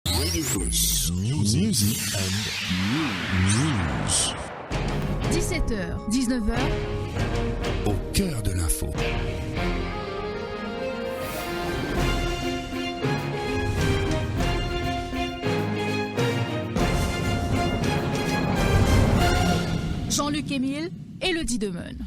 Radio Plus, music and news. 17h, 19h, Au cœur de l'info. Jean-Luc Émile, Élodie Demeune.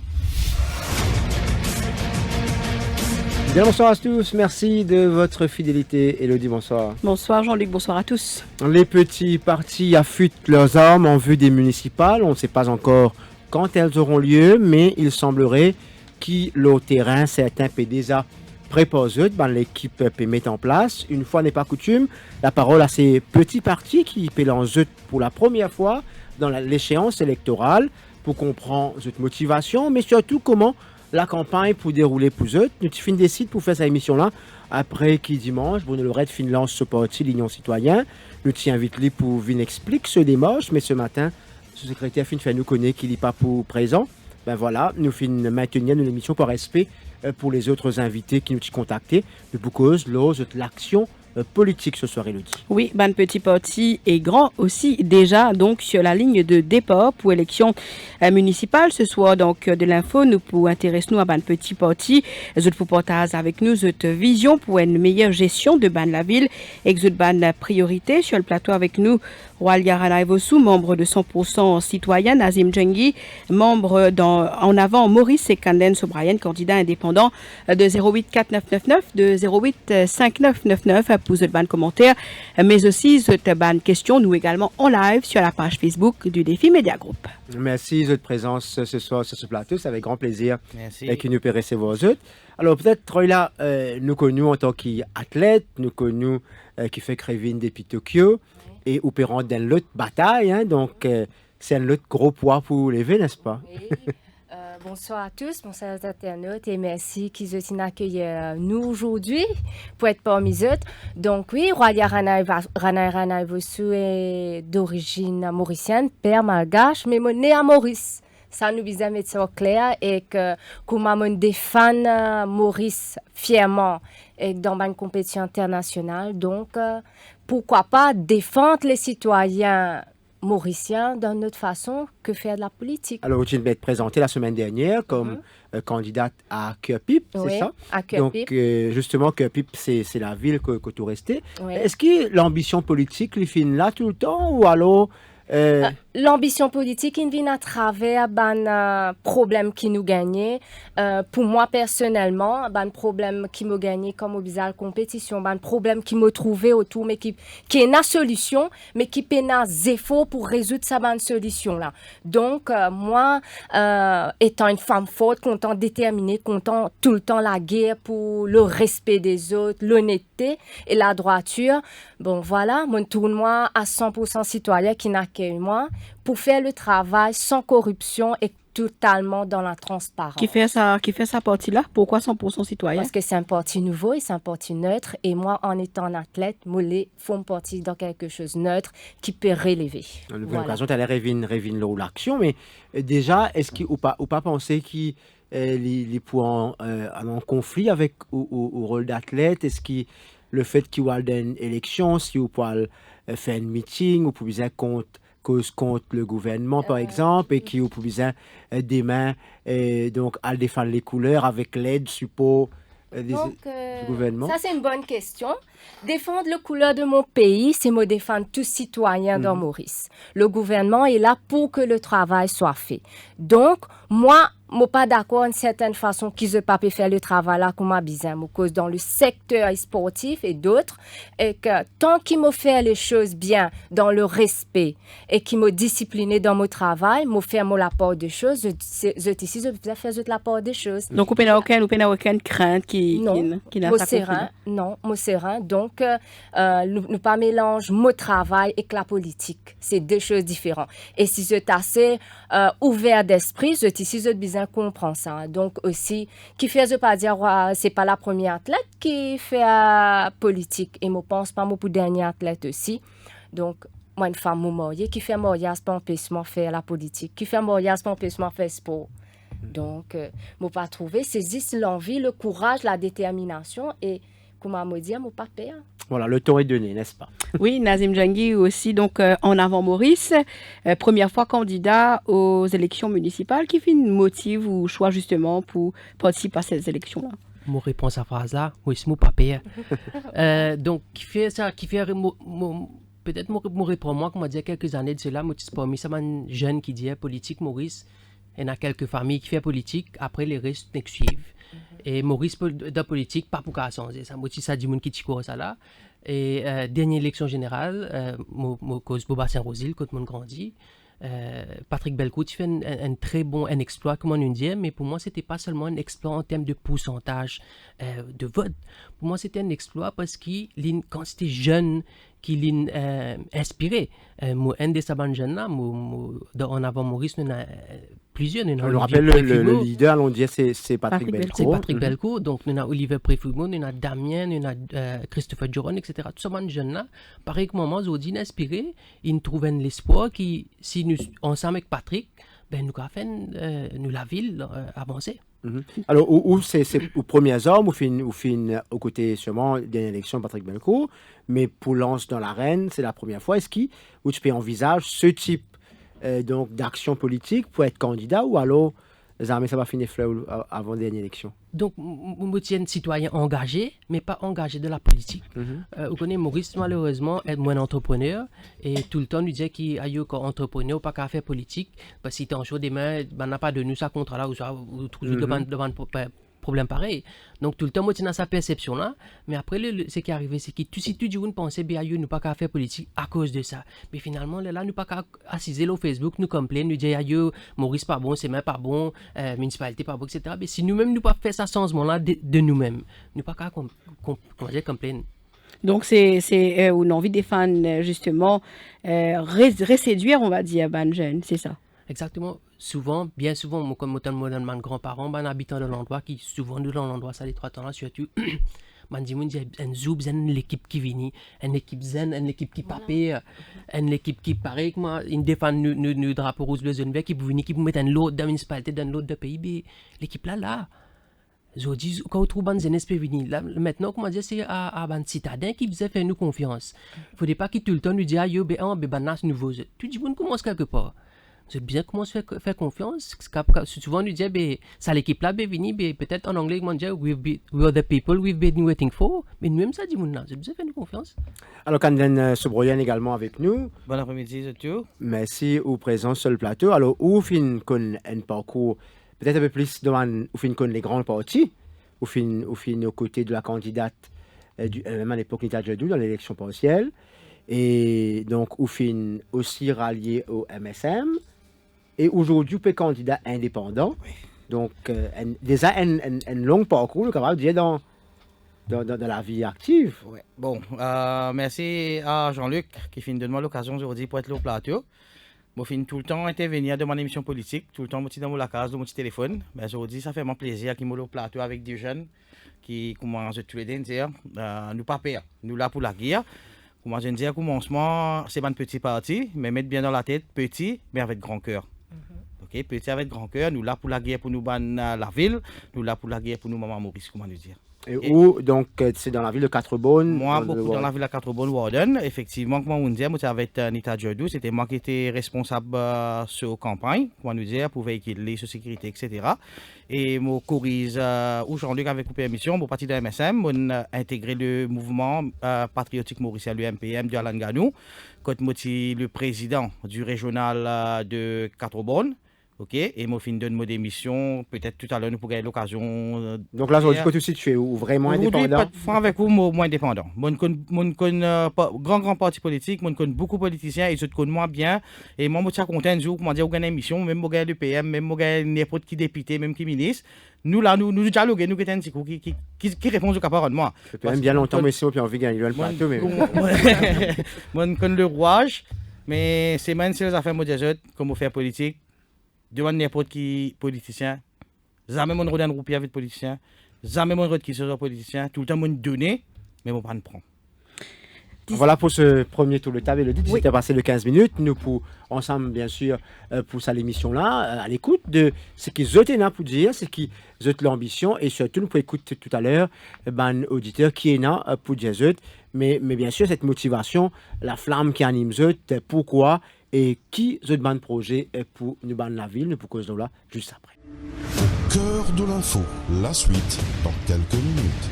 Bien, bonsoir à tous, merci de votre fidélité. Élodie, bonsoir. Bonsoir Jean-Luc, bonsoir à tous. Les petits partis affûtent leurs armes en vue des municipales. On ne sait pas encore quand elles auront lieu, mais il semblerait qu'au terrain, certains PDSA préposent l'équipe peut mettre en place. Une fois n'est pas coutume, la parole à ces petits partis qui pélancent pour la première fois dans l'échéance électorale pour comprendre cette motivation, mais surtout comment la campagne pour dérouler pour eux. Nous avons décidé pour faire cette émission-là après qui dimanche, Bruno Lorette lance ce parti l'Union Citoyen. Nous t'y invitons pour venir expliquer ce démarche, mais ce matin, ce secrétaire fait nous connaître qu'il n'est pas pour présent. Ben voilà, nous finissons maintenir l'émission par respect pour les autres invités qui nous ont contactés. De beaucoup l'action politique ce soir, Élodie. Oui, petit parti et grand aussi déjà donc sur la ligne de départ pour élection municipale ce soir. Donc de l'info, nous pour intéresser nous à petit parti, nous pour partager avec nous cette vision pour une meilleure gestion de la ville et la priorité sur le plateau avec nous. Walia Rana Evosu, membre de 100% citoyen, Nazim Djengi, membre en avant Maurice et Kanden Sobrayen, candidat indépendant de 0849999, de 085999 pour ce ban commentaire, mais aussi cette ban question, nous également en live sur la page Facebook du Défi Média Group. Merci de votre présence ce soir sur ce plateau, c'est avec grand plaisir que nous pouvons recevoir vous. Alors peut-être Troïla, nous connaissons en tant qu'athlète, nous connaissons qui fait Krévin depuis Tokyo, et opérant dans l'autre bataille, hein, donc c'est un autre gros poids pour lever, n'est-ce pas? Oui. Bonsoir à tous, bonsoir aux internautes et merci qu'ils ont accueilli nous aujourd'hui pour être parmi eux. Donc oui, Roya Rana Evosu est d'origine mauricienne, père malgache, mais né à Maurice. Ça nous vise à mettre ça au clair et que comme on défend Maurice fièrement et dans une compétition internationale, donc pourquoi pas défendre les citoyens mauriciens d'une autre façon que faire de la politique. Alors, tu vas être présentée la semaine dernière comme candidate à Cœur-Pipe, oui, c'est ça? À Cœur-Pipe. Donc, justement, Cœur-Pipe, c'est la ville que tu restais. Oui. Est-ce que l'ambition politique, les filles là tout le temps ou alors... L'ambition politique, il vient à travers un problème qui nous gagnait. Pour moi, personnellement, un problème qui me gagnait comme au bizarre compétition, un problème qui me trouvait autour, mais qui est une solution, mais qui peine à efforts pour résoudre sa bonne solution-là. Donc, moi, étant une femme forte, content déterminée, content tout le temps la guerre pour le respect des autres, l'honnêteté et la droiture, bon, voilà, mon tournoi à 100% citoyen qui n'accueille moi pour faire le travail sans corruption et totalement dans la transparence. Qui fait sa partie-là? Pourquoi 100% citoyen? Parce que c'est un parti nouveau et c'est un parti neutre. Et moi, en étant un athlète, je fais partie dans quelque chose de neutre qui peut relever. À l'occasion, tu allais réviner l'action, mais déjà, est-ce qu'il ou pas penser qu'il les points en conflit avec au rôle d'athlète? Est-ce que le fait qu'il y ait une élection, si vous pouvez faire un meeting, vous pouvez cause contre le gouvernement, par exemple, et qui vous pouvez demain donc à défendre les couleurs avec l'aide support du gouvernement. Ça, c'est une bonne question. Défendre les couleurs de mon pays, c'est me défendre tous citoyens dans Maurice. Le gouvernement est là pour que le travail soit fait. Donc, moi, je ne suis pas d'accord d'une certaine façon qu'ils ne peuvent pas faire le travail là comme bizarre. Cause dans le secteur sportif et d'autres, et que tant qu'ils me font les choses bien, dans le respect, et qu'ils me disciplinent dans mon travail, me faire la part des choses, je vais faire la part des choses. Donc, vous n'avez aucune crainte qui n'a pas conflit? Non, moi serein. Donc, nous pas mélange mon travail et la politique. C'est deux choses différentes. Et si je suis assez ouvert d'esprit, je suis besoin comprendre ça. Donc aussi, qui fait, je pas dire, c'est pas la première athlète qui fait politique. Et je pense pas pour dernier athlète aussi. Donc, moi, une femme mariée qui fait mariage pour empêchement faire la politique, qui fait mariage pour empêchement faire sport. Donc, je pas trouvé, c'est juste l'envie, le courage, la détermination et comment me dire, mon pas père. Voilà, le temps est donné, n'est-ce pas? Oui, Nazim Jangui aussi, donc en avant Maurice, première fois candidat aux élections municipales. Qui fait une motive ou choix justement pour participer à ces élections-là? Mon réponse à phrase là, oui, c'est mon papier. Donc, qui fait ça, peut-être mon réponse, moi, comme on dit il y a quelques années de cela, moi, c'est parmi ça, un jeune qui dit politique, Maurice, il y a quelques familles qui font politique, après les restes ne suivent. Et Maurice, de politique, pas pour qu'à changer. Ça, moi, ça dit, mon qui t'y ça là. Et dernière élection générale, moi, cause Boba Saint-Rosil, quand mon grandit. Patrick Belcourt fait un très bon exploit, comme on dit, mais pour moi, ce n'était pas seulement un exploit en termes de pourcentage de vote. Pour moi, c'était un exploit parce qu'il, quand c'était jeune, qu'il inspiré. Un de ces jeunes-là, en avant Maurice, nous avons plusieurs. On le rappelle, le leader, on dit, c'est Patrick Belcourt. C'est Patrick Belcourt. Donc, nous avons Olivier Préfougon, nous avons Damien, nous avons Christopher Duron, etc. Tous ces jeunes-là, pareil que moi, ils inspiré, ils trouvent l'espoir qui, si nous, ensemble avec Patrick, ben, nous avons fait la ville avancer. Alors, où c'est aux premiers hommes, ou aux côtés sûrement d'une élection Patrick Belcourt, mais pour lance dans l'arène, c'est la première fois. Est-ce où tu peux envisager ce type donc d'action politique pour être candidat, ou alors ça va finir fleur avant dernière élection? Donc, je me tiens citoyen engagé, mais pas engagé de la politique. Vous connaissez Maurice, malheureusement, est moins entrepreneur, et tout le temps, nous disait qu'il y a eu entrepreneur, pas qu'à faire politique, parce que si tu es en chaud des mains, ben, n'a pas de nous, ça contrat là, ou toujours devant problème pareil. Donc, tout le temps, moi, tu as sa perception-là, mais après, ce qui est arrivé, c'est que si tu dis, on pensait, bien, nous pas qu'à faire politique à cause de ça. Mais finalement, là, nous pas qu'à assiser au Facebook, nous complain, nous dire, Maurice pas bon, c'est même pas bon, municipalité pas bon, etc. Mais si nous-mêmes, nous pas fait ça changement-là de nous-mêmes, nous pas qu'à complain. Donc, c'est une envie des fans, justement, réséduire, on va dire, ban jeune, c'est ça? Exactement. Souvent, bien souvent, comme mon grand-parent, ben habitant de l'endroit qui souvent nous dans l'endroit ça les 3 temps là surtout man dit un zoub zen l'équipe qui vient, une équipe zen, une équipe qui papé, une équipe qui pareil que moi, une défend nous drapeau rouge bleu zone vert qui pour venir qui pour mettre un lot de municipalité dans l'autre de pays, l'équipe là. Je dis quand on trouve ban zen espèce venir là maintenant comment dire c'est à ban citadin qui faisait faire nous confiance. Faudrait pas qu'il tout le temps nous dire nas nouveau. Tu dis bon commence quelque part. Je bien comment se faire confiance. Souvent, nous dit, ça l'équipe là, peut-être en anglais, on dit, we are the people we've been waiting for. Mais nous-mêmes, ça dit, je bien faire confiance. Alors, Kanden Sobroyan également avec nous. Bon après-midi, Zotio. Merci aux présents sur le plateau. Alors, où fin qu'on un parcours, peut-être un peu plus devant, où fin qu'on les grands partis, où fin aux côtés de la candidate, même à l'époque, Nita Djedou, dans l'élection partielle. Et donc, où fin aussi rallié au MSM. Et aujourd'hui, tu es candidat indépendant. Oui. Donc, déjà, un long parcours, quand même, dans la vie active. Oui. Bon, merci à Jean-Luc qui finit de donner l'occasion aujourd'hui pour être là au plateau. Je finis tout le temps intervenir dans mon émission politique, tout le temps, je suis dans la case, dans mon petit téléphone. Mais aujourd'hui, ça fait mon plaisir qu'il me au plateau avec des jeunes qui commencent tous les deux à dire nous pas peur, nous là pour la guerre. Comment je dis, commencement, c'est un petit parti, mais mettre bien dans la tête, petit, mais avec grand cœur. Okay, petit avec grand cœur, nous là pour la guerre pour nous la ville, nous là pour la guerre pour nous maman Maurice, comment nous dire. Et où, donc, c'est dans la ville de Quatre-Bonnes? Moi, beaucoup dans la ville de Quatre-Bonnes, Warden. Effectivement, comme on dit, moi, avec Nita Djedou, c'était moi qui étais responsable sur campagne, comment nous dire, pour véhiculer sur sécurité, etc. Et moi, corrige où Jean-Luc avec la permission, pour partir de MSM, on a intégré le mouvement patriotique mauricien, le MPM de Alain Ganou, quand moi, le président du régional de Quatre-Bonnes. Ok, et moi, fin donne mon démission. Peut-être tout à l'heure, nous pourrons avoir l'occasion. Donc là, aujourd'hui, tout de suite, tu es vraiment indépendant? Franc avec vous, moi indépendant. Moi, je connais grand parti politique, moi, je connais beaucoup de politiciens et je te connais moins bien. Et moi, je suis content de dire, comment dire, on gagne une émission, même on gagne le PM, même on gagne n'importe qui député, même qui ministre. Nous, là, nous dialoguons, nous, qui répond au caparon de moi. Ça fait même bien longtemps, monsieur, puis on vit gagner le plateau. Moi, je connais le rouage, mais c'est même si les affaires, moi, comme on fait politique. Demande n'importe qui politicien, jamais mon redan roupier avec politicien, jamais mon qui soit politicien, tout le temps mon donné, mais mon pas ne prend. Voilà pour ce premier tour de table. Elodie, Oui. c'était passé de 15 minutes. Nous, ensemble, bien sûr, pour cette émission-là, à l'écoute de ce qu'ils ont là pour dire, ce qu'ils ont l'ambition, et surtout, nous pouvons écouter tout à l'heure, auditeur qui est là pour dire eux. Mais bien sûr, cette motivation, la flamme qui anime eux, pourquoi et qui eux ban projet pour nous ban la ville, nous pour cause de là, juste après. Au cœur de l'info, la suite dans quelques minutes.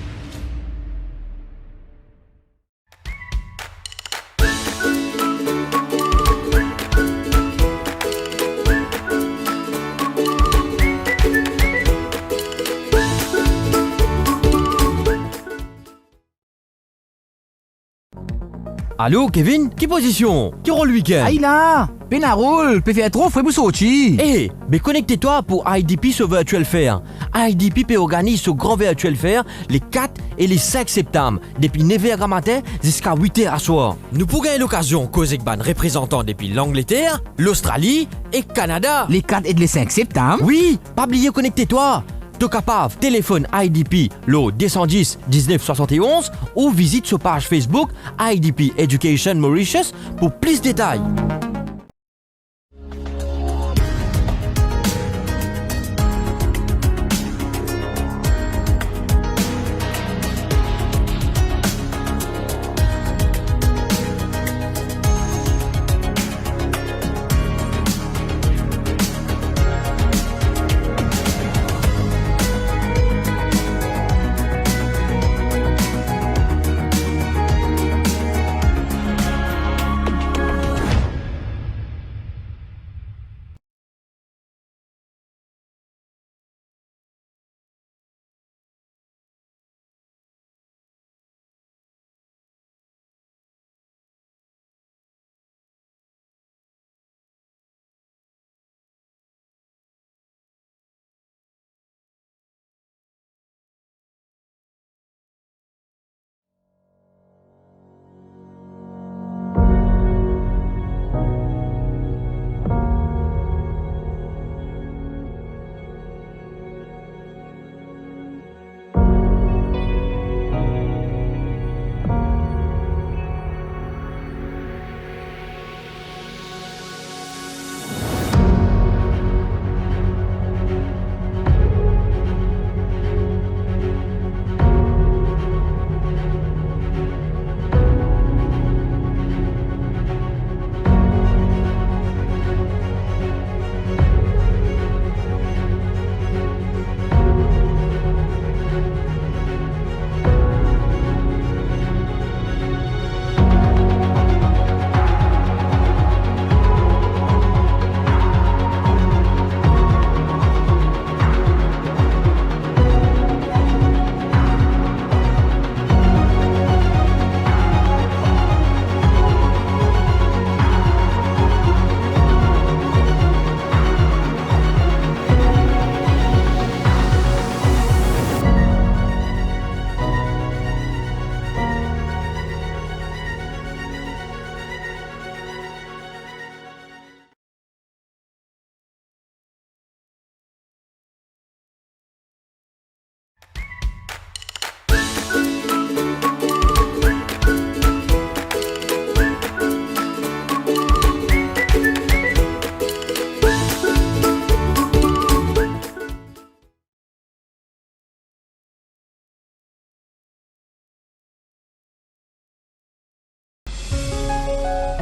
Allô, Kevin? Qui position? Qui rôle le week-end? Aïe là, Penarol, peut faire trop, faut vous sortir. Eh, mais connectez-toi pour IDP sur Virtual Fair. IDP organise ce grand Virtual Fair les 4 et les 5 septembre, depuis 9h à matin jusqu'à 8h à soir. Nous pourrons gagner l'occasion causer ban représentant depuis l'Angleterre, l'Australie et Canada. Les 4 et les 5 septembre. Oui, pas oublier connectez-toi. T'es capable, téléphone IDP, l'eau 210 19 71 ou visite sur page Facebook IDP Education Mauritius pour plus de détails.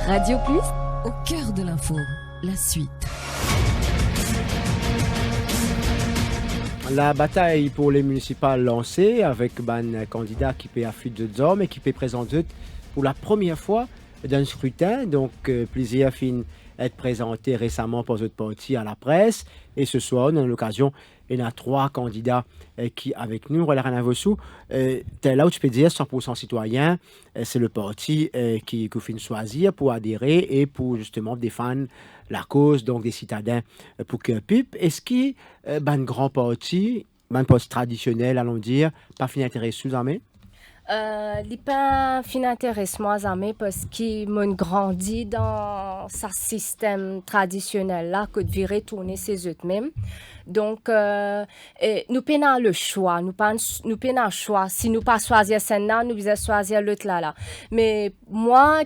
Radio Plus, au cœur de l'info, la suite. La bataille pour les municipales lancée avec un candidat qui peut affûter de hommes et qui peut présenter pour la première fois d'un scrutin. Donc, plusieurs films être présentés récemment par votre parti à la presse. Et ce soir, on a l'occasion, il y a 3 candidats qui avec nous. Voilà, Rana Vossou, là où tu peux dire 100% citoyen, c'est le parti qui finit choisir pour adhérer et pour justement défendre la cause donc des citadins pour que PIP. Est-ce qu'il un grand parti, un poste traditionnel, allons dire, pas fini intéressé sous armée? Les pas fin intéresse-moi jamais parce qu'ils m'ont grandi dans ce système traditionnel là que de virer tourner ses eux même. Donc nous peinons le choix, nous peinons le choix. Si nous pas choisir celle-là, nous devons choisir l'autre là. Mais moi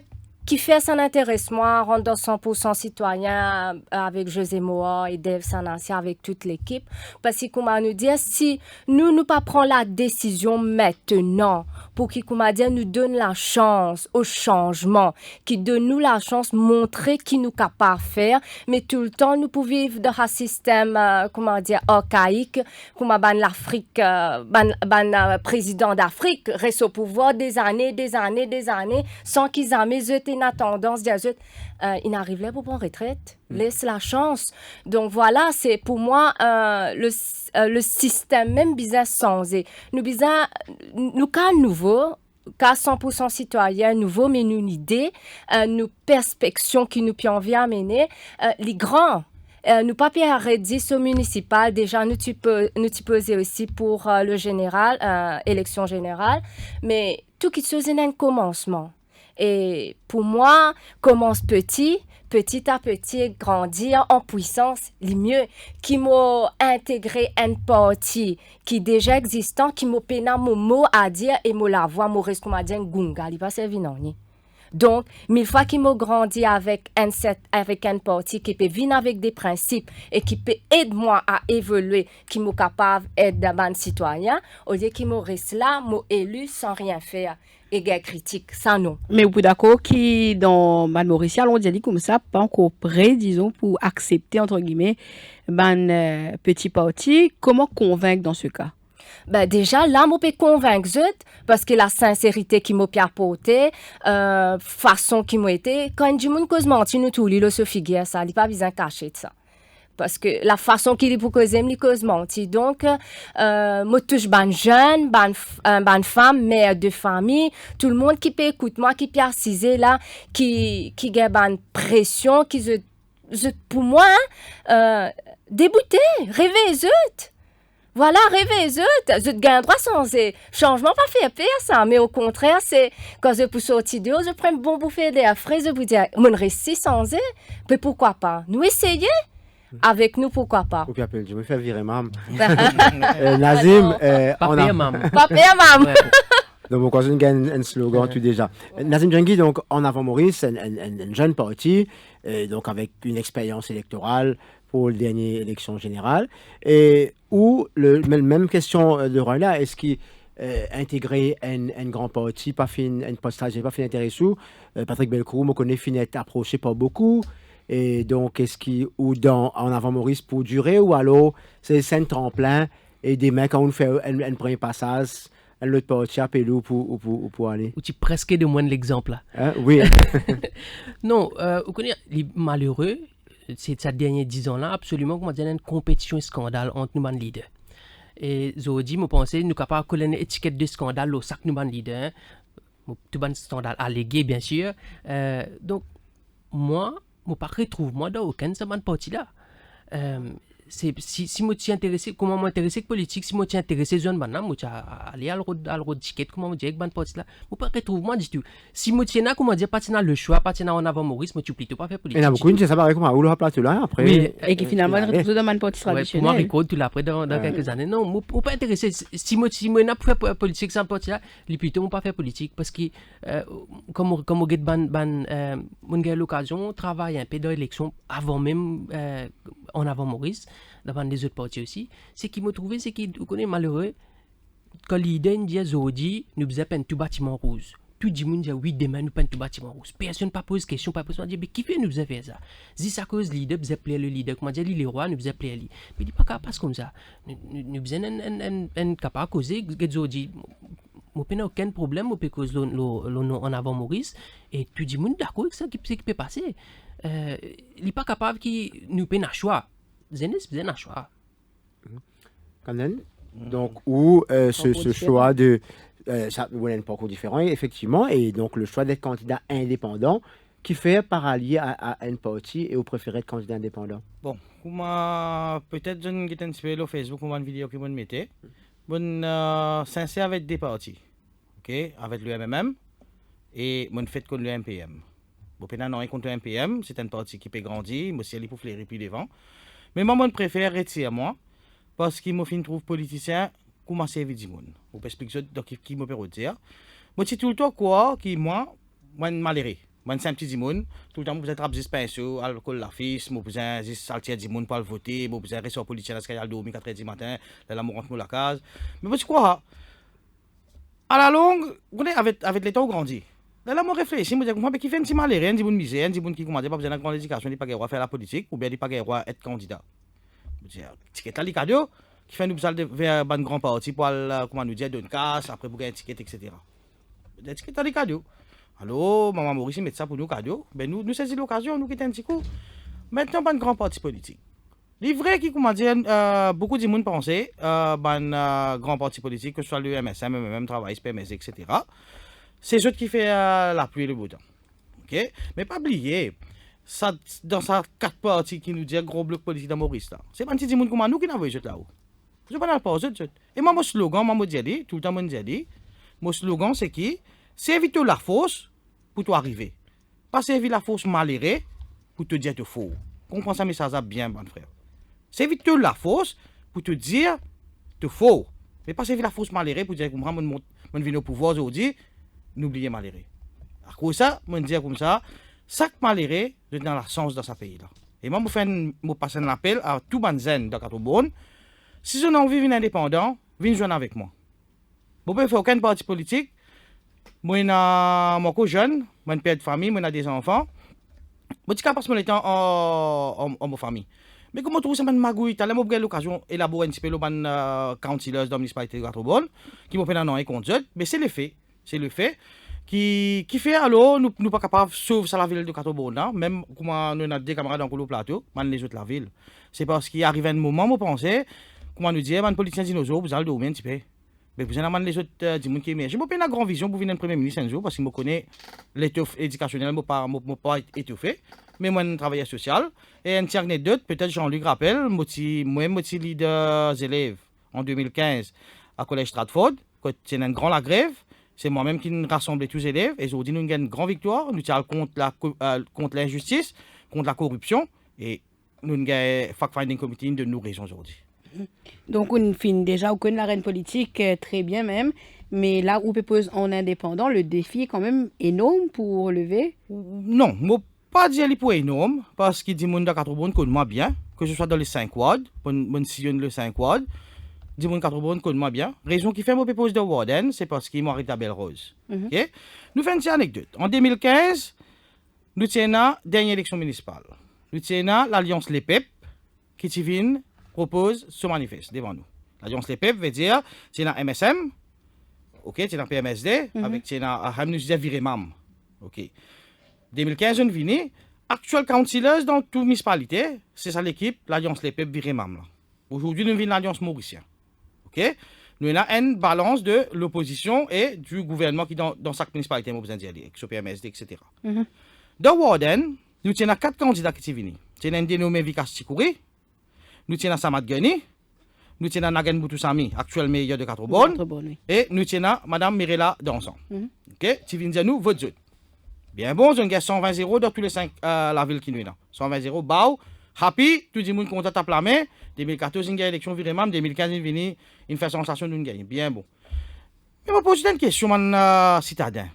qui fait son intéresse-moi, rendre 100% citoyen avec José Moa et Dave Sanansi, avec toute l'équipe. Parce que, comme nous dit, si nous pas prendre la décision maintenant, pour qu'il, nous donne la chance au changement, qui donne nous la chance de montrer qui nous capable de faire, mais tout le temps, nous pouvons vivre dans un système, archaïque, comme l'Afrique, président d'Afrique, reste au pouvoir des années, sans qu'ils aient mes une tendance dire il n'arrive pas pour prendre retraite, laisse la chance. Donc voilà, c'est pour moi le système même bizarre sans nous cas nouveau cas 100% citoyen nouveau mais une idée nous perspectives qui nous peut envie amener les grands nous pas arrêter au municipal déjà nous poser aussi pour le général élection générale mais tout qui se faisait un commencement. Et pour moi, commence petit à petit, grandir en puissance, le mieux, qui m'a intégré une partie qui est déjà existant, qui m'a péné mon mot à dire et m'a la voix, m'a reste comme à dire gunga, il va servir non. Donc, mille fois qu'il m'a grandi avec une partie qui peut venir avec des principes et qui peut aider moi à évoluer, qui m'a capable d'être d'un citoyen, au lieu qu'il m'a reste là, m'a élu sans rien faire. Égale critique, ça non. Mais vous êtes d'accord qui dans Mme Mauricia, on dit comme ça, pas encore prêt, disons, pour accepter, entre guillemets, petit parti. Comment convaincre dans ce cas? Ben déjà, là, je peux convaincre parce que la sincérité qui m'a apporté, façon qui m'a été, quand il dit que je menti, nous tous les se figure ça, il n'est pas besoin de cacher de ça. Parce que la façon qu'il est pour causer, il cause menti. Donc, moi, touche ban jeune, ban femme, mère de famille, tout le monde qui peut écouter moi, qui peut assiser là, qui a ban pression, qui pour moi, débouté, rêver les autres. Voilà, rêver les autres. Je gagne droit sans changement, pas fait pire ça, mais au contraire, c'est quand je pousse sortir dehors, je prends un bon bouffée d'air frais, je vous dis, mon récit sans mais pourquoi pas? Nous essayer? Avec nous, pourquoi pas? Ou bien, je me fais virer, mam. Nazim, on a... Papier, mam. Donc, on a un slogan tout déjà. Nazim Djengui, donc, en avant Maurice, un jeune parti, donc avec une expérience électorale pour la dernière élection générale. Et où, même question de Roy là, est-ce qu'il intégrer un grand parti, pas fin, un postage, pas fin intéressant? Patrick Belcrou, me connaît, fin être approché pas beaucoup. Et donc, est-ce qu'il ou en avant Maurice pour durer ou alors c'est un tremplin et des mecs quand on fait un premier passage, un autre parti à Pelou pour aller. Ou tu presque de moins de l'exemple là. Hein? Oui. Non, vous connaissez les malheureux, c'est ces derniers 10 ans là absolument comment dire une compétition scandale entre nous les leaders. Et Zodi me pensais nous capable coller une étiquette de scandale au sac nous les leaders. Tout ban scandale allégué bien sûr. Donc moi pas retrouve moi dans aucun de parti là. Si moi t'y intéressé comment m'intéresser que politique si moi t'y intéressé zone banane moi aller à le ticket comment me dire que ban parti là moi pas retrouve moi du tout si moi t'y na comment dire pas t'y le choix pas t'y en avant Maurice moi tu plutôt pas faire politique. Il y a beaucoup de ça paraît comme où le place là après oui, et qui finalement retrouve dans un parti traditionnel. Moi record tout après dans quelques années non moi pas intéressé si moi n'a pas faire politique sans parti là les plutôt moi pas faire politique parce que comme au get ban mon gars l'occasion travailler un peu dans l'élection avant même en avant Maurice devant les autres partis aussi c'est qui m'a trouvé c'est qui vous connaissez malheureux quand l'idée dit Zodi nous faisait peindre tout bâtiment rouge tout le monde dit oui demain nous peindre tout bâtiment rouge personne pas pose question pas pose dit mais qui fait nous faisait faire ça si ça cause leader faisait plaire le leader comment dire les rois nous faisait plaire lui mais dit pas capable comme ça nous faisait un capable causer Zodi moi pas aucun problème moi peut cause en avant Maurice et tout le monde d'accord avec ça qui peut passer il est pas capable qui nous peine un choix Zenis faisait un choix. Donc, où ce choix de. Ça est un parcours différent, effectivement, et donc le choix d'être candidat indépendant qui fait par allier à un parti et au préféré être candidat indépendant. Bon, peut-être je ne sais pas sur Facebook ou une vidéo que vous mettez. Bon, sincère avec des partis. ok, avec le MMM, et mon fait contre le MPM. Bon, non, contre le MPM, c'est un parti qui peut grandir, moi, c'est pour flairer plus devant. Mais moi, je préfère retirer moi, parce qu'il me trouve politicien, comment servir du monde. Vous pouvez expliquer qui me peut dire. Moi, c'est tout le temps quoi, qui moi, malheureux. Moi, c'est un petit dimon. Tout le temps, vous êtes rapide pinceau, alcool la fils, vous êtes saltier dimon pour le voter, vous êtes ressort politicien parce qu'il y a le dormi 4h du matin, là, l'amour rentre dans la case. Mais vous quoi? À la longue, vous avec les temps grandit. Là, moi, réfléchis, je me dis, qui fait un petit malheureux, un petit bon misère, un petit bon qui commande, pas besoin de grande éducation, il n'y a pas faire la politique, ou bien il n'y a pas être candidat. Je me dis, ticket à l'icado, qui fait nous besoin de vers un grand parti pour, comment nous dire, donner casse, après pour gagner un ticket, etc. Des tickets à l'icado. Alors, maman Maurice met ça pour nous cadeau. Ben nous saisissons l'occasion, nous quittons un petit coup. Maintenant, pas de grand parti politique. Les vrais qui, comment dire, beaucoup de monde pensaient, grand parti politique, que ce soit le MSM, même travail, PMS, etc. C'est eux qui fait la pluie et le beau temps. Okay? Mais pas oublier, ça, dans ces 4 partis qui nous disent gros bloc politique de Maurice, c'est pas un petit monde comme nous qui n'avons pas là-haut. Je ne sais pas dans le et moi, mon slogan, moi, je dis, tout le temps, je dis, mon slogan, c'est qui? C'est éviter la fausse pour toi arriver. Pas servir la fausse malheureuse pour te dire te faux. Comprends ça, mais ça bien, mon frère. C'est éviter la fausse pour te dire te faux. Mais pas servir la fausse malheureuse pour dire que moi, je viens au pouvoir aujourd'hui, n'oubliez malheureux. À cause de ça, je dis comme ça, chaque malheureux est dans la sens dans ce pays-là. Et moi, je passe un appel à tout le monde dans Catobon. Si vous avez envie de venir indépendant, venez joindre avec moi. Vous ne pouvez faire aucun parti politique. Moi, je suis jeune, je suis père de famille, je suis des enfants. Je suis parce que je suis en famille. Mais comme je trouve que c'est une magouille, j'ai eu l'occasion d'élaborer un petit peu le councilors de la municipalité de Catobon, qui m'ont fait un nom et contre eux. Mais c'est le fait. C'est le fait qui fait alors nous ne sommes pas capables de sauver la ville de Catobon. Même comme nous avons des camarades dans le plateau, les autres la ville. C'est parce qu'il arrive un moment où je pensais, comment nous dire, les politiciens dinosaures, vous allez dormir un petit peu. Mais vous avez les autres du monde qui émergent. Je n'ai pas une grande vision pour venir un premier ministre un jour parce que je connais l'étoffe éducationnelle, je ne pas étoffé. Mais moi, je travaille social. Et une petite anecdote, peut-être Jean-Luc rappelle, moi, je suis leader élèves en 2015 à Collège Stratford. Quand c'est un grand la grève, c'est moi-même qui rassemble tous les élèves. Et aujourd'hui, nous avons une grande victoire. Nous tirons contre l'injustice, contre la corruption. Et nous avons un fact-finding committee de nous raisons aujourd'hui. Donc, on finit déjà, on connaît l'arène politique très bien même, mais là où on pose en indépendant, le défi est quand même énorme pour relever. Non, je ne pas dire qu'il est énorme, parce qu'il dit que les gens de Catobon connaissent moi bien, que ce soit dans les 5 wards, je sillonne les 5 wards, les gens de Catobon connaissent moi bien. La raison qui fait que je pose de Warden, c'est parce qu'ils m'ont arrêté à Belle-Rose. Okay? Nous faisons une petite anecdote. En 2015, nous avons la dernière élection municipale. Nous avons l'Alliance LEPEP qui vient propose ce manifeste devant nous. L'Alliance LEPEP veut dire c'est un MSM, ok, c'est un PMSD, avec c'est un nous disait Viremam. Ok. 2015 on vient, actuel councilors dans toute municipalité, c'est ça l'équipe, l'Alliance LEPEP Viremam. Aujourd'hui nous venons l'Alliance Mauricien. Ok. Nous avons une balance de l'opposition et du gouvernement qui dans chaque municipalité, nous besoin dire, avec ce PMSD, etc. Dans Warden, nous avons 4 candidats qui sont venus. C'est un dénommé Vikas Chikouri. Nous tenons Samad Gani, nous tenons Nagan Boutoussami, actuel maire de Catobon, oui. Et nous tenons Mme Mirella Danson. Ok, tu viens dire nous, votre autres. Bien bon, on gagne 120 € dans tous les 5 la ville qui nous est là. 120 €, bao, happy, tout le monde content à la main. 2014, on gagne l'élection virement, 2015, on vient, une fait sensation d'une gagne. Bien bon. Mais je me pose une question, mon citadin.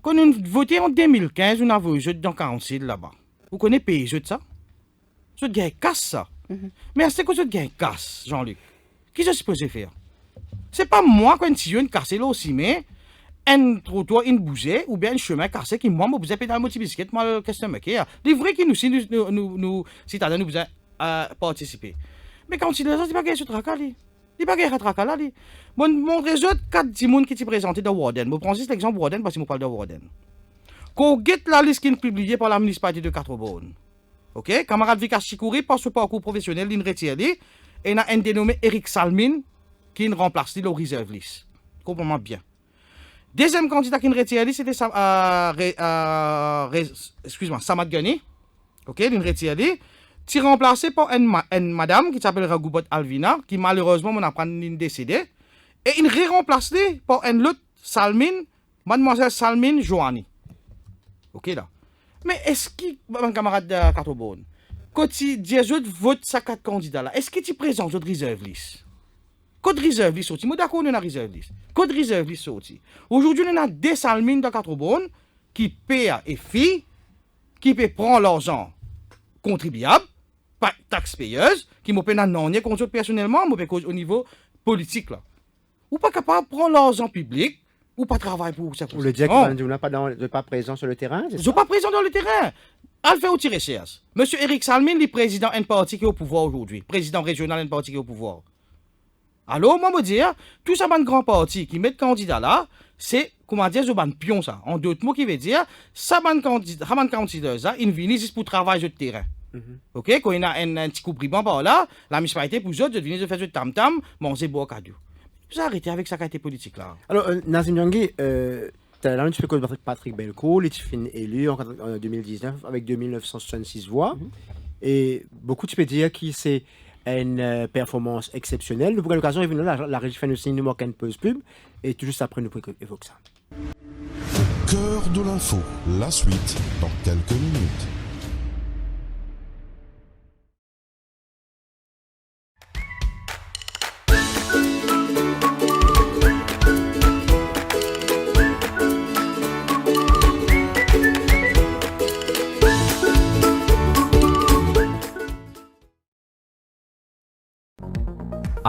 Quand nous votons en 2015, on a voté dans 46 là-bas. Vous connaissez pays de ça? Ce gagne casse ça. Mais c'est quoi ce gagne casse, Jean-Luc? Qu'est-ce que je supposé faire? C'est pas moi quand si je cassé là aussi, mais un trottoir, une bousée, ou bien un chemin cassé qui moi, je pédale mon petit biscuit, moi, qu'est-ce que c'est? Les vrais qui nous citadins, nous besoin participer. Mais quand il est pas gagné ce tracas, il n'est pas gagné ce tracas là. Mon réseau, 4 personnes qui sont présentées dans Warden. Je prends juste l'exemple Warden parce que je parle de Warden. Quand on get la liste qui est publiée par la municipalité de Catobon. Ok, camarade Vikas Chikouri passe au parcours professionnel, il retire lui, et il y a un dénommé Eric Salmin qui remplace lui au reserve list. Comprends-moi bien. Deuxième candidat qui retire lui, c'était Samad Gani. Ok, il retire lui. Il est remplacé par une madame qui s'appelle Ragoubot Alvina, qui malheureusement, on apprend une décédée. Et il remplace lui par un autre Salmine, mademoiselle Salmine Joanie. OK là. Mais est-ce que, mon camarade de Catobone, quand tu dis vote sa 4 candidats là, est-ce que tu présentes votre reserve list? Code reserve list sorti. Moi d'accord, on a reserve list. Code reserve list sorti. Aujourd'hui, on a des Salmines de Catobone qui paient et filles, qui peuvent prendre l'argent contribuable, pas taxpayeuse, qui m'ont payé non, ni contre personnellement, mais au niveau politique là. Ou pas capable de prendre l'argent public, ou pas travailler pour ça. Vous le dites que vous n'êtes pas présent sur le terrain? Je ne suis pas présent dans le terrain. Alpha ou recherche. Monsieur Eric Salmine, le président d'un parti qui est au pouvoir aujourd'hui. Président régional d'un parti qui est au pouvoir. Alors, moi, me dire, tout ça, un grand parti qui met candidat là, c'est, comment dire, un pion ça. En d'autres mots, qui veut dire, ça, un candidat ça, il vient juste pour travailler sur le terrain. OK? Quand il y a un petit coup bribant par là, la municipalité pour eux autres, de venir faire du tam-tam, manger boire cadeau. Vous arrêtez avec sa qualité politique là. Alors, Nazim Djangui, tu as là, tu fais comme Patrick Belcourt, il est élu en 2019 avec 2966 voix. Et beaucoup, tu peux dire que c'est une performance exceptionnelle. Pour l'occasion, la régie fait aussi une moquette pause pub. Et tout juste après, nous évoquons ça. Cœur de l'info, la suite dans quelques minutes.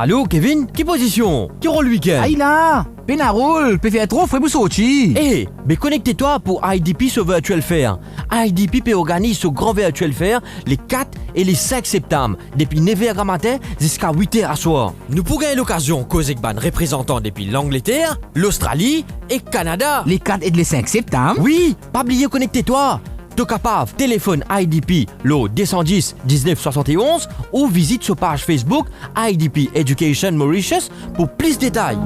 Allô, Kevin? Qui position? Qui rôle le week-end? Aïe là, Penarol, peut faire trop, faut vous sortir. Eh, mais connectez-toi pour IDP sur Virtual Fair. IDP organise ce grand Virtual Fair les 4 et les 5 septembre, depuis 9h matin jusqu'à 8h à soir. Nous pourrons gagner l'occasion causer ban représentant depuis l'Angleterre, l'Australie et Canada. Les 4 et les 5 septembre? Oui, pas oublier connectez-toi. T'es capable, téléphone IDP lo 210 19 71 ou visite sur page Facebook IDP Education Mauritius pour plus de détails.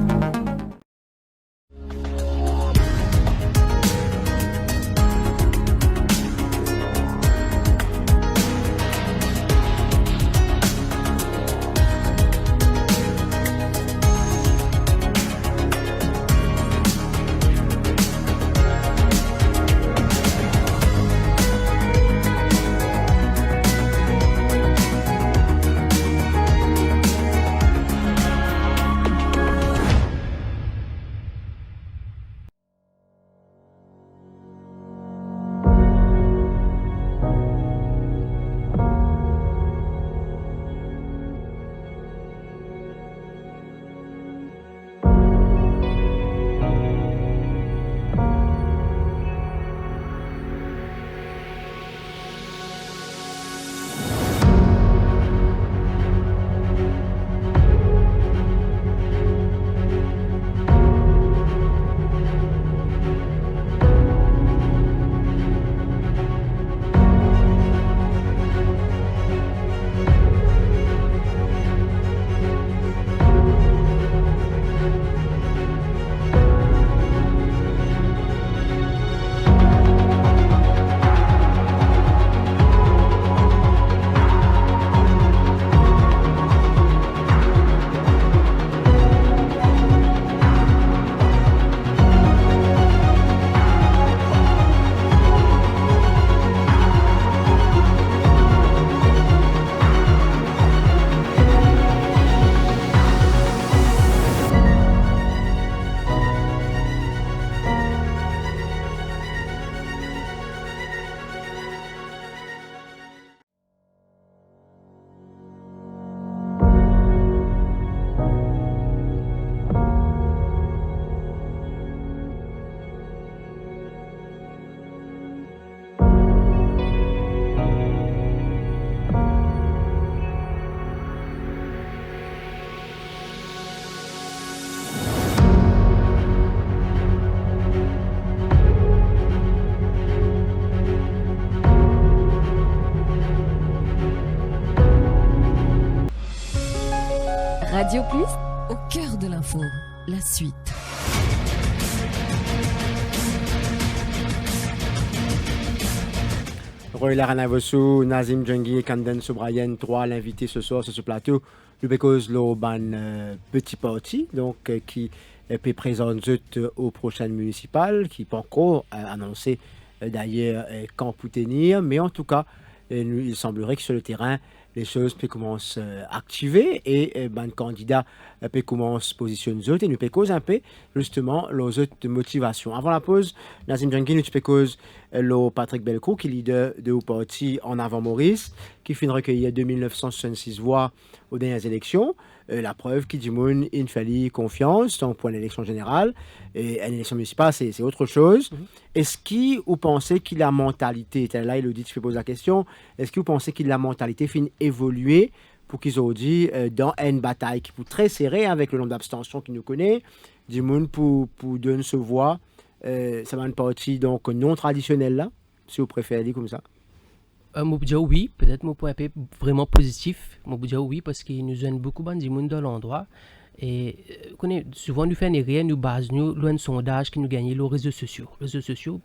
Radio Plus, au cœur de l'info, la suite. Roy Laranavosu, Nazim Djangui et Kanden Sobrayen, 3 l'invité ce soir sur ce plateau. Le Bécause Loban Petit Parti, donc qui peut présenter aux prochaines municipales, qui pas encore annoncé d'ailleurs quand pour tenir, mais en tout cas, il semblerait que sur le terrain, les choses peuvent commencer à activer et ben, le candidat peut commencer à se positionner et nous peut causer un peu justement les autres de motivation. Avant la pause, Nazim Djengi nous peut causer le Patrick Belcourt, qui est leader de parti En Avant Maurice, qui finit recueillir 2966 voix aux dernières élections. La preuve qui dit moun il fallait confiance donc pour l'élection générale et une élection municipale c'est autre chose. Est-ce que vous pensez que la mentalité, là il dit, tu peux poser la question, est-ce que vous pensez que la mentalité finit évoluer pour qu'ils ont dit dans une bataille qui peut très serrée avec le nombre d'abstentions qu'il nous connaît, du monde pour donner ce voix, ça va une partie donc non traditionnelle là, si vous préférez dire comme ça. Moi, je dis oui, peut-être mon point vraiment positif. Moi, je dis oui, parce qu'il nous aide beaucoup de monde dans l'endroit. Et souvent, nous faisons rien, nous basons nous un sondage qui nous gagne les réseaux sociaux. Les réseaux sociaux,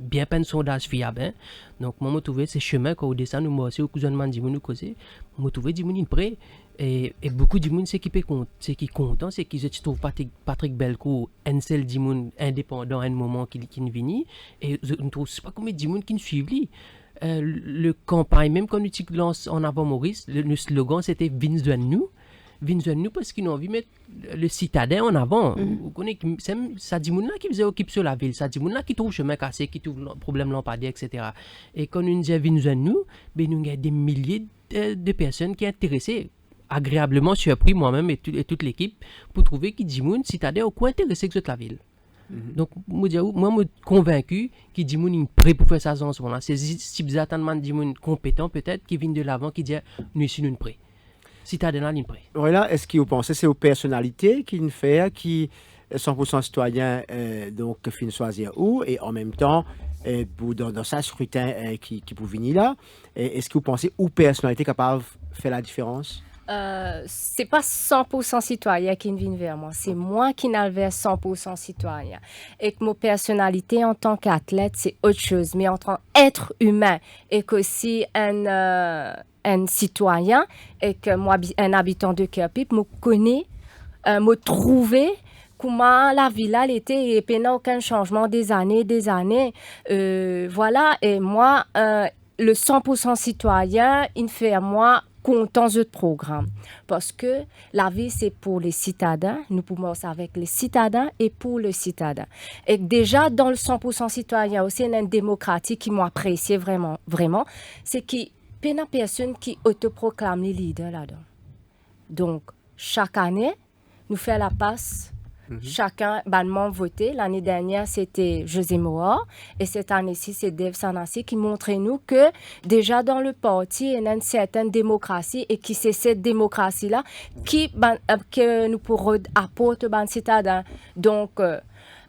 bien pas un sondage fiable. Hein? Donc, moi, je trouve ces chemins, quand on descend, nous aussi, au cousin de nous causer, je trouve des gens prêts. Et beaucoup de monde, c'est qui est content, c'est qu'ils se trouvent Patrick Belcourt, un seul de monde indépendant à un moment qui nous vient. Et je ne trouve pas comme des gens qui nous suivent. Le campagne, même quand nous lance En Avant Maurice, le slogan c'était Vins de nous parce qu'ils ont envie de mettre le citadin en avant. Vous connaissez, ça dit là qui faisait équipe sur la ville, ça dit là qui trouve chemin cassé, qui trouve problème lampadaire, etc. Et quand nous disons Vins de nous, ben nous avons des milliers de personnes qui sont intéressées, agréablement surpris moi-même et toute l'équipe, pour trouver qui dit citadin au coin intéressé que la ville. Donc, moi, je suis convaincu qu'il dit que est prêt pour faire ça en ce moment. C'est si attendement de gens compétents, peut-être, qui viennent de l'avant, qui disent nous sommes prêts. Citadin, nous prêts. Voilà, est-ce que vous pensez que c'est aux personnalités qui nous fait, qui 100% citoyens, donc, finissent choisir où, et en même temps, dans ce scrutin qui peut venir là, est-ce que vous pensez aux personnalités capables de faire la différence? C'est pas 100% citoyen qui vient vers moi, c'est moi qui n'ai vers 100% citoyen. Et que ma personnalité en tant qu'athlète, c'est autre chose, mais en tant qu'être humain et qu'aussi un citoyen et que moi, un habitant de Kerpip, me connaît, me trouver comment la ville était et puis n'a aucun changement des années. Voilà, et moi, le 100% citoyen, il fait à moi content de programme parce que la vie c'est pour les citadins, nous pouvons avec les citadins et pour les citadins. Et déjà dans le 100% citoyen aussi il y a une démocratie qui m'apprécie vraiment, c'est qu'il y a une personne qui autoproclame les leaders là-dedans. Donc chaque année, nous faisons la passe. Chacun bannement voté. L'année dernière, c'était José Moa. Et cette année-ci, c'est Dave Sanassi qui montrait nous que déjà dans le parti, il y a une certaine démocratie et que c'est cette démocratie-là que nous pourrons apporter aux citadins. Donc,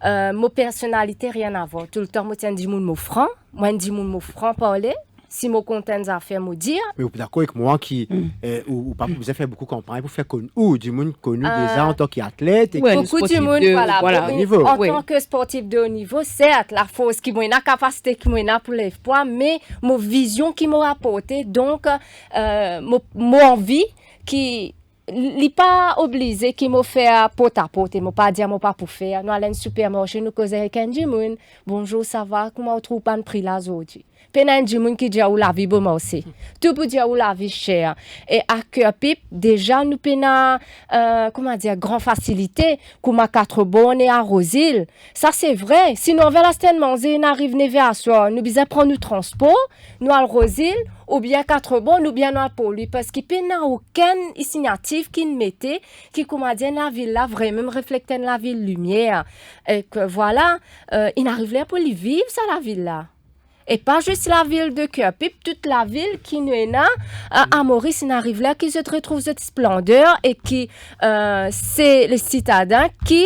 ma personnalité, rien à voir. Tout le temps, moi, je dis mon mot franc. Moi, je dis mon mot franc parler. Si je contente à faire me dire. Mais vous êtes d'accord avec moi qui, ou pas, vous avez fait beaucoup de campagnes pour faire connu, ou du monde connu déjà en tant qu'athlète. Et beaucoup du monde, voilà. Niveau. En tant que sportif de haut niveau, certes, la force qui m'a la capacité qui m'a pour l'espoir, mais ma vision qui m'a apporté, donc, mon envie qui n'est pas obligé qui m'a fait porte à porte, m'a pas dire m'a pas pour faire. Nous allons au supermarché, nous causons avec un monde. Bonjour, ça va? Comment on trouve pas de prix là aujourd'hui? Penan du monde qui dit où la vie bon aussi. Tout pour dire où la vie chère. Et à Kerpip, déjà nous pena grande facilité comme à Quatre-Bonnes et à Rosil. Ça c'est vrai. Sinon on va la stène manger, n'arrive nevé à soir, nous besoin prendre le transport, nous à Rosil ou bien Quatre-Bonnes ou bien à Poli parce qu'il pena aucune initiative qui mettait qui la ville là vraiment refléter la ville lumière et que voilà, il n'arrive pas pour vivre ça la ville là. Et pas juste la ville de Kerpip, toute la ville qui nous est là, à Maurice, il arrive là, qui se retrouve cette splendeur et qui, c'est les citadins qui,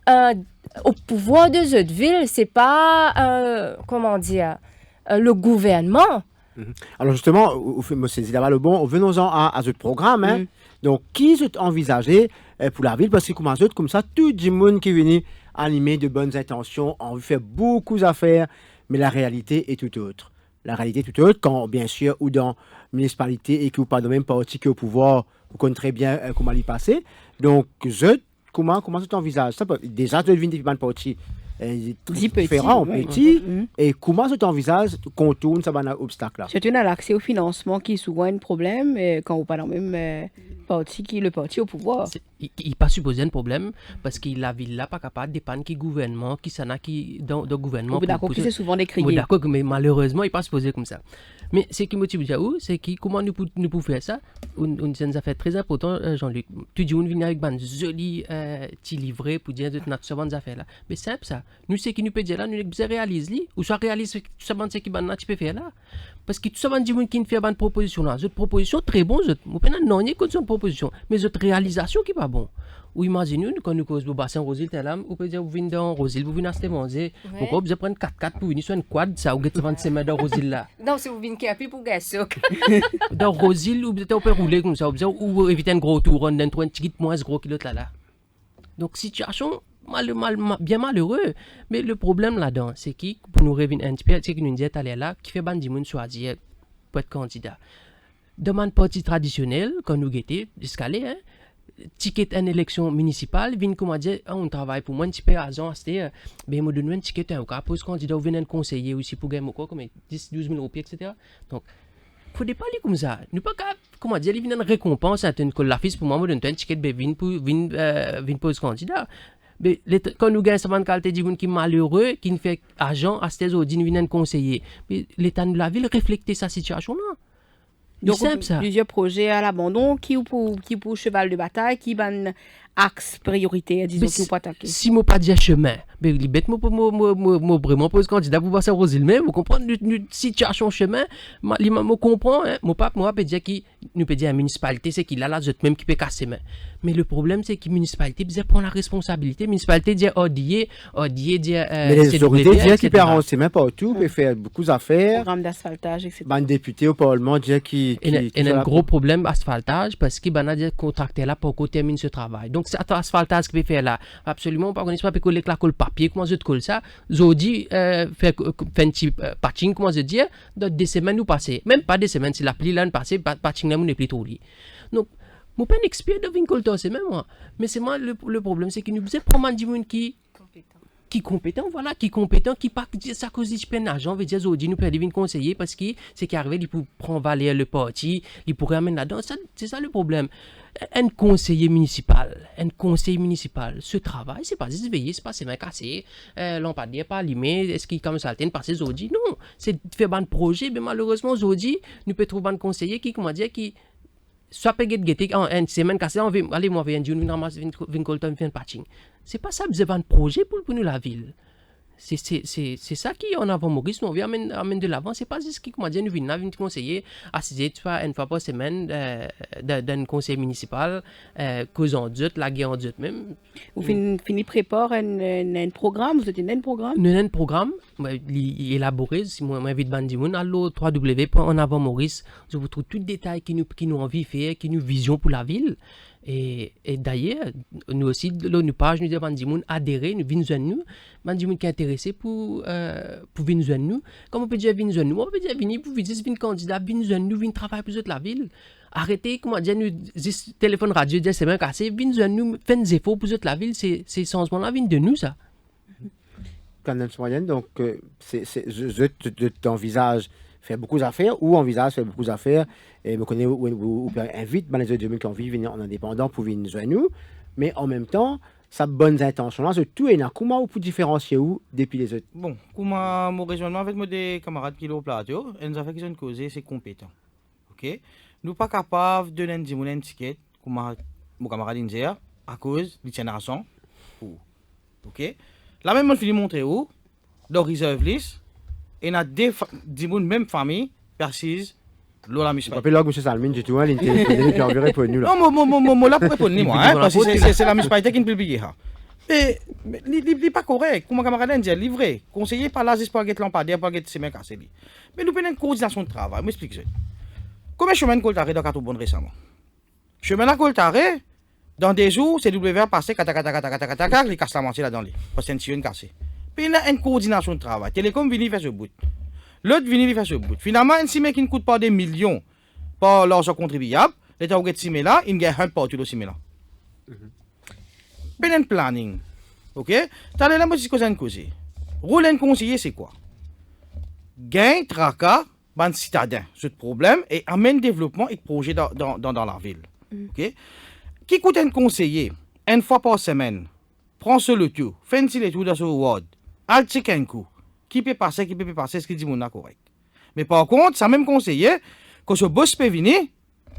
au pouvoir de cette ville, c'est pas, le gouvernement. Alors justement, c'est d'abord le bon, venons-en à ce programme. Hein. Donc, qui est envisagé pour la ville? Parce que comme ça, tout le monde qui est venu animer de bonnes intentions, on veut faire beaucoup d'affaires. Mais la réalité est tout autre. La réalité est tout autre quand, bien sûr, ou dans la municipalité et que vous pas dans le même parti qu'au pouvoir, vous connaissez très bien comment y passer. Donc, comment tu t'envisages ça? Déjà, tu deviens des parties Petit, différents, ouais. petits. Et comment tu t'envisages contourner ça obstacle là? C'est l'accès au financement qui est souvent un problème quand on parle même parti qui le parti au pouvoir. Il n'est pas supposé un problème parce que la ville là pas capable de dépendre qui gouvernement, qui s'en a qui dans le gouvernement. D'accord, c'est souvent décrié. Oui, d'accord, mais malheureusement, il n'est pas supposé comme ça. Mais ce qui motive Diaou, c'est que comment nous pouvons faire ça? C'est une affaire très importante, Jean-Luc. Tu dis on vient avec un joli petit livret pour dire de notre savante affaire là. Mais c'est simple ça. Nous ce qui nous peut dire là, nous ne réalisons pas ou soit réalise tout ça ce qui tu peux faire là. Parce que tout ça dit qui ne fait pas une proposition là. Cette proposition très bon, on peut non ni contre une proposition, mais cette réalisation qui pas bon. Ou imaginez quand nous cause au bassin Rosil Telam, ou peut dire vous venez dans Rosil, vous venez à Stéphane, pourquoi vous prenez 4x4 pour venir sur une quad, ça ou get 25 mètres dans Rosil là. Non, si vous venez capi pour gagner dans Rosil, ou peut-être on peut rouler comme ça, ou éviter un gros tour, on a un petit moins gros que l'autre là. Donc situation bien malheureux. Mais le problème là-dedans, c'est qui, pour nous revenir un petit peu, c'est que nous disons aller là, qui fait ban du monde choisir pour être candidat. Dans un parti traditionnel, quand nous guettons, jusqu'à là, ticket une élection municipale, vient comment dire, on travaille pour moi un petit peu à ans, c'est ben me donne un ticket un cas, pose candidat ou venir un conseiller aussi pour gagner quoi, comme 10-12 000 euros, etc. Donc, faut pas aller comme ça. Nous pas comment dire, il vient une récompense à une collafis pour moi, me donne un ticket, ben vient pour pose candidat. Mais quand nous gagnons ça qualité de qui est malheureux, qui ne fait agent à ces autres, nous vient un conseiller. Mais l'État de la ville reflète sa situation là. Donc, simple, ça. Plusieurs projets à l'abandon qui pour cheval de bataille, qui ban axe prioritaire, disons, qui pour attaquer. Si je ne pas dire chemin, mais les bêtes, moi vraiment pose candidat pour passer au Rosil, mais vous comprenez une situation chemin, je comprends, mon papa, moi, peut dire qui nous peut dire la municipalité, c'est qu'il a là, même qui peut casser main. Mais le problème, c'est que la municipalité peut prendre la responsabilité. La municipalité dit, dire, mais les autorités disent qu'ils peuvent arranger même partout, peuvent faire beaucoup d'affaires. Programme d'asphaltage, etc. Un député au Parlement dit qu'il y a un gros problème d'asphaltage parce qu'il y a des contracteurs là pour qu'on termine ce travail. Donc, c'est l'asphaltage qu'il peut faire là. Absolument, pas qu'on ne pas coller la colle papier, comment je te colle ça. Zodi fait un petit patching, comment je dis, dans des semaines nous passer. Même pas des semaines, si la pluie là nous passer, patching là nous n'est plus trop lié. Donc, je ne suis pas un expert de vinculteur, c'est même moi. Mais c'est moi le problème, c'est que nous devons prendre des gens qui compétent, voilà, qui compétent, qui pas ça cause du plein argent, veut dire Zodi nous peut devenir conseiller parce que c'est qui arrive, il peut prendre valer le parti, il pourrait amener là-dedans, c'est ça le problème. Un conseiller municipal, ce travail, c'est pas juste veiller, c'est pas ses mains cassées, lampadaire pas allumé, est-ce qu'il comme ça le passer Zodi, non, c'est faire un projet, mais malheureusement Zodi, nous peut trouver un conseiller qui, comment dire, qui soit peut guetter en une semaine cassée, allez moi viens dire nous ramasse vincolton faire un patching. C'est pas ça, vous avez un projet pour nous la ville. C'est ça qui en avant Maurice, nous on vient amener de l'avant, c'est pas juste qui comment dire nous venons conseiller assister une fois par semaine d'un conseil municipal cause en doute, la guerre en doute même. Vous finissez prépare un programme, vous êtes un programme? Un programme élaboré, si moi invite Bandimoun, allo www.enavantmaurice, je vous trouve tout le détail qui nous envie faire, qui nous vision pour la ville. Et d'ailleurs, nous aussi, nous page, nous devons Bandimoun adhérer, nous venons nous, Bandimoun qui est intéressé pour venir nous. Comme on peut dire venir nous, on peut dire venir pour visiter, venir candidat, venir nous, venir travailler pour la ville. Arrêtez, comment dire, nous, téléphone radio, dire c'est bien cassé, venir nous, faire des efforts pour la ville, c'est changement là, venir de nous ça. Tendance moyenne, donc je t'envisage faire beaucoup d'affaires ou envisage faire beaucoup d'affaires et me connais ou invite les autres qui ont envie de venir en indépendant pour venir joindre nous, mais en même temps sa bonne intention là, c'est tout et comment pour différencier où depuis les autres. Bon, comment mon raisonnement avec mes camarades qui sont au plateau, une affaire qui sont causées, c'est compétent. OK? Nous pas capables de donner un ticket comme mon camarade dit à cause du tien argent. OK? La même on finit montrer où dans réserve list et na des même famille précise la municipalité. Rappelez là monsieur Salmine du tout hein, l'intelligence qui enverrait pour nous là. Non, là pour répondre moi hein, parce que c'est la municipalité qui ne publie ça. Mais il pas correct. Comme camarade dit livré, conseiller par là juste pour get lampadaire, pour get semaine cassé. Mais nous prenons une coordination de travail, m'explique ça. Combien chemin de Coltaré dans Catobon récemment? Chemin à Coltaré dans des jours, c'est WR passé kata les casse la moitié là dans les parce que c'est une cassée. Puis il y a une coordination de travail. Télécom vient faire ce bout. L'autre vient faire ce bout. Finalement, un ciment qui ne coûte pas des millions par l'argent contribuable, l'État a gagné là, il gagne un partout de ciment là. un planning. OK? T'as là, moi, c'est ce que j'ai causé. Rôle d'un conseiller, c'est quoi? Gain, tracas, ban citadin, ce problème, et amène développement et projet dans la ville. OK? Qui coûte un conseiller, une fois par semaine, prends ce le tout, fais un petit tour dans ce ward, al check un coup, qui peut passer, ce qu'il dit mon correct. Mais par contre, ça même conseiller, quand ce boss peut venir,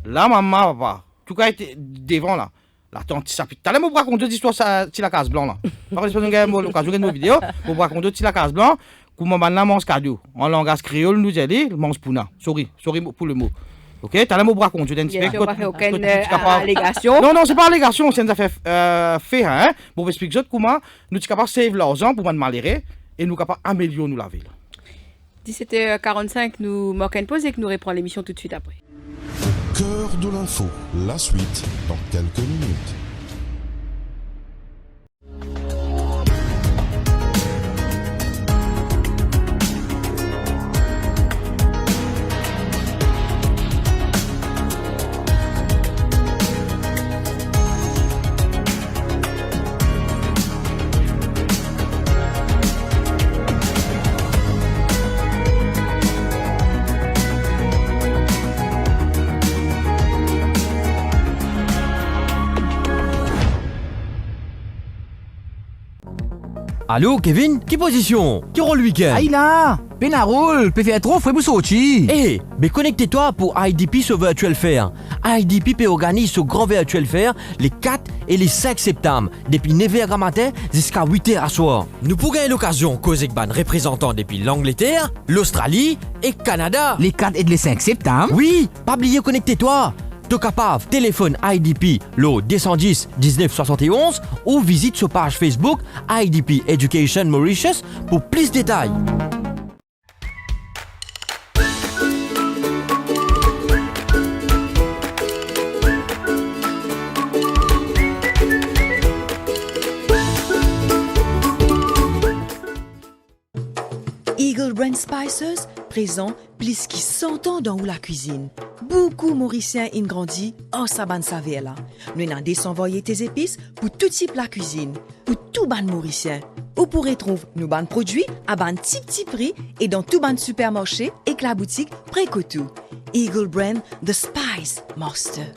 là, maman, papa, tout cas, devant là. La tante, ça peut. T'as l'air de raconter des histoires sur la case blanche là. Par exemple, on a l'occasion de nos vidéos, pour raconter sur la case blanche, comment maintenant mange cadeau. En langage créole, nous dit, mange pouna. Sorry pour le mot. Ok, t'as l'air de raconter d'un petit peu. On ne fait aucune allégation. Non, c'est pas allégation, c'est une affaire fait, hein. Pour vous expliquer comment nous sommes capables de sauver l'argent pour nous malhérer et nous sommes capables d'améliorer la ville. 17h45, nous marquons une pause et que nous reprenons l'émission tout de suite après. Cœur de l'info, la suite dans quelques minutes. Allô, Kevin? Qui position? Qui rôle le week-end? Aïe là, Penarol, peut faire trop, faut vous sortir. Eh, mais connectez-toi pour IDP sur Virtual Fair. IDP organise ce grand Virtual Fair les 4 et les 5 septembre, depuis 9h à matin jusqu'à 8h à soir. Nous pourrons gagner l'occasion causer ban représentant depuis l'Angleterre, l'Australie et Canada. Les 4 et les 5 septembre? Oui, pas oublier connectez-toi. T'es capable, téléphone IDP le 210 19 71 ou visite sur page Facebook IDP Education Mauritius pour plus de détails. Eagle Brand Spices présent plus qui 100 ans dans la cuisine. Beaucoup Mauriciens ont grandi en saban saveur là. Nous avons désenvoyé tes épices pour tout type la cuisine, pour tout ban Mauricien. Vous pourrez trouver nos ban produits à ban petit prix et dans tout ban supermarché et que la boutique Précotou. Eagle Brand The Spice Master.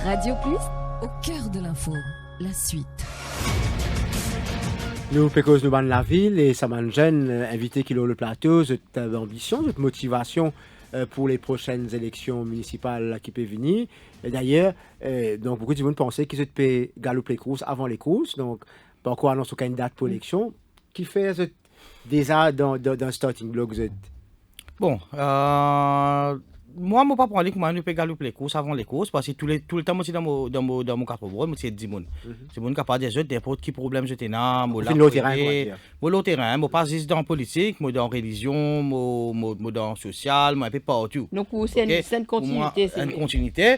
Radio Plus, au cœur de l'info, la suite. Nous pécos nous ban la ville et ça m'a jeune invité qui le plateau, cette ambition, cette motivation pour les prochaines élections municipales qui peuvent venir. Et d'ailleurs, donc beaucoup de monde pensaient qu'ils peut galoper les courses avant les courses, donc pas encore annoncer aucune date pour l'élection. Qui fait déjà dans starting block? Bon, moi, je ne peux pas prendre les commandes, je peux galoper les courses avant les courses, parce que tout le temps, moi, dans mon cadre, moi, c'est 10 personnes. C'est mon capable de dire n'importe quel problème je t'ai là, moi, le terrain, le terrain, moi, pas juste dans la politique, moi, dans la religion, moi, dans le social, moi, un peu partout. Donc, c'est une continuité. Une continuité.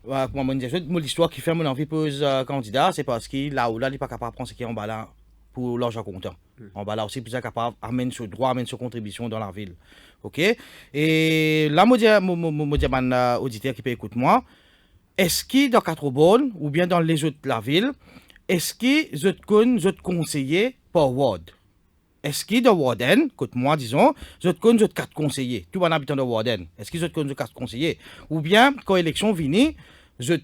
Moi, l'histoire qui fait mon envie pour candidat, c'est parce qu'il là où là, il n'est pas capable de prendre ce qui est en bas là pour l'argent comptant. En bas là aussi, plus capable d'amener ce droit, amener ce contribution dans la ville. OK? Et là, moi, dis un auditeur qui peut écouter moi, est-ce qu'il dans Quatre-Bonnes ou bien dans les autres de la ville, est-ce que je te conseiller par ward? Est-ce que dans Warden, écoute-moi, disons, je te connais 4 conseillers, tout un habitant de Warden, est-ce que je te connais 4 conseillers? Ou bien, quand l'élection vient, je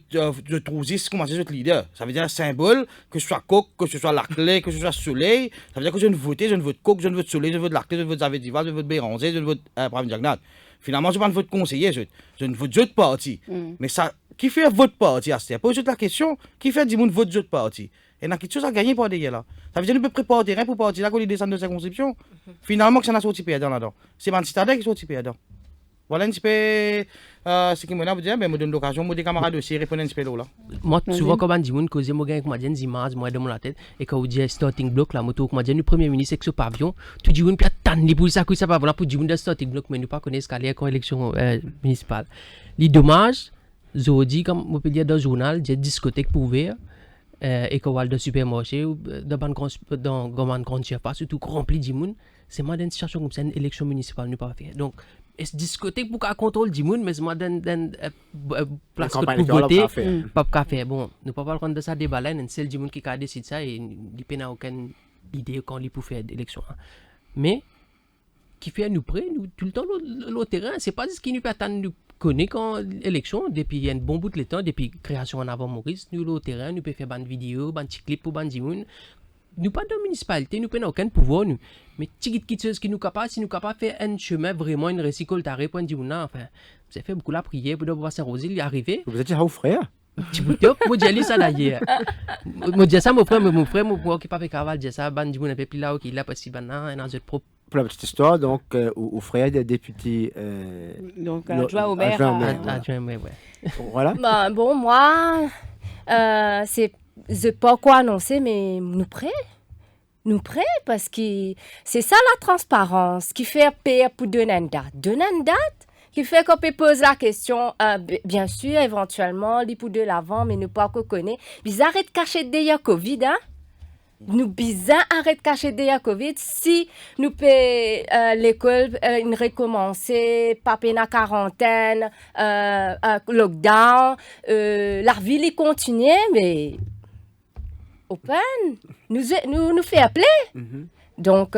trouve comment c'est votre leader. Ça veut dire un symbole, que ce soit coq, que ce soit Laclé, que ce soit Soleil. Ça veut dire que je ne vote coq, je ne vote Soleil, je ne vote Laclé, je ne vote Zavedival, je ne vote Béranger, je ne vote Brahim Diagnat. Finalement, je ne vote conseiller, je ne vote d'autres partis. Mais ça, qui fait votre parti à ce temps? Pose la question, qui fait du monde vote d'autres partis? Et il y a quelque chose à gagner pour derrière là. Ça veut dire qu'on peut préparer le terrain pour partir là, qu'on descend de sa conscription. Finalement, que ça n'a sorti perdant là-dedans. C'est un citadin qui sorti perdant. Voilà un petit peu ce qui m'a dit, mais me donne l'occasion, moi des camarades aussi répondent un petit peu là. Moi, souvent, quand on dit que je me dis des images, moi, dans la tête, et quand on dit starting block, la moto, comme on dit, le premier ministre avec ce pavillon, tu dis, puis attends, pour ça, ça va, voilà, pour dire, starting block, mais nous pas connaissons ce qu'il y a quand l'élection municipale. Les dommages, je dis, comme on peut dire dans le journal, j'ai discothèque pour ouvrir. Et qu'on va dans le supermarché ou dans une grande surface, surtout rempli de monde, c'est moi dans une situation comme ça, une élection municipale, nous pas faire. Donc, est-ce discothèque pour qu'on contrôle du monde, mais c'est moi dans place pour voter, pas faire. Bon, nous pas prendre de ça débat là, c'est le monde qui a décidé ça et il n'a aucune idée quand il peut faire d'élection. Mais, qui fait nous prêts, nous, tout le temps, le terrain, c'est pas ce qui nous fait attendre nous connaît quand l'élection, depuis un bon bout de temps, depuis création en avant Maurice, nous au terrain, nous pouvons faire une vidéo, un petit clip pour un dimoun. Nous pas de municipalité, nous n'avons aucun pouvoir, nous. Mais petit chose qui nous capable, si nous capable faire un chemin vraiment, une récicole taré pour un dimoun, enfin, vous avez fait beaucoup la prière pour pouvoir Saint-Rosile y arriver. Vous êtes où frère? Petit bout de temps, moi j'ai lu ça d'ailleurs. Moi j'ai ça, mon frère, qui pas fait carnaval, j'ai ça, ban dimoun un peu plus là, qui là, parce qu'il y a un autre propre. Pour la petite histoire, donc, au frère des députés. Donc, adjoint au maire. Voilà. Bon, moi, c'est pas quoi annoncer, mais nous prêts. Nous prêts, parce que c'est ça la transparence qui fait payer pour donner une date. Donner une date qui fait qu'on peut poser la question, bien sûr, éventuellement, les pour de l'avant, mais nous pas qu'on connaît. Ils arrêtent de cacher derrière Covid, hein? Nous bizarre arrête de cacher derrière Covid si nous payons l'école une recommencer pas la quarantaine lockdown la ville y continue mais open nous fait appeler donc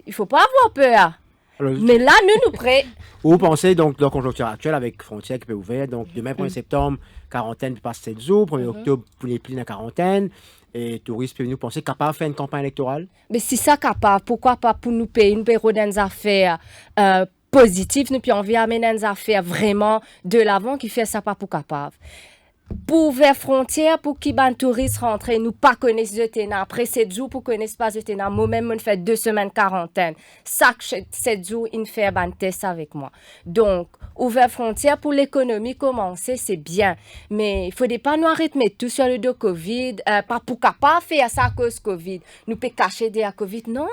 il faut pas avoir peur. Alors, mais là nous prêts. Vous pensez donc de la conjoncture actuelle avec frontières qui peut ouvrir donc demain 1er septembre quarantaine puis passe 7 jours 1er octobre pour les plis de la quarantaine. Et touristes peuvent nous penser capable de faire une campagne électorale? Mais si ça capable, pourquoi pas pour nous payer une période des affaires positives, nous puis on vient amener des affaires vraiment de l'avant qui fait ça pas pour capable. Pour ouvrir frontières, pour qu'ils les touristes rentrent, nous pas connaissent le ténat. Après 7 jours, pour connaissent pas le ténat. Moi-même, on fait 2 semaines quarantaine. Chaque 7 jours, il fait un test avec moi. Donc, ouvrir frontières pour l'économie commencer, c'est bien. Mais il ne faudrait pas nous arrêter de tout sur le dos Covid. Pas pour capable faire ça à cause Covid. Nous peut cacher derrière Covid. Non.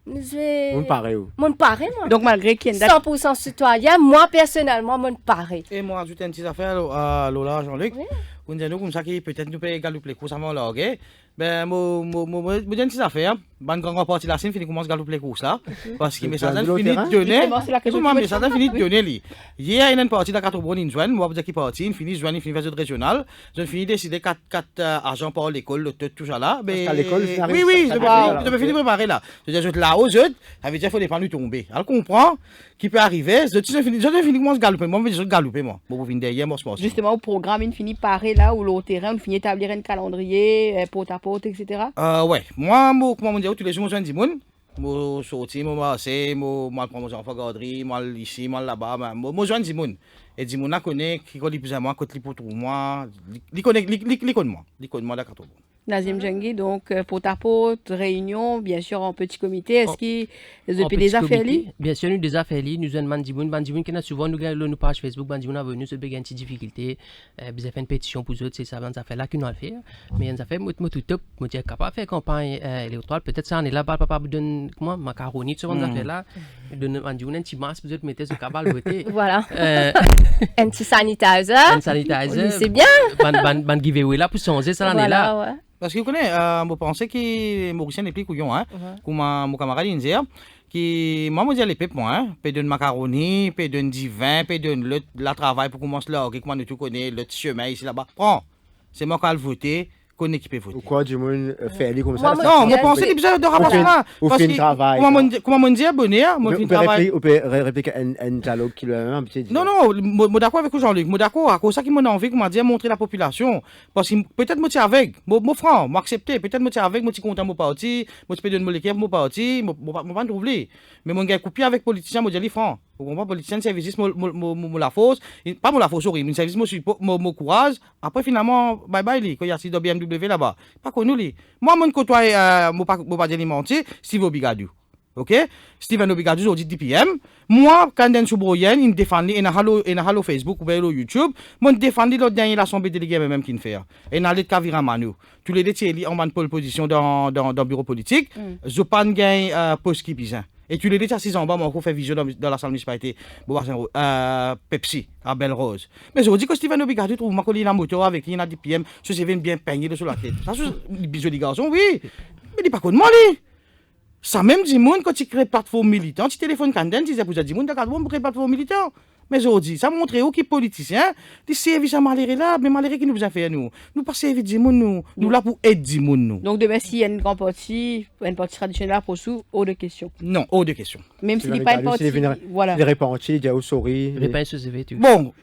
Mon pareil. Mon pareil, moi. Donc, malgré qu'il y a 100% citoyen, moi, personnellement, mon pareil. Et moi, ajouter une petite affaire à Lola, Jean-Luc. Oui. Vous nous comme ça, qui peut-être nous peut galoper les courses avant là, ok? Ben, moi, dis une petite affaire. Ban grand partie de la scène, finit commence à galoper les courses là. Parce que mes messages fini de donner. Comment mes messages fini de donner, hier, il y a une partie de la 4 bonnes, une joine, moi, vous dire qui partie, une finit joine, une finit vers régional. Je finis décider 4 agents par l'école, le tout ça là. Parce qu'à l'école, oui, je me finis préparer là. Je veux dire, je là aux autres, ça veut dire qu'il faut pas lui tomber. Alors, comprend qui peut arriver, je finis commence à galoper, moi, je galoper, moi. Bon, vous venez derrière, moi, je justement, au programme, il finit pareil là, où le terrain, il finit établir un calendrier, porte à porte, etc. Ouais, moi, comment dire, tous les jours, je viens du monde. Moi, sorti, moi, marcher, moi, prendre mes enfants garderie, moi, ici, moi, là-bas, moi, je viens du monde. Et du monde, là, connaît, qui connaît plus à moi, côté pour tout moi, il connaît moi, d'accord. Nazim Djengui, donc porte à porte, réunion, bien sûr en petit comité. Est-ce que vous avez des affaires li? Bien sûr, nous des affaires li, nous avons Bandiboun qui n'a souvent nous gagnons nos pages Facebook, Bandiboun a venu, c'est une petite difficulté, vous avez fait une pétition pour eux, c'est ça, des affaires là qui nous a fait. Mais nous a fait tout top, nous dire capable de faire campagne électorale, peut-être ça on est là, papa vous donne comment macaroni sur des affaires là, donne Bandiboun un petit masque, vous mettez sur cabal voter. Voilà. Anti-sanitizer. Anti-sanitizer. C'est bien. Ban giveaway là pour changer ça on est là. Ouais. Parce que vous connaissez, je pense que les Mauriciens sont plus couillons, hein, comme mon camarade il dit, qui, moi, je dis les pépes, moi, hein, paye de macaroni, paye de divin, paye de la travail pour commencer là, comment nous tout connaît, le chemin ici là-bas. Prends, c'est moi qui ai voté. Qu'on équipe voter. Ou quoi, du monde fait comme ça? Non, je pense que c'est besoin de rapprochement. Ou fait un travail. Comment on dit abonné, moi fait un travail. Ou peut répliquer un dialogue qui le même petit. Non, je d'accord avec Jean-Luc, je d'accord, à cause ça qui m'a envie, comment dire, montrer la population. Parce que peut-être moi avec, moi franc, moi accepter, peut-être moi avec, moi content mon parti, moi peux donner mon équipe, mon parti, moi pas trouver. Mais mon gars coupé avec politicien, moi dis franc. Vous comprenez, politicien service mo la force, pas mo la force, sorry, mais service mo courage. Après finalement bye bye li, quand il y a si de BMW là-bas. Pas connu li. Moi mon côtoie mo pas dire mentir, Steve Obigadou. OK? Steven Obigadou aujourd'hui DPM. Moi quand dans Soubroyen, il défend li et na halo Facebook ou bien YouTube, moi défend li l'autre dernier l'assemblée déléguée même qui ne fait. Et na let Kavira Manu. Tous les détiens li en man pole position dans bureau politique, je pas gain poste qui bizarre. Et tu les dis à 6 ans, on fait vision dans la salle municipalité, Pepsi, à Belle Rose. Mais je dis que Steven Obigadou trouve ma colline en moto avec qui il a des PM, ce c'est bien peigné sur la tête. Ça, c'est bisous des garçons, oui. Mais dis pas quoi de moi, lui. Ça même dit, quand tu crées plateforme militante, tu téléphones quand tu disais, vous avez dit, on crée plateforme militante. Mais je dis, ça montre où qui politicien, des services à malheureux là, mais malheureux qui nous a fait nous. Nous pas servir du monde, nous là pour aider du monde, nous. Donc demain, s'il y a une grande partie traditionnelle pour sous, hors de question. Non, hors de question. Même s'il n'est pas une partie, voilà. Les répentis, il y a au souris. Répentis, c'est bon,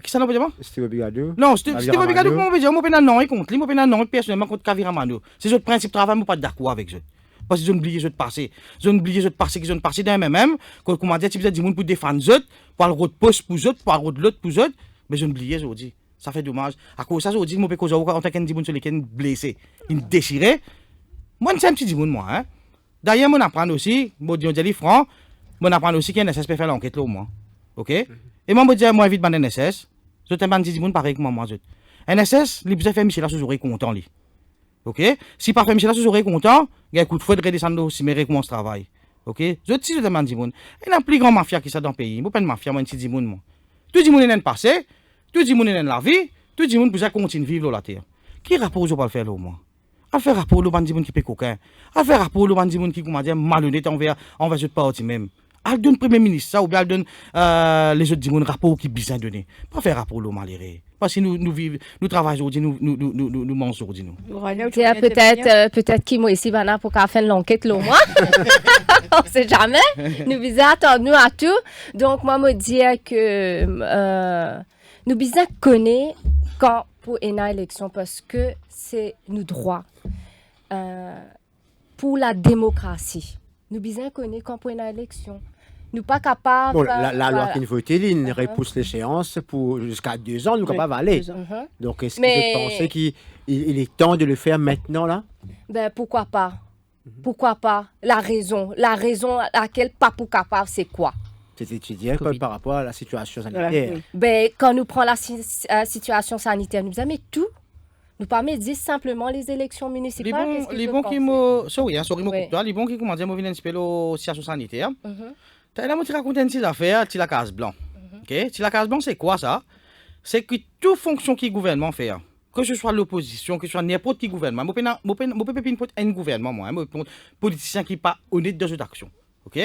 qui ça n'a pas dit moi? Steve Obigadou. Non, Steve Obigadou, comment on veut dire, moi, je non, contre lui, moi, je non, personnellement, contre Kavira Manu. C'est votre principe de travail, moi, pas d'accord avec eux. Parce qu'ils ont oublié de passer. Ils ont oublié de passer, qu'ils ont passé dans même, quand comment dire, tu peux dire, pour défendre eux, pour le route poste pour eux, pour le route l'autre pour eux, mais ils ont oublié, je dis. Ça fait dommage. À cause de ça, je dis, moi, parce que en tant qu'un dimanche sur lesquels blessé, il déchiré. Moi, c'est un petit dimanche, moi, hein. D'ailleurs, on apprend aussi, moi, je dis, franc, on apprend aussi qu'il y a un NSS peut faire l'enquête là, au moins. OK? Et moi, je dis, moi, vite, ban NSS. Je t'ai un petit dimanche pareil que moi, je. NSS, les besoins faire Michel là, sous oreilles content, lui. OK? Si par Michel là, sous oreilles content, il y a un coup de fouet de redescendre aussi, mais recommence travail. OK? Je te demande dimanche. Il y a un plus grand mafia qui est dans le pays. Moi, pas une mafia, moi, un petit dimanche, moi. Tout le monde est dans le passé, tout le monde est dans la vie, tout le monde peut continuer de vivre dans la terre. Qui rapport je peux le faire là, au moins? À faire rapport au bandit qui peut coquin. À faire rapport au bandit qui, comment dire, malhonnête envers ce parti même. Elle donne Premier ministre ça, ou bien elle donne les autres gens rapport qui bizarre donné. Pas faire rapport au malheureux. Parce que nous vivons, nous travaillons aujourd'hui, nous mangeons aujourd'hui. Peut-être qu'il m'a ici pour qu'on fasse l'enquête là, moi. On ne sait jamais. Nous visons attendre à tout. Donc, moi, me dire que nous visons connaître quand pour une élection parce que c'est nos droits pour la démocratie. Nous visons connaître quand pour une élection. Nous pas capables. Bon, la loi qui nous vote, il repousse l'échéance pour jusqu'à 2 ans, nous ne sommes pas aller. Donc, est-ce que vous pensez qu'il est temps de le faire maintenant, là? Ben, pourquoi pas? Pourquoi pas? La raison à laquelle pas pour capable, c'est quoi? C'est étudié par rapport à la situation sanitaire. Ben, quand nous prenons la situation sanitaire, nous avons tout. Nous pas dire simplement les élections municipales. Les bons qui m'ont. Sorry, les bons qui commencent à venir un petit peu la situation sanitaire. Tu as raconté une petite affaire, tu la case blanc. OK? Tu la case blanc, c'est quoi ça? C'est que toute fonction que le gouvernement fait, que ce soit l'opposition, que ce soit n'importe qui gouvernement, je ne peux pas un gouvernement, moi, un politicien qui n'est pas honnête dans cette action. OK?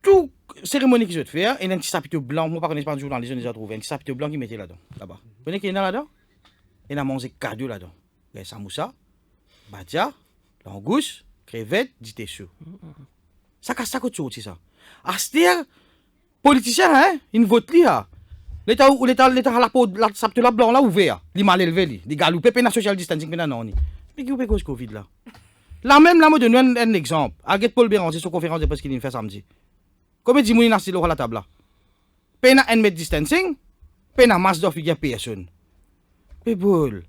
Toute cérémonie qu'ils ont fait, il y a un petit sapito blanc, moi, par exemple, dans les gens, ils ont trouvé un petit sapito blanc qui mettait là-dedans, là-bas. Vous voyez qu'il y en a là-dedans? Il a mangé cadeau là-dedans. Il y a samoussa, badia, langouste, crevette, dit chaud. Ça casse ça que tu ça. Astir, politicien, hein, il vote là. L'État a la peau, la sapte là blanc là ouvert. Il mal élevé, il galope, il a social distancing, mais non. Mais qui ouvre Covid là? Là même, là, moi, donne un exemple. Aguette Paul Béranger, sur conférence de presse qu'il fait samedi. Combien de monde assis à la table là? Peine à 1 mètre distancing, peine à masse d'offre, il y a personne. Mais Paul,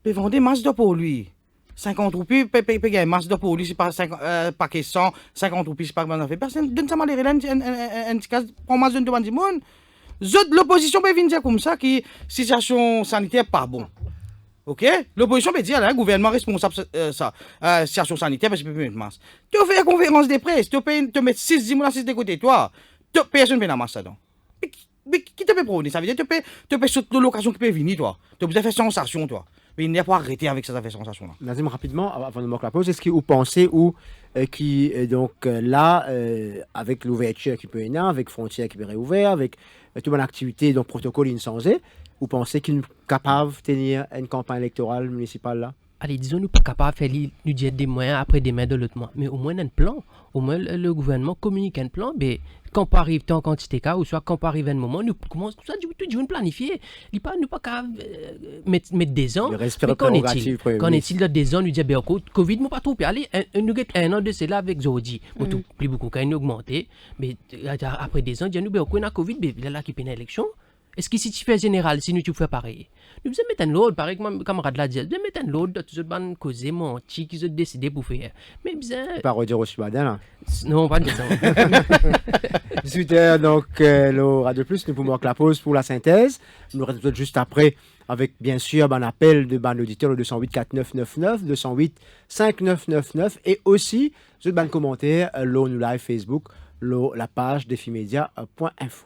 mais vendez masse d'offre pour lui. 50 roupies, payer un masque de police, pas 50 roupies, c'est pas mal fait. Personne donne ça mal un cas, prend masque de devant du monde. L'opposition peut venir dire comme ça que situation sanitaire pas bon. OK? L'opposition peut dire, là, gouvernement responsable situation sanitaire parce que peut mettre masque. Tu fais une conférence de presse, tu peux te mettre 6 mois de côté toi. Personne ne peut mettre masque là. Mais qui te peut prôner? Ça veut dire que tu peux sauter l'occasion qui peut venir, toi. Tu as besoin de faire sensation, toi. Mais il n'y a pas arrêter avec ça fait sensation là. Nazim, rapidement, avant de marquer la pause, est-ce que vous pensez avec l'ouverture qui peut y avoir, avec frontières qui peut réouvrir, avec toute une activité, donc protocole insensé, vous pensez qu'il est capable de tenir une campagne électorale municipale là? Allez, disons, nous pas capable de faire nous dire des moyens après des mains de l'autre mois. Mais au moins, un plan. Au moins, le gouvernement communique un plan. Mais quand pas arrive en quantité cas, ou soit quand pas arrive un moment, nous commençons ça, nous planifier. Nous pas capable mettre des ans. Mais qu'en est-il de des ans, nous dire, ben, Covid, nous pas trop. Allez, nous avons un an de cela avec Zodi. Plus beaucoup, quand il augmenté. Mais après des ans, nous avons un Covid, mais là, qui peine l'élection. Est-ce que si tu fais général, si nous tu fais pareil? Nous devons mettre un lot, pareil que mon camarade l'a dit, nous devons mettre un lot de tout ce ban causé, menti, qui ont décidé pour faire. Mais bien. Pas redire aussi badin là. Non, pas de ça. 18h, donc, le Radio Plus, nous pouvons marquer la pause pour la synthèse. Nous retrouvons juste après, avec bien sûr un appel de l'auditeur, le 208 4999, 208 5999, et aussi, ce ban commentaire, nous live Facebook, la page defimedia.info.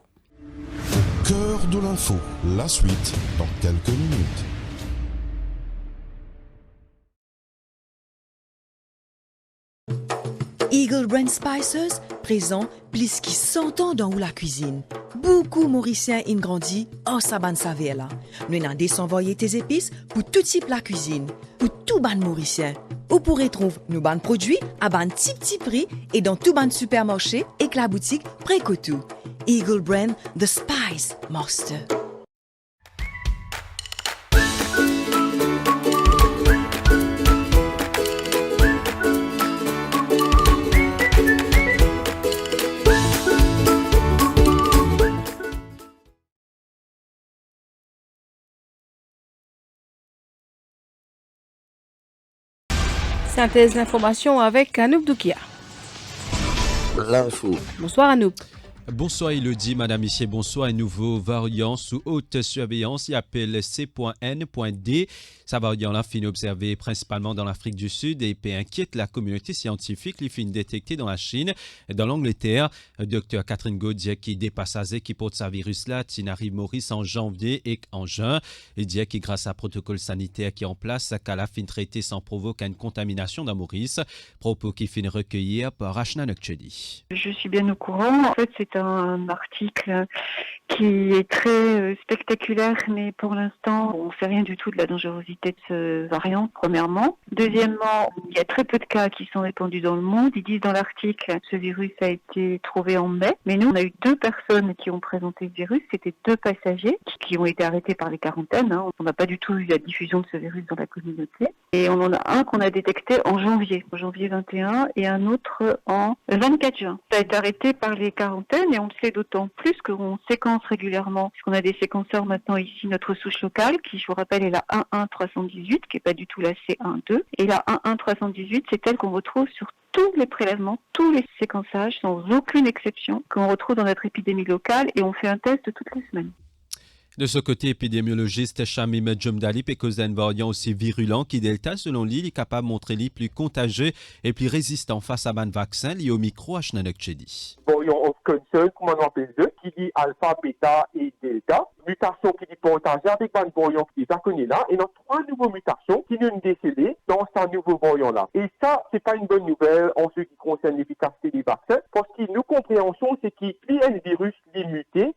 Cœur de l'info, la suite dans quelques minutes. Eagle Brand Spices présent plus qui 100 ans dans la cuisine. Beaucoup Mauriciens ont grandi en saban saveur là. Nous avons désenvoyé tes épices pour tout type la cuisine, pour tout ban Mauricien. Vous pourrez trouver nos ban produits à ban petit prix et dans tout ban supermarché et que la boutique Précotou. Eagle Brand, The Spice Master. Synthèse d'information avec Anouk Doukia. L'info. Bonsoir Anouk. Bonsoir Elodie, Madame Missier, bonsoir. Un nouveau variant sous haute surveillance, il appelle C.N.D. Sa variant-là finit observé principalement dans l'Afrique du Sud et peut inquiète la communauté scientifique. Il finit détecté dans la Chine, dans l'Angleterre. Dr Catherine Gaudier qui dépasse qui porte sa virus-là, qui arrive Maurice en janvier et en juin. Il dit que grâce à un protocole sanitaire qui est en place, qu'elle a fini traité sans provoquer une contamination dans Maurice. Propos qui finit recueillir par Rachna Nokchedi. Je suis bien au courant. En fait, c'est un article qui est très spectaculaire, mais pour l'instant, on ne sait rien du tout de la dangerosité de ce variant, premièrement. Deuxièmement, il y a très peu de cas qui sont répandus dans le monde. Ils disent dans l'article que ce virus a été trouvé en mai, mais nous, on a eu 2 personnes qui ont présenté le virus. C'était 2 passagers qui ont été arrêtés par les quarantaines. On n'a pas du tout eu la diffusion de ce virus dans la communauté. Et on en a un qu'on a détecté en janvier 21, et un autre en 24 juin. Ça a été arrêté par les quarantaines, et on le sait d'autant plus qu'on séquence régulièrement, puisqu'on a des séquenceurs maintenant ici, notre souche locale, qui, je vous rappelle, est la 11318, qui n'est pas du tout la C12. Et la 11318, c'est celle qu'on retrouve sur tous les prélèvements, tous les séquençages, sans aucune exception, qu'on retrouve dans notre épidémie locale, et on fait un test toutes les semaines. De ce côté, épidémiologiste Shamim Djomdali peut causer un variant aussi virulent qui Delta, selon lui, est capable de montrer lui plus contagieux et plus résistant face à un vaccin lié au micro H9Chedi. Variant of concern, comme on appelle deux, qui dit alpha, bêta et delta. Mutation qui dit partagée avec un variant qui est connu là. Et il y a 3 nouvelles mutations qui nous décédées dans ce nouveau variant-là. Et ça, c'est pas une bonne nouvelle en ce qui concerne l'efficacité des vaccins, parce que nous compréhension, c'est qu'il y a un virus limité,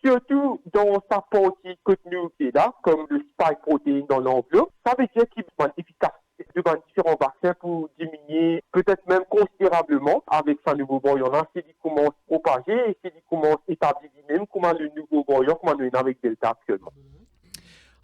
surtout dans sa partie contenue qui est là, comme le spike protein dans l'enveloppe. Ça veut dire qu'il y a une efficacité de différents vaccins pour diminuer peut-être même considérablement avec ce nouveau variant-là. C'est qu'il commence à propager et c'est qu'il commence à établir lui-même comment le nouveau variant, comment nous est avec Delta actuellement.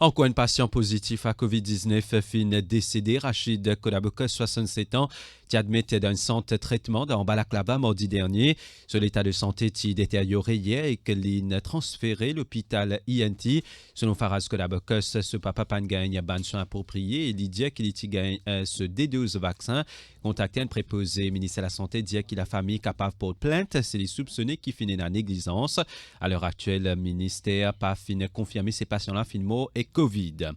Encore un patient positif à COVID-19 fin décédé, Rachid Kodaboka, 67 ans, qui admet d'un centre de traitement dans Balaklava mardi dernier. Sur l'état de santé qui détérioré hier et que l'in transféré l'hôpital INT. Selon Faraz Kodabokos, ce papa pan gagne ban soins appropriés et Lydia qui gagne ce D12 vaccin. Contacté un préposé ministère de la Santé dit qu'il a famille capable pour plainte. C'est les soupçonnés qui finissent dans la négligence. À l'heure actuelle, le ministère pas fini confirmer ces patients-là finalement et Covid.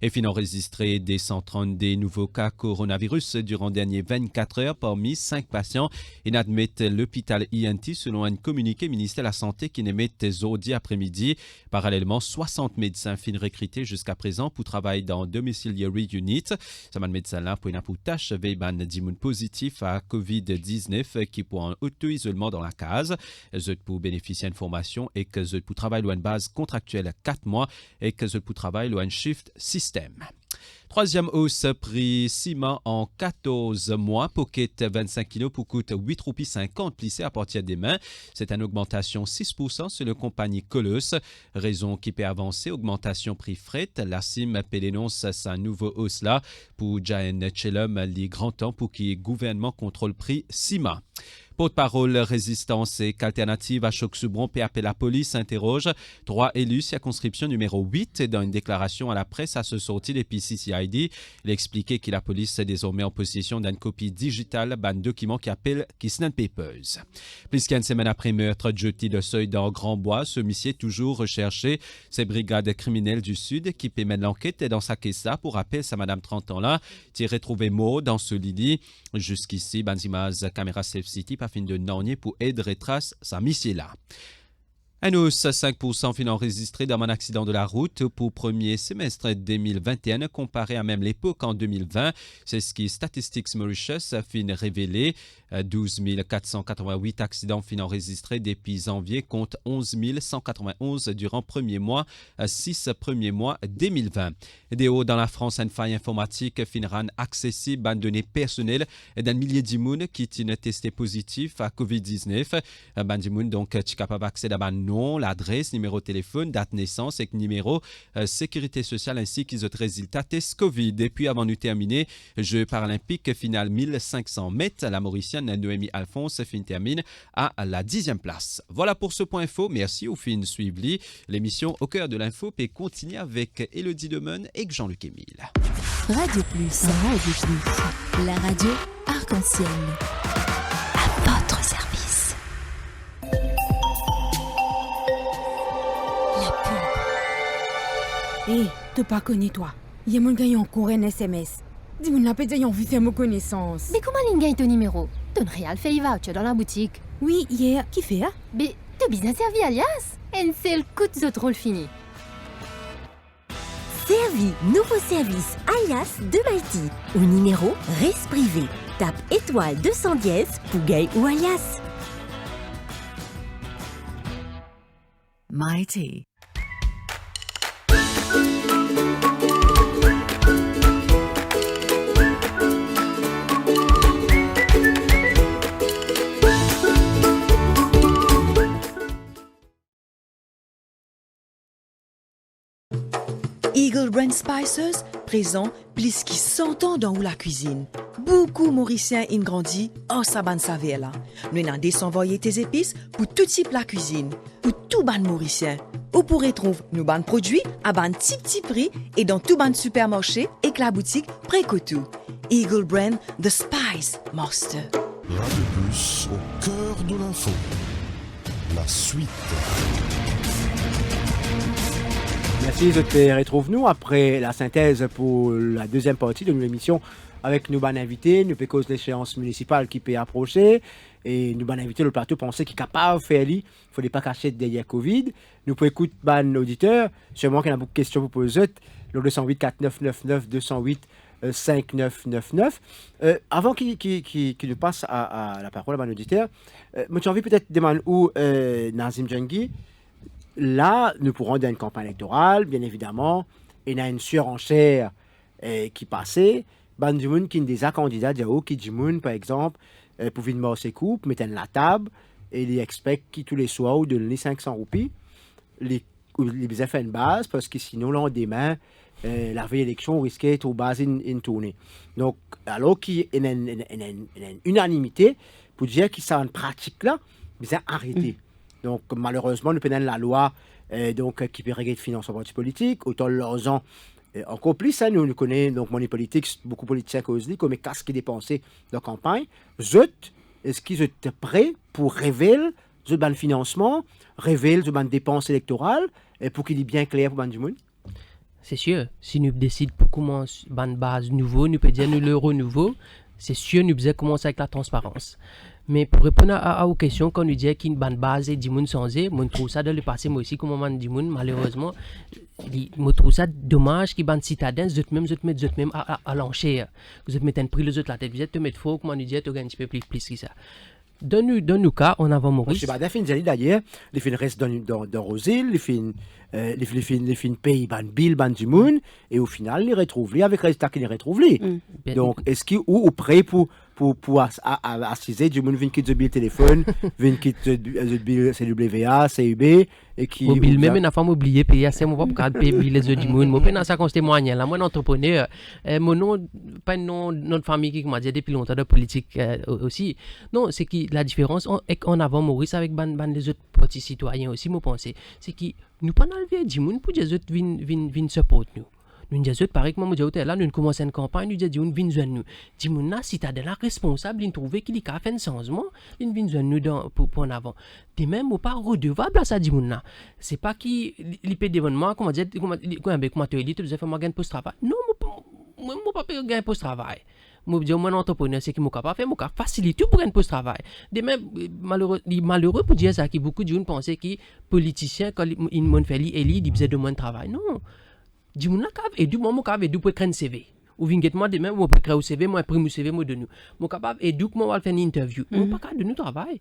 Et fin enregistré des 130 des nouveaux cas coronavirus durant les dernières 24 heures parmi 5 patients. Il admet l'hôpital INT selon un communiqué ministère de la Santé qui émet aujourd'hui après-midi. Parallèlement, 60 médecins fin recrutés jusqu'à présent pour travailler dans domiciliary unit. Ça m'a médecin-là pour une tâche ban dimoun positif à COVID-19 qui pour un auto-isolement dans la case. Zut pour bénéficier d'une formation et que zut pour travailler à une base contractuelle 4 mois et que zut pour travailler à un shift système. Troisième hausse prix ciment en 14 mois. Pocket 25 kg pour coûte 8,50 roupies plissé à partir des mains. C'est une augmentation 6% sur la compagnie Colosse. Raison qui peut avancer, augmentation prix fret. La CIM dénonce sa nouveau hausse là pour Jaen Chelum, les grands temps pour que le gouvernement contrôle prix ciment. Porte-parole résistance et qu'alternative à Choc-Soubron peut appeler la police interroge 3 élus circonscription numéro 8 dans une déclaration à la presse à ce sorti des PCCID. Il a expliqué que la police est désormais en possession d'une copie digitale d'un document qui appelle Kissnan Papers. Plus qu'une semaine après meurtre jeté de seuil dans Grand-Bois, ce monsieur est toujours recherché. Ces brigades criminelles du Sud qui mènent l'enquête dans sa caisse là pour rappeler sa madame 30 ans là qui est retrouvée mort dans ce lit. Jusqu'ici, Banzimaz caméra Safe City pas fin de Nornier pour aider retrace sa mission là. Un hausse 5% fin enregistré dans un accident de la route pour premier semestre 2021 comparé à même l'époque en 2020. C'est ce qui Statistics Mauritius a fin révélé. 12 488 accidents fin enregistrés depuis janvier compte 11 191 durant le premier mois, 6 premiers mois 2020. Des hauts dans la France, une faille informatique finira accessible à données personnelles d'un millier d'immunes qui sont testés positifs à COVID-19. Bandimoun donc est capable d'accéder à nom, l'adresse, numéro de téléphone, date de naissance et numéro sécurité sociale ainsi qu'ils autres résultats test COVID. Et puis avant de terminer, Jeux paralympiques final 1500 mètres, la Mauricienne Noémie Alphonse fin termine à la 10e place. Voilà pour ce point info. Merci au fin de suivre l'émission Au cœur de l'info et continue avec Élodie Demeune et Jean-Luc Émile. Radio Plus, la radio arc-en-ciel. À votre service. Hé, t'as pas connu toi. Y'a mon gars encore un SMS. Dis-moi la pédale, y'a envie de faire ma connaissance. Mais comment il gagne ton numéro? Ton réal fait voucher dans la boutique. Oui, hier, qui fait? Mais t'as bien servi alias. Un seul coup de drôle fini. Servi, nouveau service alias de Mighty. Au numéro Res Privé. Tape étoile 210 pour gay ou alias. Mighty. Eagle Brand Spices, présent plus qui 100 ans dans la cuisine. Beaucoup Mauriciens ont grandi en saban savela. Nous avons désenvoyé tes épices pour tout type la cuisine, pour tout ban Mauricien. Vous pourrez trouver nos ban produits à ban petit prix et dans tout ban supermarché et que la boutique Précotou. Eagle Brand, The Spice Master. Radio Plus, au cœur de l'info. La suite. Merci, je te retrouve nous après la synthèse pour la deuxième partie de l'émission avec nos ban invités. Nous cause l'échéance municipale qui peut approcher et nous ban invités le plateau penser qu'il est capable de faire il ne faut pas cacher derrière Covid. Nous pouvons écouter ban auditeur, sûrement qu'il y a beaucoup de questions pour poser le 208 4999 208 5999. Avant qu'il nous passe à la parole à ban auditeur, moi j'ai envie peut-être de demander où Nazim Djangui. Là, nous pourrons dans une campagne électorale, bien évidemment, et il y a une surenchère qui passait. Ben du monde qui des candidats qui du monde, par exemple, pour venir ses coupes, mettre la table, et ils expectent qui tous les soirs ou donner 500 roupies. Les effets une base, parce que sinon, là, on demain, la veille élection risquait tout baser une tournée. Donc, alors qu'il y a une unanimité pour dire que ça en pratique là, mais c'est arrêté. Donc, malheureusement, nous prenons la loi qui peut régler le financement parti politique, autant l'argent. Encore plus, ça, nous connaissons, donc, money politique, beaucoup de politiciens qui disent, comme qu'est-ce qui est dépensé dans la campagne. Est-ce qu'ils sont prêts pour révéler ce financement, révéler ce dépenses électorales, pour qu'il est bien clair pour le monde? C'est sûr, si nous décidons pour commencer une base nouveau, nous pouvons dire nous le renouveau, c'est sûr nous devons commencer avec la transparence. Mais pour répondre aux questions, quand nous disons qu'il y a une base et 10 personnes sans eux, je trouve ça dans le passé, moi aussi, comme on dit, malheureusement, je trouve ça dommage qu'il y ait des citadins, vous êtes même à l'enchère. Vous êtes mettre un prix les autres la tête, vous êtes mettre faux, comme on dit, tu gagnes un petit peu plus que ça. Dans nos cas, on a Maurice. Je sais pas, d'ailleurs, les filles restent dans Rosil, les filles payent bill, du monde, et au final, les retrouvent avec les résultats qu'ils les retrouvent. Donc, est-ce qu'ils sont prêts pour assister du monde, vient quitter le téléphone, vient quitter le bill CWA, CUB, et qui. Mobile, même une femme oubliée, payer assez, moi, pas pour payer les autres du monde. Moi, dans ça, quand je témoigne, là, moi, un entrepreneur, mon nom, pas nom, notre famille qui m'a dit depuis longtemps de politique aussi. Non, c'est que la différence, en avant Maurice avec les autres petits citoyens aussi, moi, pensez, c'est que nous pas enlever du monde pour que les autres viennent support nous. Nous disons pareil que moi je dis là nous commençons une campagne nous disons nous viens nous dis mon si tu as de la responsable il trouver qu'il a fait un changement il vient nous pour en avant de même ou pas redevable à ça dis mon c'est pas qui l'IP d'événement comment dire comment tu dis tu faisais faire gagner post travail non moi pas gagner post travail moi dis mon entrepreneur c'est qui m'a capable faire m'a faciliter pour gagner post travail de même malheureux pour dire ça qui beaucoup de gens pensaient que politicien quand il m'ont fait il faisait de moins de travail non. Du monde capable et du moment capable et du pour créer un CV ou vinguettement demain moi pour créer un CV moi imprime un CV moi de nous moi capable et du moi va faire une interview moi pas capable de nous travail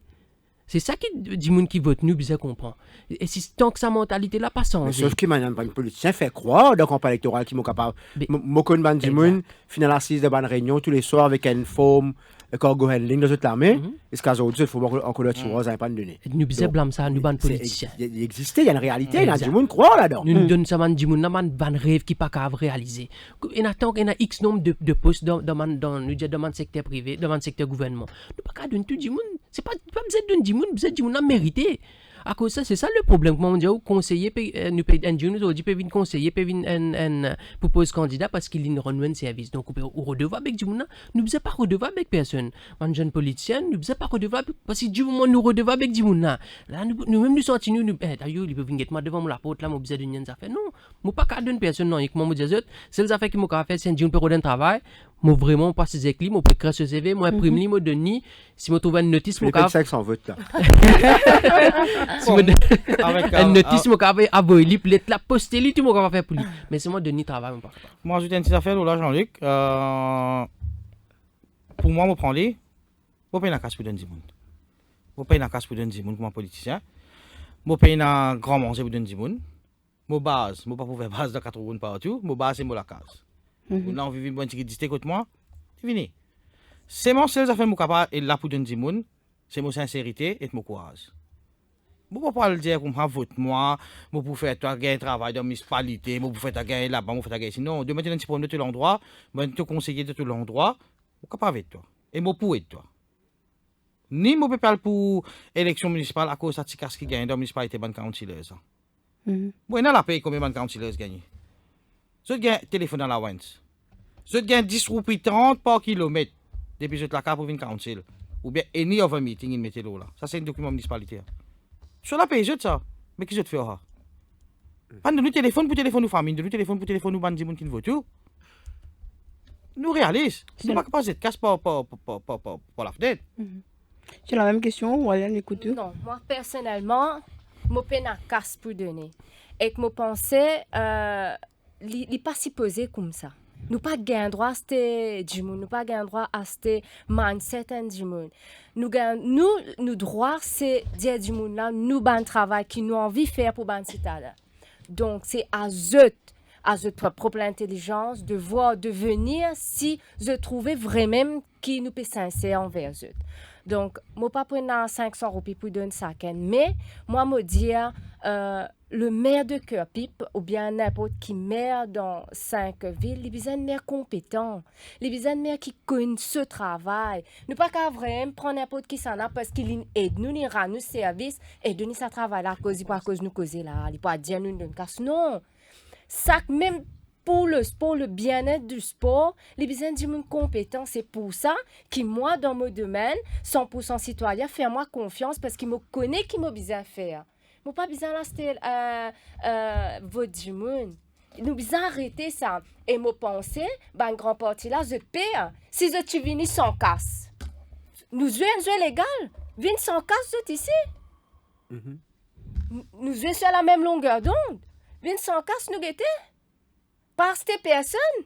c'est ça qui du monde qui vote nous bien comprend et si tant que sa mentalité là pas changé sauf que madame un politicien fait croire dans campagne électorale qui m'ont capable moi connais ban du monde final assise de bonne réunion tous les soirs avec une forme cargo handling dans toute l'armée est-ce qu'aujourd'hui il faut encore le tuer ça pas donné nous bien blâme ça nous ban politicien il existait il y a une réalité il y a du monde croit là-dedans nous donne ça man du monde ban rêve qui pas capable réaliser et attend qu'il y a X nombre de postes dans nous dire dans le secteur privé dans le secteur gouvernement nous pas capable donner tout du monde c'est pas besoin de du monde besoin du monde a mérité à cause ça c'est ça le problème comment on dit conseiller nous paye un nous aujourd'hui peut venir conseiller peut venir un propose candidat parce qu'il nous rend un service donc on redevable avec du monde nous besoin pas redevable avec personne un jeune politicien nous besoin pas redevable parce que du moment nous redevable avec du monde là nous même nous sentons nous d'ailleurs il peut venir devant la porte là moi besoin de rien ça fait non moi pas cadre d'une personne non et comment me dire c'est les affaires qui m'ont fait c'est un peut redonner travail moi vraiment pas ces éclats moi peut créer ce CV moi imprime li moi donner si moi trouve une notice moi ça sans vote là une notice moi capable avoir li peut la poster li tout moi capable faire pour lui mais c'est moi donner travail pas moi ajouter une petite affaire là Jean-Luc pour moi prendre les moi payer la casse pour donner du monde moi payer la casse pour donner du monde comme politicien moi payer un grand manger pour donner du monde moi base moi pas pour faire base dans 4 roues partout moi base c'est moi la case là on vit une bonne petite distance contre moi c'est fini c'est mon seul affaire moi capable et là pour donner du monde c'est mon sincérité et mon courage moi pas le dire comme vote moi pour faire toi gagner travail dans municipalité moi pour faire ta gagner là-bas moi faire ta gagner sinon de mettre un petit problème de tout l'endroit moi te conseiller de tout l'endroit moi capable avec toi et moi pour aider toi ni moi pas pour élection municipale à cause de ça qui gagne dans municipalité ban councilors ça moi dans la pays combien ban councilors gagne je gagne téléphone dans la Wens je gagne 10 roupies 30 par kilomètre depuis je la carte pour une council ou bien any of a meeting in météo là ça c'est un document municipalité sur la pays je ça mais qui je te fais pas de nous téléphone pour téléphone ou famille de nous téléphone pour téléphone ou ban di monde qui ne vote tout nous réalise nous pas capable de casse pour la fenêtre. C'est la même question ou Aliane écoute non moi personnellement moi peine à casse pour donner et que moi pensais il pas si posé comme ça nous pas gain droit à ce du monde nous pas gain droit à ce mindset du monde nous droit c'est dire du monde là nous ban travail qui nous envie faire pour ban citadin donc c'est à votre propre intelligence de voir devenir si je trouvais vraiment qui nous peut sincère envers eux Donc, je ne pas prendre 500 roupies pour donner ça. Mais, moi, me dire, le maire de Cœur-Pipe, ou bien n'importe qui maire dans 5 villes, il besoin de maire compétent. Il besoin de maire qui connaît ce travail. Nous pas qu'à vraiment prendre n'importe qui s'en a parce qu'il aide nous, il rend nous service et donner sa travail là, à cause nous causer là. Il pas dire nous donne casse. Non. Ça, même pour le sport, le bien-être du sport, les besoins du monde compétent. C'est pour ça que moi, dans mon domaine, 100% citoyen, fais-moi confiance parce qu'il me connaît qui m'a besoin de faire. Je pas besoin de vote du monde. Nous besoin arrêter ça. Et je pense, une grande partie là, je paye. Si je suis venu sans casse, nous jouons légal. Vini sans casse, je ici. Nous jouons sur la même longueur d'onde. Vini sans casse, nous guetter. Parce que personne.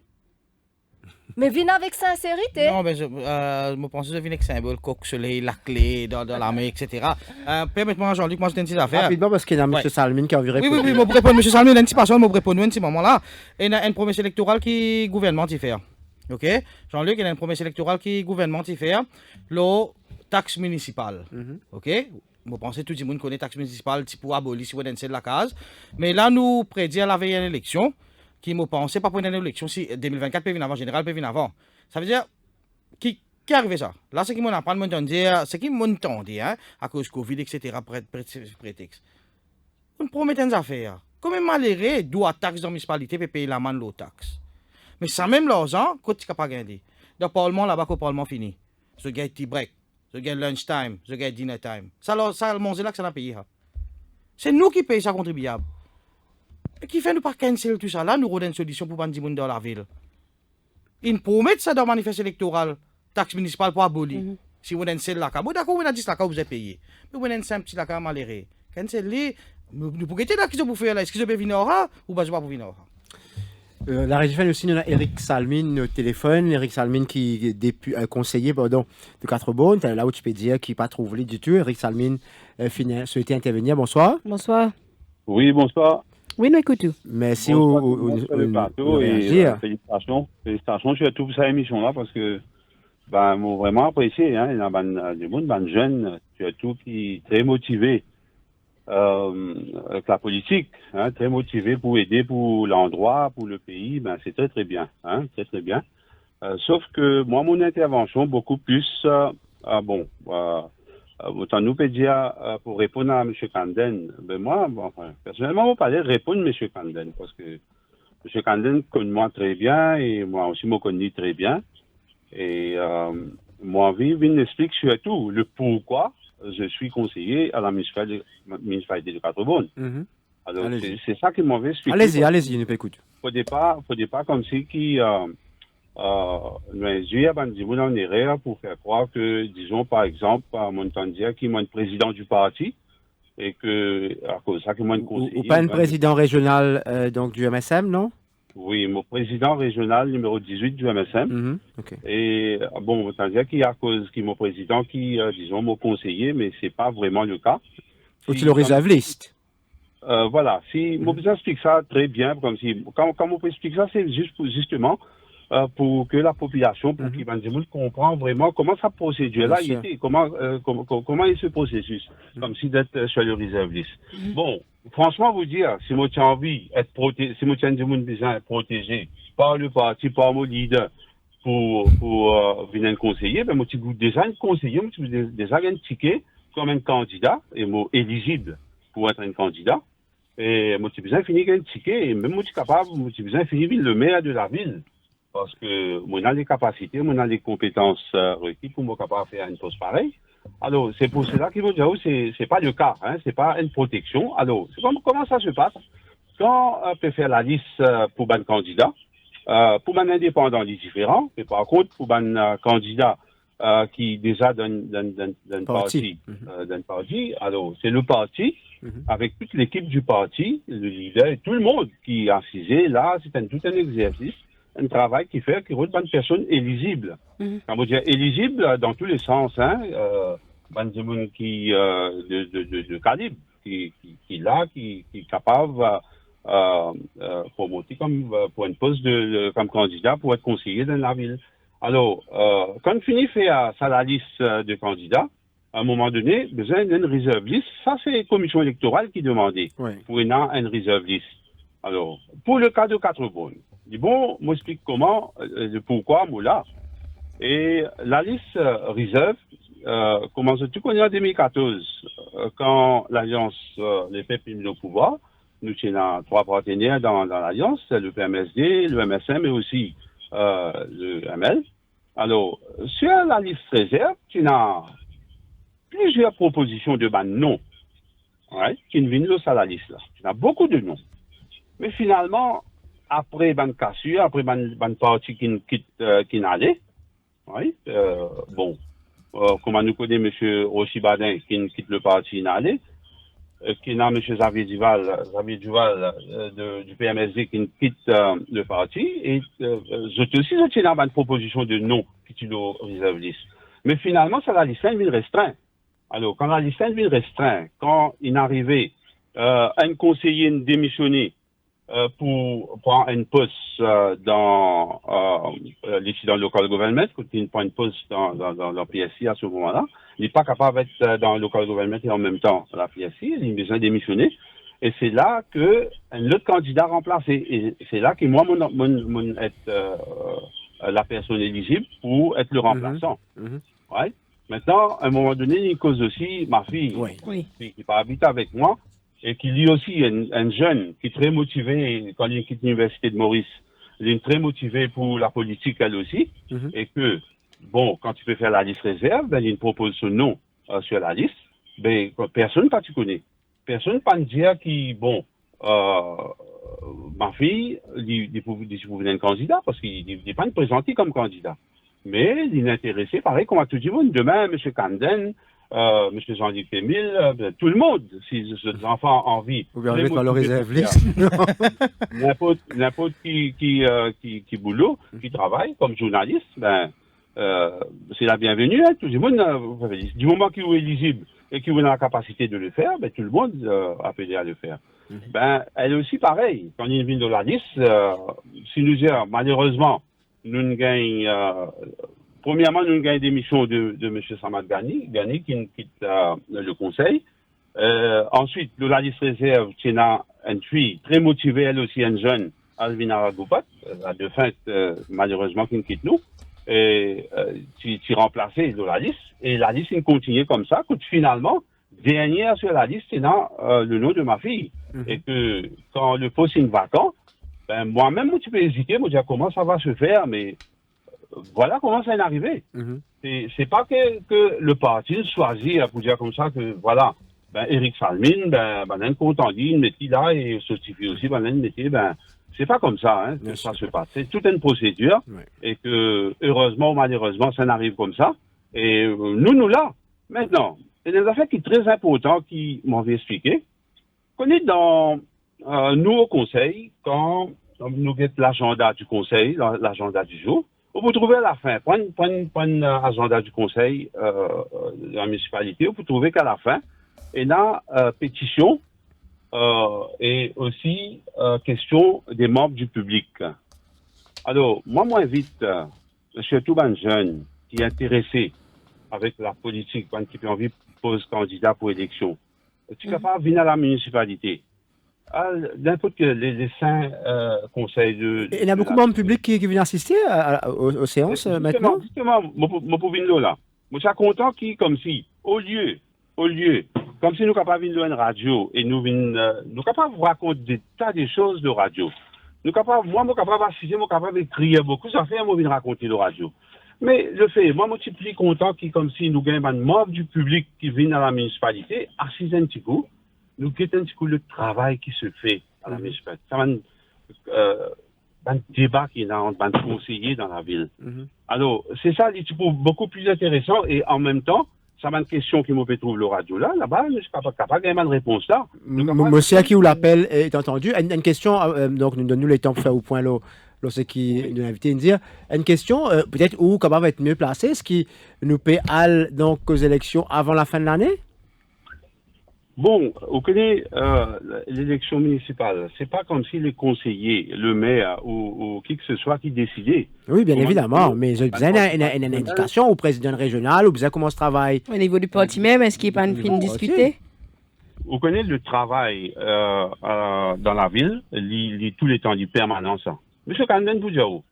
Mais viens avec sincérité. Non, mais je pense que je viens avec symbole, coq soleil, la clé dans la main, etc. Permettez-moi, Jean-Luc, moi, je une petite affaire. Rapidement, parce qu'il y a M. Salmine qui a envie de répondre. Oui, je réponds, M. Salmine, une petite personne, je réponds à ce moment-là. Il y a une promesse électorale qui gouvernement y fait. OK? Jean-Luc, il y a une promesse électorale qui gouvernement y fait. La taxe municipale. OK? Je pense que tout le monde connaît la taxe municipale, pour abolir, si vous êtes de la case. Mais là, nous prédire la veille à l'élection. Qui me pensait pas pour une élection si 2024 peut venir avant, général peut venir avant. Ça veut dire qui arrive ça. Là, c'est qui m'en apprend, c'est qui m'entend dire, hein, à cause Covid, etc. prétexte. On promet des affaires. Comme malheureux, doit taxe dans la municipalité pour payer la manne de taxe. Mais ça même l'argent, quand tu n'as pas gagné. Dans le Parlement, là-bas, quand le Parlement fini. Je gagne tea break, je gagne lunch time, je gagne dinner time. Ça, le manger là que ça n'a payé. C'est nous qui payons ça contribuable. Et qui fait nous pas cancel tout ça là, nous avons une solution pour bandi monde dans la ville. Ils promettent ça dans le manifeste électoral, taxe municipale pour abolir. Si vous avez une seule là, bon d'accord, vous avez 10 là, vous avez payé. Mais vous avez une simple petit là, malheureux. Cancel les, nous pouvons être là, qui sont pour faire là, est-ce qu'ils ont venir ou pas pour venir La régie fait aussi, nous avons Eric Salmine au téléphone. Eric Salmine qui est conseiller de Quatre-Bonnes, là où tu peux dire qu'il n'a pas trouvé du tout. Eric Salmine souhaitait intervenir. Bonsoir. Bonsoir. Oui, bonsoir. Oui, nous écoutons. Merci au plateau et félicitations sur toute cette émission-là parce que m'ont vraiment apprécié. Hein, il y a des jeunes, surtout qui sont très motivés avec la politique, hein, très motivés pour aider pour l'endroit, pour le pays. C'est très très bien. Hein, très très bien. Sauf que moi, mon intervention, beaucoup plus, autant nous peut dire pour répondre à M. Kanden, moi, personnellement, je parlais de répondre à M. Kanden parce que M. Kanden connaît moi très bien et moi aussi, je connais très bien. Et moi, envie d'expliquer surtout le pourquoi je suis conseiller à la municipalité de Quatre-Bonnes. Alors, c'est ça qui m'avait expliqué. Allez-y, nous écoute. Faut départ comme si qui nous induit à en erreur pour faire croire que, disons par exemple, à Montandia qui est président du parti et que à cause de ça qui est conseiller. Ou pas un président régional donc du MSM, non? Oui, mon président régional numéro 18 du MSM. Okay. Et bon, Montandia qui à cause qui est mon président qui disons mon conseiller, mais c'est pas vraiment le cas. Ou tu le réserve liste. Voilà, si mon président explique ça très bien, comme si quand mon président explique ça, c'est justement pour que la population, pour qu'ils comprennent vraiment comment sa procédure-là était, comment est ce processus, comme si d'être sur le réserve liste. Bon, franchement, vous dire, si moi j'ai envie d'être protégé, si moi j'ai besoin d'être protégé par le parti, par mon leader, pour venir conseiller, moi j'ai déjà un conseiller, moi j'ai déjà un ticket comme un candidat, et moi éligible pour être un candidat. Et moi j'ai besoin de finir un ticket, et même moi je suis capable, moi j'ai besoin de finir le maire de la ville. Parce que moi, on a les capacités, moi, on a les compétences requises pour moi capable de faire une chose pareille. Alors, c'est pour cela qu'il faut dire que c'est pas le cas, hein, c'est pas une protection. Alors, comment ça se passe? Quand on peut faire la liste pour un candidat, pour un indépendant, il est différent, mais par contre, pour un candidat qui déjà d'un parti, alors c'est le parti, avec toute l'équipe du parti, le leader et tout le monde qui est assisé là, c'est tout un exercice. Un travail qui fait qu'il y a une personne éligible. Quand on dit éligible dans tous les sens, hein, des gens qui de calibre, qui est capable pour monter comme pour une poste comme candidat pour être conseiller dans la ville. Alors, quand on finit faire ça la liste de candidats, à un moment donné, besoin d'une reserve list. Ça, c'est la commission électorale qui demandait pour une reserve list. Alors, pour le cas de 4 bonnes, bon, moi explique comment, pourquoi, moi là. Et la liste reserve, commence tout connaît en 2014, quand l'Alliance les peuples mis au pouvoir. Nous avons 3 partenaires dans l'Alliance, le PMSD, le MSM et aussi le ML. Alors, sur la liste réserve, tu as plusieurs propositions de non, qui ne viennent pas à la liste là. Tu as beaucoup de noms. Mais finalement, après ban cassure, après ban parti qui n'allait, comme nous connaissons M. Rochibadin qui quitte le parti n'allait, qui n'a M. Xavier Duval du PMSD qui quitte le parti, et je aussi je tiens une proposition de non qui tu le réserve liste. Mais finalement, ça la liste est restreint. Alors, quand la liste est restreint, quand il arrivait un conseiller démissionné pour prendre un poste dans le local government, quand il prend un poste dans le PSI à ce moment-là, il n'est pas capable d'être dans le local government et en même temps dans la PSI, il a besoin de démissionner. Et c'est là que un autre candidat remplacé. Et c'est là que moi, mon être la personne éligible pour être le remplaçant. Ouais. Maintenant, à un moment donné, il cause aussi ma fille, qui va habiter avec moi, et qui lui aussi un jeune qui est très motivé quand il quitte l'université de Maurice. Il est très motivé pour la politique elle aussi, et que, bon, quand tu peux faire la liste réserve, ben, il propose son nom sur la liste, ben, personne pas tu connais. Personne pas dire qui, bon, ma fille, il pouvait être un candidat, parce qu'il n'est pas présenté comme candidat. Mais il est intéressé, pareil, comme à tout le monde. Demain, M. Camden, M. Jean-Luc Émile, tout le monde, si les enfants ont envie. Vous pouvez mettre dans le réserve liste. N'importe qui boulot, qui travaille comme journaliste, ben, c'est la bienvenue. Hein, tout le monde, du moment qu'il est éligible et qu'il a la capacité de le faire, ben, tout le monde appelé à le faire. Ben, elle aussi, pareil. Quand il vient de la liste, si nous disons, malheureusement, nous gagnons, premièrement, nous gagnons des missions de M. Samad Ghani qui quitte le conseil. Ensuite, de la liste réserve, tu as une fille très motivée, elle aussi, une jeune, Alvina Ragoupat, la défunte, malheureusement, qui quitte nous. Et tu remplacé de la liste. Et la liste continue comme ça, que finalement, dernière sur la liste, c'est le nom de ma fille. Et que quand le poste est vacant, ben, moi-même, tu peux hésiter, me dire comment ça va se faire, mais voilà comment ça est arrivé. C'est pas que le parti choisit pour dire comme ça que voilà, ben, Eric Salmin, ben, un content dit, il mettait là et certifie aussi, ben, il mettait, ben, c'est pas comme ça, hein, que ça se passe. C'est toute une procédure et que, heureusement ou malheureusement, ça n'arrive comme ça. Et nous là. Maintenant, il y a des affaires qui sont très importantes qui m'ont expliqué. Qu'on est dans nous au conseil, quand nous avons l'agenda du conseil, l'agenda du jour, vous pouvez trouver à la fin, prenez l'agenda du conseil de la municipalité, vous pouvez trouver qu'à la fin, il y a pétition et aussi question des membres du public. Alors, moi invite surtout un jeune qui est intéressé avec la politique, qui a envie de poser candidat pour élection. Tu ne peux pas venir à la municipalité. N'importe que les 5 conseils de... Il y a beaucoup de membres publics qui viennent assister aux séances maintenant? Justement, je peux venir là. Je suis content qui, comme si, au lieu, comme si nous sommes capables de venir à une radio et nous sommes capables de raconter des tas de choses de radio. Moi, je suis capable d'assister, je suis capable d'écrire beaucoup, ça fait moi venir raconter de radio. Mais le fait, moi, je suis plus content qui, comme si nous gagnons un membre du public qui vient à la municipalité, assis un petit coup, nous guettons un petit coup le travail qui se fait à la municipalité. Ça va un débat qui est dans le conseiller dans la ville. Alors, c'est ça, c'est beaucoup plus intéressant et en même temps, ça va une question qui me fait trouver le radio là-bas, je ne suis pas capable de gagner une réponse là. Monsieur qui vous l'appelle est entendu. Une question, donc nous donnons le temps pour faire au point là. Ce qui nous invite à dire une question peut-être où comment va être mieux placé, ce qui nous peut aller donc aux élections avant la fin de l'année. Bon, vous connaissez l'élection municipale. C'est pas comme si les conseillers, le maire ou qui que ce soit qui décidait. Oui, bien évidemment, mais vous avez une indication au président régional, ou bien comment se travaille. Au niveau du parti même, est-ce qu'il n'y a pas une fin discutée? Vous connaissez le travail dans la ville, tous les temps, du permanence. Monsieur Kanden, vous dire où?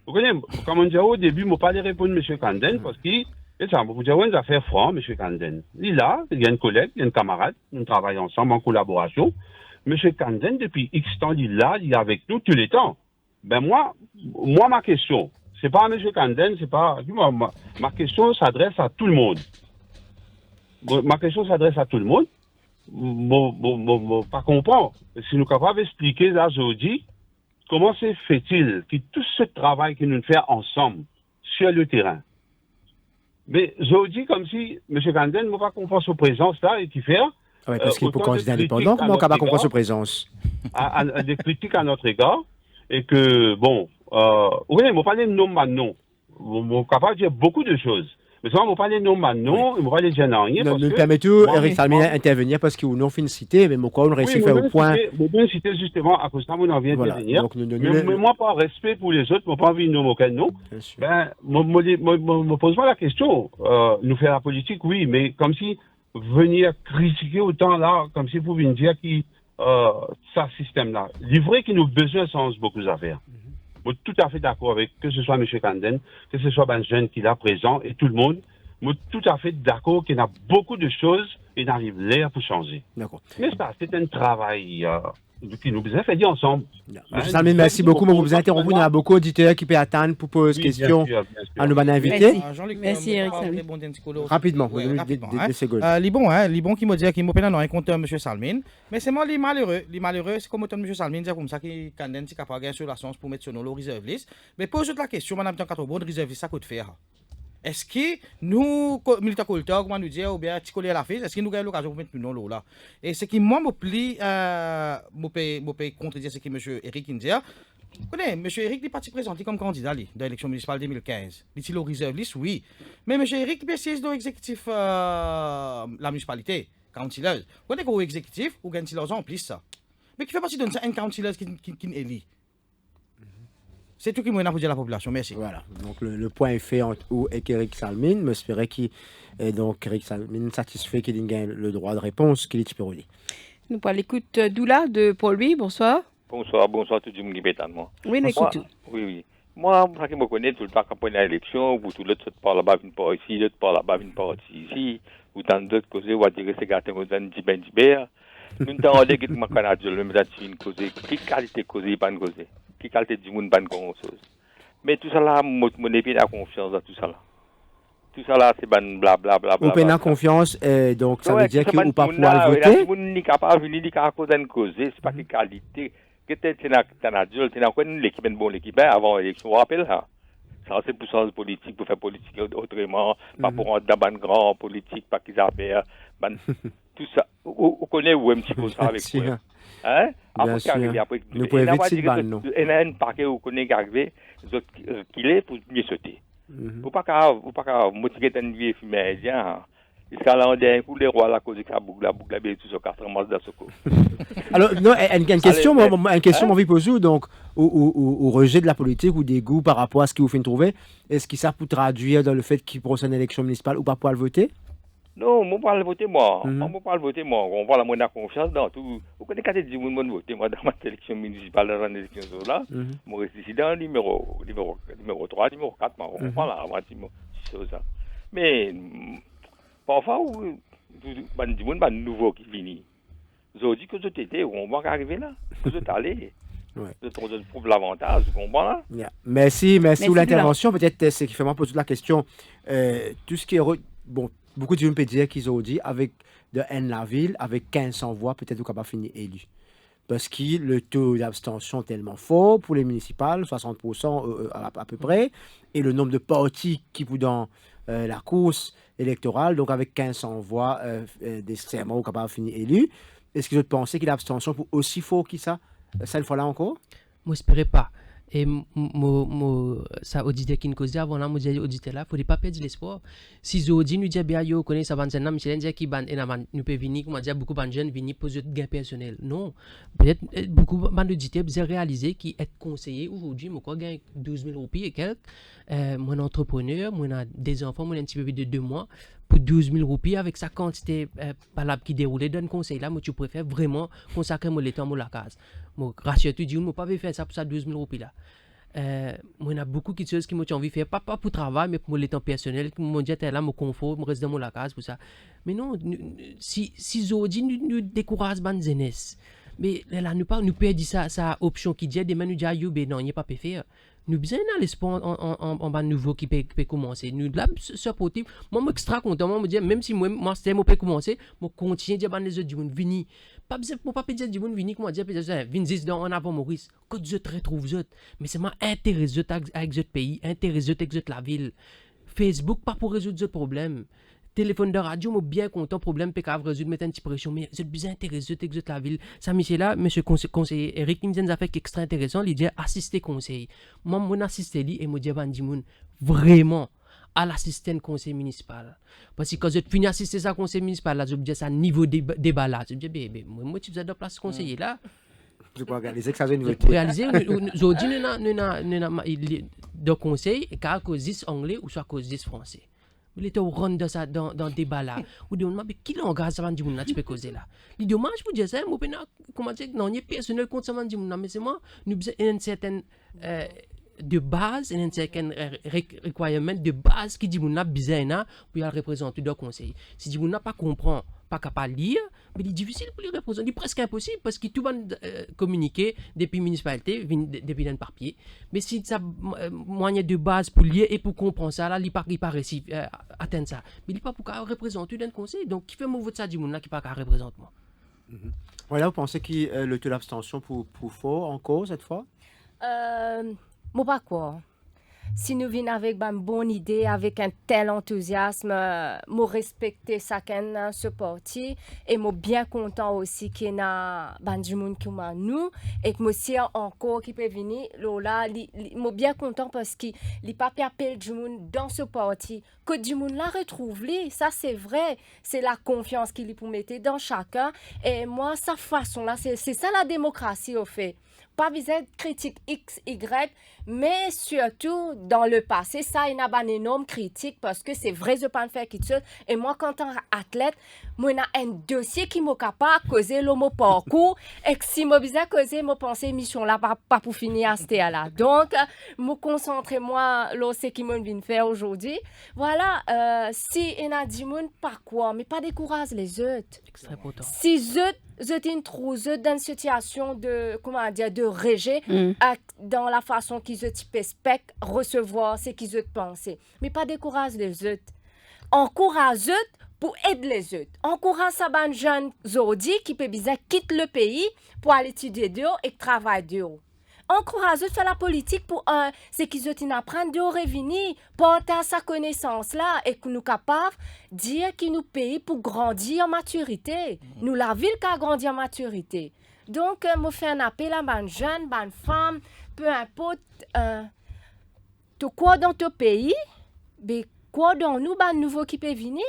Vous connaissez, comme on dit au début, je ne peux pas répondre à Monsieur Kanden parce que et ça, vous dire une affaire franc, M. Kanden. Il est là, il y a un collègue, il y a un camarade, nous travaillons ensemble en collaboration. M. Kanden, depuis X temps, il est là, il est avec nous tous les temps. Ben moi, ma question, c'est pas à M. Kanden, c'est pas. Ma question s'adresse à tout le monde. Ma question s'adresse à tout le monde. Pas comprendre. Si nous sommes capables d'expliquer là aujourd'hui, comment se fait-il que tout ce travail que nous faisons ensemble sur le terrain. Mais je dis comme si M. Kanden n'a pas confiance aux présences là et qui fait. Oui, parce qu'il faut qu'on soit indépendant, comment on n'a pas confiance aux présences? Des critiques à notre égard et que, bon, oui, il m'a parlé de nom maintenant. Il m'a capable de dire beaucoup de choses. Mais ça, il m'a parlé de nom maintenant, il m'a parlé de rien. Nous permettons Eric Salmine d'intervenir parce que nous avons fait une cité, mais pourquoi on réussit à faire au point? Oui, on cité justement à cause de ça, on en vient d'intervenir. Mais moi, par respect pour les autres, je n'ai pas envie de nommer aucun nom. Ben, me pose-moi la question. Nous faire la politique, oui, mais comme si venir critiquer autant là, comme si vous veniez dire que ça système-là. Livré qui nous besoin sans beaucoup d'affaires. Je suis tout à fait d'accord avec que ce soit M. Kanden, que ce soit un jeune qui est là présent et tout le monde. Je suis tout à fait d'accord qu'il y a beaucoup de choses et n'arrive l'air pour changer. D'accord. Mais ça, c'est un travail qui nous a fait dire ensemble. Salmine, merci beaucoup. Vous vous interrompez. Il y a beaucoup d'auditeurs qui peuvent attendre pour poser des questions à nos invités. Merci, Eric. Rapidement, des secondes. Libon qui me dit qu'il m'a pas dans un compte M. Salmine. Mais c'est moi les malheureux. Les malheureux, c'est comme M. Salmine dit comme ça qu'il Kanden est capable de gagner sur la chance pour mettre sur nos reserve list. Mais pose la question, madame Tankatobon, reserve list, ça coûte faire. Est-ce que nous, militaires collecteurs, comment nous dire, ou bien Ticolé à la fille, est-ce que nous avons l'occasion de mettre nous dans là? Et ce qui, moi, me plie, me paye contredire ce que M. Eric dit. Vous connaissez, M. Eric est parti présenté comme candidat dans l'élection municipale 2015. Il est au reserve list, oui. Mais M. Eric est siège dans l'exécutif la municipalité, councilor. Vous connaissez qu'au exécutif, ou councilor en plus ça. Mais qui fait partie d'un councilor qui est élu. C'est tout qui m'a pour dire à la population. Merci. Voilà. Donc le point est fait avec Eric Salmine. Je m'espérais qu'Eric Salmine satisfait qu'il gagne le droit de réponse qu'il est perdu. Nous parlons l'écoute d'Oula de Paul-Louis. Bonsoir. Bonsoir tout le monde qui est moi. Oui, l'écoute. Oui. Moi, ça qui me connaît tout le temps quand on a l'élection, vous tout l'autre part là-bas, une part ici, l'autre part là-bas, une part ici, ou tant d'autres causes, ou à dire c'est gâté, ou dans d'hiver. Nous t'en dit que ma Canada, même là, tu une cause, qui qualité cause, pas une cause. Qui qualité du monde, pas une chose. Mais tout ça là, mon épée a confiance dans tout ça là. Tout ça là, c'est ban blablabla. Vous avez confiance, donc ça veut dire que vous ne pouvez pas voter. Vous n'êtes pas venu dire qu'à cause d'une cause, c'est pas une qualité. Que tu es un adulte, tu es une l'équipe, une bonne équipe, avant l'élection, vous rappelez ça. Ça, c'est pour sens politique, pour faire politique autrement, pas pour rentrer dans une grande politique, pas qu'ils affaires, tout ça. Vous connaissez où un petit peu ça avec vous. Hein? Bien sûr. Nous pouvons éviter de non. Il y a un paquet où vous connaissez arrivé, qu'il est pour mieux sauter. Vous ne pouvez pas motiver une vie fumée, jusqu'à là, on dit un coup, les rois, la cause de la boucle, tout ça, 4 mois dans ce coup. Alors, non, une question, m'envie de poser, donc, au rejet de la politique ou des goûts par rapport à ce que vous faites trouver, est-ce que ça peut traduire dans le fait qu'il procède à une élection municipale ou pas pour le voter? Non, moi, pas le voter, moi. Moi, pas le voter, moi. On voit la moindre confiance dans tout. Vous connaissez quand tu dis, moi, voter, moi, dans ma élection municipale, dans l'élection là, moi, je suis dans le numéro 3, numéro 4, moi, on prend la c'est ça. Mais, parfois, du monde, pas nouveau qui finit. Je dis que tout était, on va arriver là. Vous êtes allé. Je trouve l'avantage, vous comprenez là? Yeah. Merci pour l'intervention. Peut-être c'est qui fait moi poser la question. Tout ce qui est. Bon, beaucoup de gens peuvent dire qu'ils ont dit avec de Haine-la-Ville, avec 1500 voix, peut-être vous n'avez pas fini élu. Parce que le taux d'abstention est tellement fort pour les municipales, 60% à peu près, et le nombre de partis qui vous dans la course électorale, donc avec 1500 voix, nécessairement, vous n'avez pas fini élu. Est-ce que vous pensez que l'abstention est aussi fort que ça, cette fois-là encore? Moi, j'espère pas. Et ça auditeur qui nous causait avant là, moi disais auditeur là, faut pas perdre l'espoir. Si Zodi nous dit bien yo connaît ça van là, Michel dit qui ban et nous peut venir, comment dire beaucoup de jeunes venir poser de gain personnel. Non, peut-être beaucoup ban auditeurs bien réaliser qui est conseiller aujourd'hui, moi quoi gagne 12 000 roupies et quelques. Mon entrepreneur, moi a des enfants, moi un petit peu plus de 2 mois pour 12 000 roupies avec sa quantité palable qui déroulait donne conseil là, moi tu préfères vraiment consacrer mon temps à la case. Moi rassure-toi dis moi pas faire ça pour ça 12 000 roupies là. Moi on a beaucoup de choses qui m'ont envie de faire pas pour travail mais pour mon temps personnel qui m'ont dit là mon confort, me reste dans la case pour ça. Mais non si aujourd'hui nous décourage ban jeunesse. Mais là nous perdre ça option qui dit demain nous dit yo ben non, il n'y a pas peut faire. Nous besoin d'un l'espoir en bas nouveau qui peut commencer. Nous là supporter. Moi extra content, moi me dire même si moi c'était moi peut commencer, moi continuer dire ban les autres du monde vini. Pas besoin moi pas dire du monde vini comment dire peut-être vini dans en avant Maurice. Que je te retrouve autres, mais c'est moi intéressé avec ce pays, intéressé avec la ville. Facebook pas pour résoudre ce problème. Téléphone de radio, moi bien content, problème, peut résoudre, mettre un petit pression, mais c'est bien intéressant avec la ville. Ça, Michel là, monsieur conseiller Eric, il me dit une affaire qui est extra intéressant, il dit assister conseil. Moi, mon assisté lui et moi dis vraiment à l'assistant conseil municipal. Parce que quand je finis assister ça conseil municipal là, je me dis ça niveau débat là, je me dis bébé, moi tu faisais de place conseiller là. Je peux réaliser que ça vient de réaliser aujourd'hui nous conseil car cause 10 anglais ou soit cause 10 français. Il était au rond de ça dans débat là. Ou de mais qui langage ça va dire tu peux causer là. Il dommage pour dire ça, moi comment dire non, il y a personnel contre ça va dire mais c'est moi nous besoin une certaine de base et un certain requirement de base qui dit mon a besoin pour y représenter le conseil. Si dit mon n'a pas comprend, pas capable lire, mais il est difficile pour les représenter, presque impossible parce que tout va communiquer depuis municipalité, depuis un papier. Mais si ça moyen de base pour lire et pour comprendre ça là, il pas réussi atteindre ça. Mais il pas pour représenter un conseil. Donc qui fait mon vote ça dit mon là qui pas représente moi. Voilà, vous pensez que le taux d'abstention pour fort encore cette fois? Moi pas quoi. Si nous venons avec une bonne idée, avec un tel enthousiasme, moi respecter chacun ce parti et moi bien content aussi qu'il y a du monde qui m'a nous et que moi aussi encore qui peut venir là, moi bien content parce que les papiers appellent du monde dans ce parti que du monde la retrouve lui, ça c'est vrai, c'est la confiance qu'il pour mettre dans chacun et moi sa façon là c'est ça la démocratie au fait. Pas viser critique X, Y, mais surtout dans le passé, ça il y a une énorme critique parce que c'est vrai, je peux faire quelque chose. Et moi, quand tant athlète, moi, il y a un dossier qui m'a capable de causer le mot parcours et que si moi besoin causer, moi penser mission là, pas pour finir à ce là. Donc, me concentrer moi, là, c'est qui m'a vient faire aujourd'hui. Voilà, si il y a du monde, pas quoi, mais pas décourager les autres. Si je trouve dans une situation de comment dire de rejet dans la façon qu'ils se respectent recevoir ce qu'ils se pensent mais pas décourager les autres encourage eux pour aider les autres encourage ça ban jeune aujourd'hui qui peut bien quitter le pays pour aller étudier dehors et travailler dehors encourage eux faire la politique pour c'est qu'ils apprennent de revenir porter sa connaissance là et que nous capables dire qu'ils nous payent pour grandir en maturité nous la ville qui a grandi en maturité donc moi fais un appel à ban jeune ban femme peu importe tout quoi dans ton pays mais quoi dans nous ban nouveau qui peut venir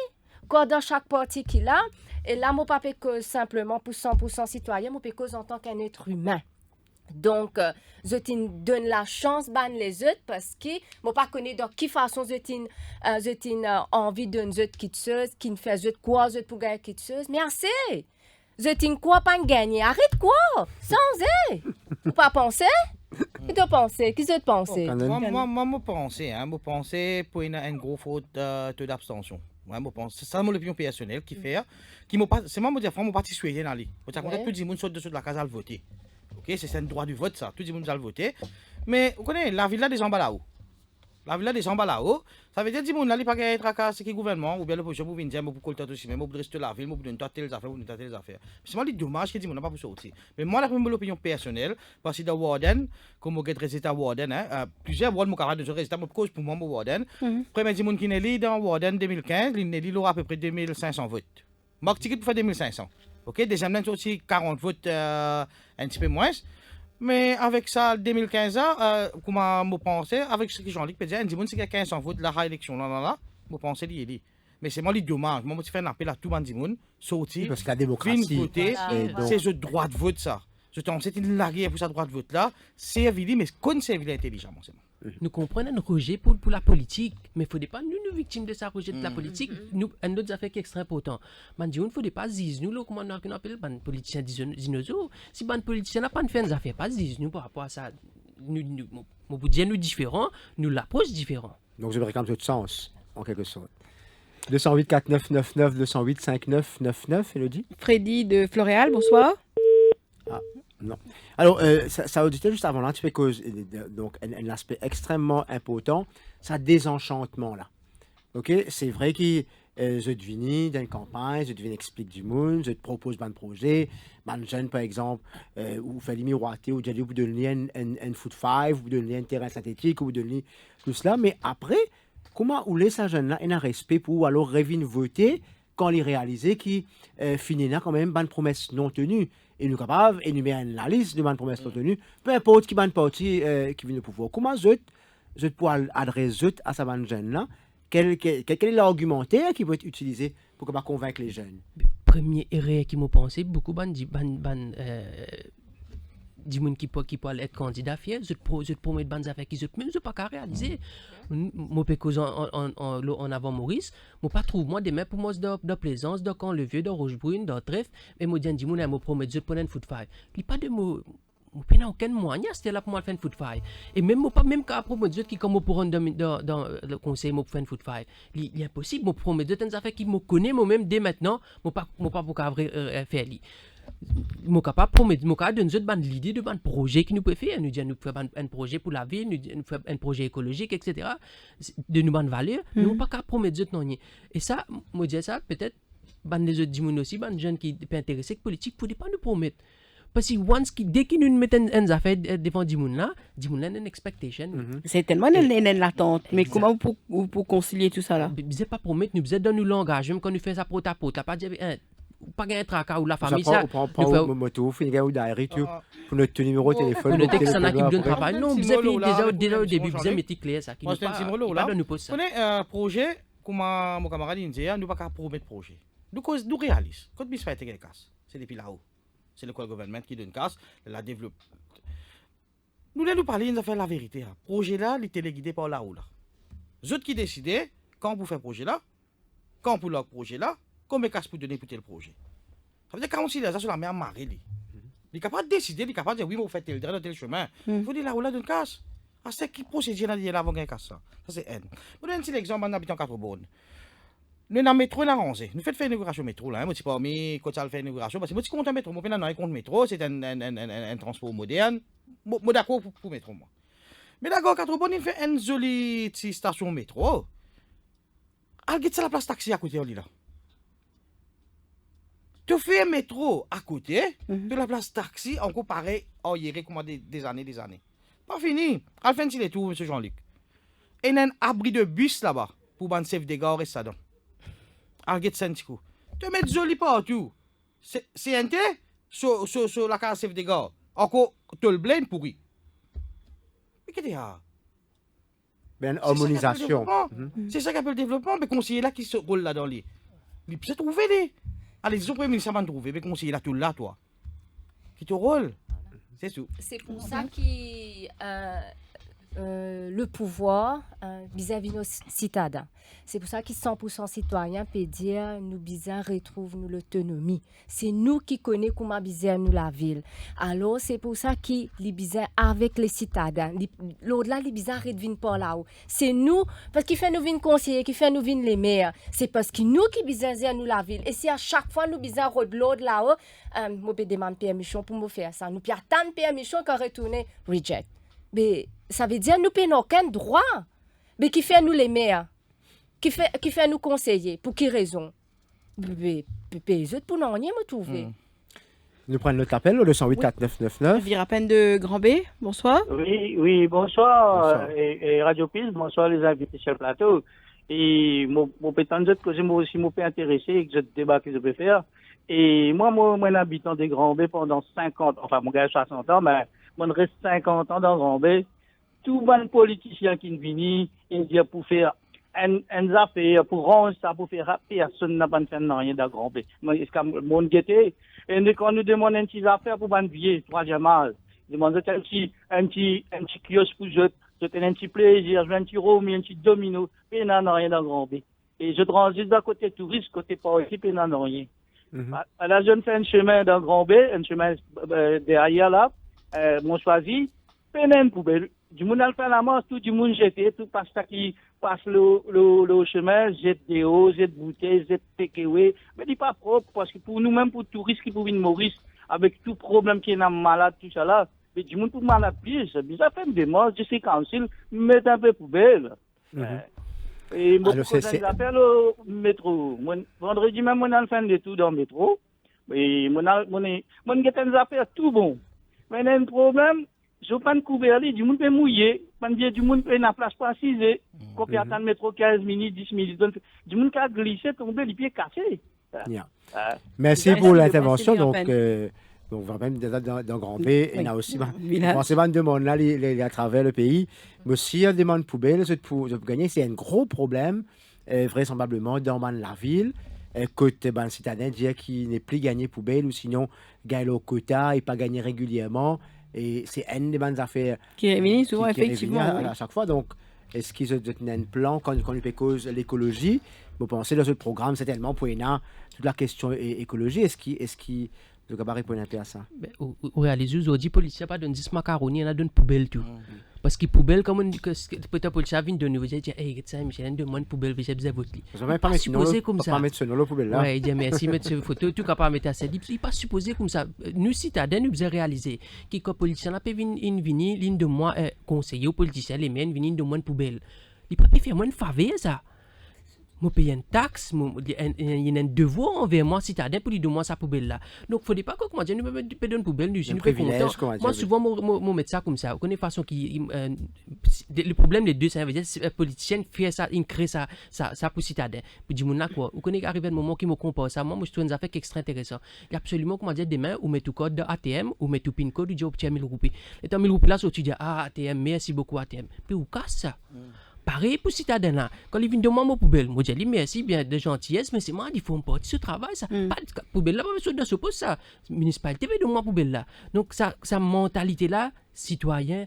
quoi dans chaque parti qu'il a et là moi pas que simplement pour 100% citoyen moi que en tant qu'un être humain. Donc, je te donne la chance ban les autres parce que moi pas connais de quelle façon je t'ai envie de nous autres quelque chose qui ne fait je quoi je pour gagner quelque chose mais assez je t'ai quoi pas gagner arrête quoi sans ou pas penser qui te penser qui se penser moi penser pour une grosse faute taux d'abstention. Ouais, moi pense c'est ça mon opinion personnelle qui fait qui m'a pas c'est moi me dire mon parti citoyen dans lui. On t'a tout le monde saute dessus de la case à le voter. OK, c'est un droit du vote ça, tout le monde va le voter. Mais vous connaissez la ville là des gens là-haut. La ville là des gens là-haut, ça veut dire que monde là il pas être tracasse qui gouvernement ou bien l'opposition pour venir dire pour colter aussi mais pour rester la ville pour donner telles affaires pour telles affaires. C'est moi le dommage que dit monde n'a pas pour sortir. Mais moi la première opinion personnelle parce que dans Warden comme get résultat Warden plusieurs Warden mon camarade de résultat cause pour moi Warden. Premier dit monde qui est dans Warden 2015, il est à peu près 2500 votes. Marc ticket pour faire 2500. OK, deuxième là aussi 40 votes un petit peu moins. Mais avec ça, 2015, comment je pensais, avec ce que Jean-Luc peut dire, on dit que c'est 1500 votes la élection, je pensais qu'il y mais c'est moi les dommage. Moi, je fais un appel à tout le monde, sortir. Parce que la démocratie. Voter, c'est le droit de vote, ça. Je t'en sais, une larguée pour ce droit de vote là, servir, mais conserver intelligemment. Nous comprenons un rejet pour la politique, mais il ne faut pas nous victimes de ça rejet de la politique. Nous, un autre affaire qui est extrêmement important. Il ne faut pas dire nous, comment on appelle les politiciens dinosaures. Si les politiciens n'ont pas fait des affaires, pas dire nous par rapport à ça. Nous différents, nous l'approche différent. Donc je réclame tout sens, en quelque sorte. 208 4999, 208 5999, Elodie. Freddy de Floréal, bonsoir. Ah, non. Alors, ça auditait juste avant là, tu fais cause, donc un aspect extrêmement important, ça désenchantement là. Ok, c'est vrai que je devine dans une campagne, je devine explique du monde, je te propose un projet, un jeune par exemple, ou fait les miroiter, ou vous donner un foot five, vous donner un terrain synthétique, ou vous donner tout cela, mais après, comment ou laisser un jeune là un respect pour alors revenir voter quand il réalise qu'il finit là quand même une promesse non tenue et nous capables d'énumérer la liste de bonnes promesses non tenues, peu importe qui bonne partie qui vient au pouvoir. Comment je pourrais adresser à sa bonne jeune là, quel est l'argumentaire qui peut être utilisé pour convaincre les jeunes? Premier erreur qui m'a pensé, beaucoup du monde qui peut être candidat fier, je te promets de bonnes affaires qui ne même pas qu'à réaliser. Moi, parce en avant Maurice, moi pas trouve moi des mains pour moi de plaisance, de camp le vieux, de Rochebrune, de Trèfle, mais moi dis moi me promet de prendre un foot five. Il pas de moi n'a aucun moyen c'était là pour moi faire un foot five. Et même moi pas même qu'à promet de qui comme pour dans le conseil moi pour faire un foot five. Il est impossible moi promet de des affaires qui me connaît moi même dès maintenant, moi pas pour faire lui. Mon capable promet mon capable donne une l'idée de un projet qui nous peut faire nous dire nous faire un projet pour la ville nous faire un projet écologique etc. de nous bonne valeur nous pas capable promettre non et ça moi dire ça peut-être les autres gens aussi les jeunes qui sont intéressés par politique pour pas nous promettre parce que dès qu'ils nous mettent une affaire devant les gens là une expectation. C'est tellement une attente mais comment pour concilier tout ça là vous pas promettre nous vous donner l'engagement quand nous fait ça porte à porte pas dire pas gagner un tracas ou la famille ça prend moto finir ou d'ailleurs pour notre numéro de téléphone pour noter que ça n'a équipe de travail non vous avez déjà au début vous avez mis clair ça qui nous pas nous pose ça connais projet comme mon camarade dit nous pas promettre projet nous réalise quand bis fait quelque casse c'est depuis là-haut c'est le gouvernement qui donne casse la développe nous parler nous faire la vérité projet là il était guidé par là-haut là autres qui décidaient quand vous faites projet là quand pour leur projet là combien casse pour donner pour tel projet. Ça veut dire qu'on considère ça sur la mer marée. Il est capable de décider, il est capable de dire oui, vous faites tel chemin. Il faut dire là où là d'une casse. C'est qui procédure là avant qu'un casse ça. Ça c'est N. Vous donnez un petit exemple en habitant 4 bornes. Nous dans le métro là rangé. Nous faites inauguration métro là, moi c'est pas mis quand ça fait inauguration parce que moi si compte un métro, moi pendant dans compte métro, c'est un transport moderne. Moi d'accord pour métro moi. Mais d'accord 4 bornes il fait une jolie petite station métro. Algit ça la place taxi à côté là. Tu fais un métro à côté de la place taxi, encore pareil, il y a des années. Pas fini. À la fin, il est tout, M. Jean-Luc. Et il y a un abri de bus là-bas, pour ban chef des gars et ça. Arrête ça un petit coup. Tu mets joli partout. C'est un thé sur la carte chef des gars. Encore, tu le blâmes pourri. Mais qu'est-ce que c'est? Une harmonisation. C'est ça qu'appelle le développement, mais conseiller là qui se roule là dans les. Il peut se trouver les. Allez, disons premier ministre va trouver, mais conseiller là tout là, toi. Qui te rôle. C'est tout. C'est pour ça que le pouvoir vis-à-vis de nos citadins. C'est pour ça que 100% citoyens peut dire nous bizarre retrouve nous l'autonomie. C'est nous qui connaissons comment bizarre nous la ville. Alors c'est pour ça que les bizarres avec les citadins. L'au-delà les bizarres reviennent par là-haut. C'est nous parce qu'il fait nous venir conseiller, qui fait nous venir les maires. C'est parce que nous qui bizarre nous la ville. Et si à chaque fois nous bizarre l'autre là-haut, moi peux demander permission pour me faire ça. Nous peut attendre permission quand retourner reject. Mais ça veut dire nous n'avons aucun droit. Mais qui fait nous les maires? Qui fait nous conseiller? Pour quelle raison? Mais les autres pour nous rien me trouver. Nous prenons notre appel au 208 4999. Virapène de Grand B, bonsoir. Oui, bonsoir. Et Radio Pils, bonsoir les invités sur le plateau. Et mon pétan que moi aussi m'ont intéressé et que je débat que je peux faire. Et moi habitant de Grand B pendant 50, enfin mon gars 60 ans, mais on reste 50 ans dans Grand-Bay. Tout bon politicien qui vient, il dit pour faire un affaire, pour ranger ça, pour faire personne n'a pas fait rien dans Grand-Bay. Mais est-ce que le monde guettait? Et quand nous demandons une petite affaire pour ban billet, troisième âge, demandons un petit kiosque pour jeter un petit plaisir, un petit rhum, un petit domino, et n'a rien dans Grand-Bay. Et je transite d'un côté touriste, côté politique, et n'a rien. La jeune fait un chemin dans Grand-Bay, un chemin derrière là, mon choisi, peine poubelle. Du monde a fait la masse, tout du monde jeté, tout parce qui passe le chemin, jette des eaux, jette bouteilles, jette takeaway. Mais il n'est pas propre, parce que pour nous-mêmes, pour touristes qui peuvent venir Maurice, avec tout problème qui est malade, tout ça là, mais du monde pour malade plus, ça fait des morts, je sais council, mettre un peu poubelle. Et moi, quand j'appelle au métro, vendredi même, on a le fin de tout dans le métro, et mon affaires tout bon. Mais il y a un problème, je ne peux pas couvrir, du monde peut mouiller, du monde peut n'a place pas assiser, quand il attend le métro 15 minutes, 10 minutes, du monde qui a glissé, tombé, les pieds cassés. Merci pour l'intervention. Donc, même dans Grand-Bay, il y a aussi forcément de monde là, à travers le pays. Mais aussi, il y a des demandes poubelles, pour gagner, c'est un gros problème, vraisemblablement, dans la ville. Côté citadin, dire qu'il n'est plus gagné poubelle, ou sinon, gagner au quota et pas gagner régulièrement. Et c'est une des bonnes affaires qui réunit souvent, effectivement. À chaque fois. Donc, est-ce qu'ils ont un plan quand on fait cause l'écologie? Vous pensez dans ce programme, certainement, pour toute la question écologie. Est-ce qu'ils ne pas répondre un peu à ça? Au réalisme, aujourd'hui, les policiers pas donné 10 macaronis, il y a donné poubelle tout. Parce que poubelle, comme on dit que les policiers viennent de nous, ils disent, hey, Michel, on demande poubelle, vous avez votre lit. Vous n'avez pas supposé comme ça. Pas mettre ce nom, la poubelle là. Oui, il dit, merci, mettre cette photo, tout capable mettre à cette lit. Il n'est pas supposé comme ça. Nous, citadins, nous avons réalisé que les policiers n'ont pas venir, ligne de moi, conseiller aux politiciens, les mêmes, venir de moi une poubelle. Ils ne peuvent pas faire moins une faveur, ça. Je paye une taxe, il y a un devoir envers moi, citadin, pour lui donner sa poubelle là. Donc, il ne faut pas qu'on dise, nous pouvons une poubelle, nous sommes moi, souvent, je mets ça comme ça. Vous connaissez façon qui. Le problème des deux, c'est que les politiciens créent ça pour citadin. Puis, dis-moi là quoi. Vous connaissez arrivé un moment qui me compare ça. Moi, je trouve ça fait extra intéressant. Il y a absolument, comment dire, demain, vous mettez tout code de ATM, vous mettez tout PIN code, vous dites, obtiens 1000 roupies. Et dans 1000 roupies là, tu dis, ATM, merci beaucoup, ATM. Puis, vous casse ça. Pareil pour citadin là. Quand ils viennent de moi, mon poubelle, moi je dis merci, bien de gentillesse, mais c'est moi, il faut me porter ce travail, ça. Pas de poubelle là, pas besoin de se poser ça. Municipalité, mais de moi, poubelle là. Donc, sa mentalité là, citoyen,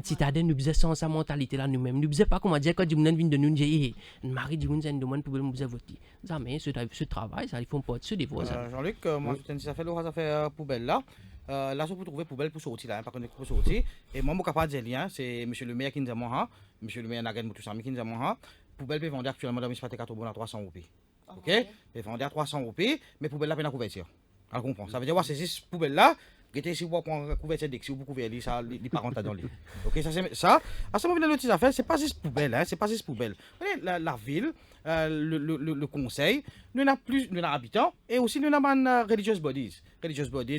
citadin, nous faisons sa mentalité là nous-mêmes. Nous faisons pas, comment dire, quand du monde vient de nous dire, Marie du monde, c'est une demande poubelle, nous faisons voter. Ça, mais ce travail, ça, il faut me porter ce défaut, ça. Jean-Luc, moi, ça fait l'heure, ça fait poubelle là. Là, je peux trouver poubelle pour sortir là, pas qu'on pour sortir. Et moi, mon capable de dire lien, c'est monsieur le maire qui nous a montré, monsieur le maire Nagan Moutoussami qui nous a montré. Poubelle peut vendre actuellement dans l'administration 4 à 300 roupies. Ok? Peut vendre à 300 roupies, mais poubelle là, peine à couverture. On comprend. Ça veut dire, c'est ces poubelles là, qui si vous prenez couverture d'ex, vous pouvez couvrir ça, les parents dans l'île. Ok? Ça, c'est ça. À ce moment-là, l'autre affaire, c'est pas juste poubelle, hein, c'est pas juste poubelle. La ville, le conseil, nous avons habitants et aussi nous avons religious bodies,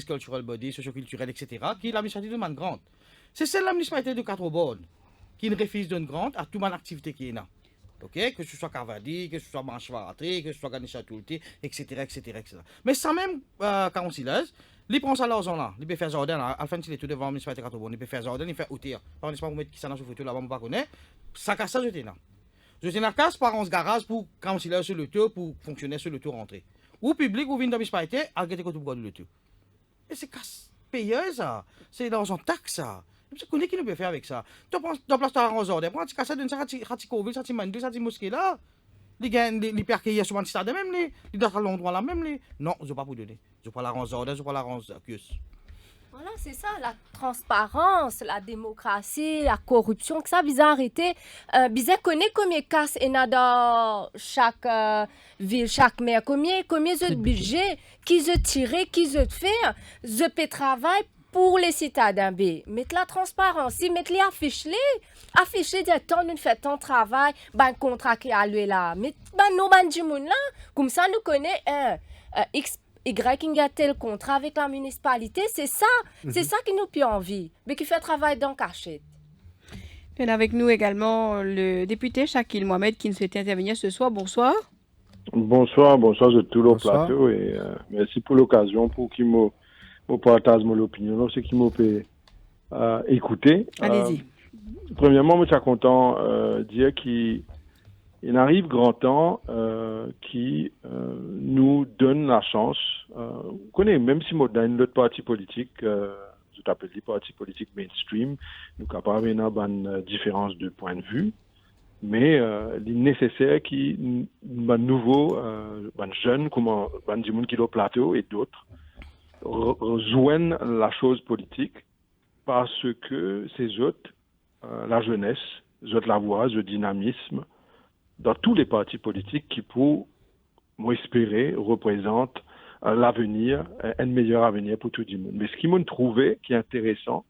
cultural bodies, socioculturelles, etc., qui est l'administration de man grande. C'est celle de l'administration de 4 bornes qui refuse d'une grande à toute mon activité qui est là. Ok, que ce soit Cavadi, que ce soit Manchevaraté, que ce soit Ganesha Tulti, etc., etc., etc. Mais sans même councileuse, il prend ça l'argent là, il peut faire jardin là, à la fin il est tout devant l'administration de 4 bornes, il peut faire jardin, il fait outir. Par exemple, vous mettez qui ça dans ce photo là, on ne pas connaître, ça casse ça, je là. Je suis dans la casse par un garage pour councileuse sur le tour, pour fonctionner sur le tour rentrer. Ou public, ou vient dans l'administration, à gagner quand vous le tour. Et c'est casse payeuse ça, c'est l'argent taxe ça. Je connais qui nous peut faire avec ça. Tu prends place à un jardin, prends un petit cassette d'un Coville, un petit Mandou, un petit mosquée là. Les gars, les pères qui y sur un stade même, les dans l'endroit là même. Non, je ne vais pas vous donner. Je prends la range jardin, je prends la range kiosque. Voilà, c'est ça, la transparence, la démocratie, la corruption, que ça, bizarre arrêter. Bizarre connaît combien de casses il y a dans chaque ville, chaque maire, combien de budget, qui se tirer, qui se faire, je peux travailler pour les citadins B. Mettre la transparence, mettre les afficher des temps, nous fait tant de travail, ben contrat qui a lieu là. Mais nous, ben du monde là, comme ça, nous connaissons X. Y qui a tel contrat avec la municipalité, c'est ça qui nous pied envie, mais qui fait travail dans cachette. Et avec nous également le député Shakil Mohamed qui nous souhaite intervenir ce soir. Bonsoir. Bonsoir de tout le plateau et merci pour l'occasion pour qu'il me partage mon opinion. C'est qui me peut écouter. Allez-y. Premièrement, je suis content de dire qu'il arrive grand temps qui nous donne la chance. Vous connaissez, même si nous dans l'autre parti politique, je t'appelle les partis politiques mainstream, nous sommes capables d'avoir une différence de point de vue, mais il est nécessaire qu'il nouveau, jeunes comme du monde qui est au plateau et d'autres rejoignent la chose politique parce que ces autres, la jeunesse, les autres la voix, le dynamisme, dans tous les partis politiques qui, pour m'espérer, représentent l'avenir, un meilleur avenir pour tout le monde. Mais ce qui m'a trouvé qui est intéressant,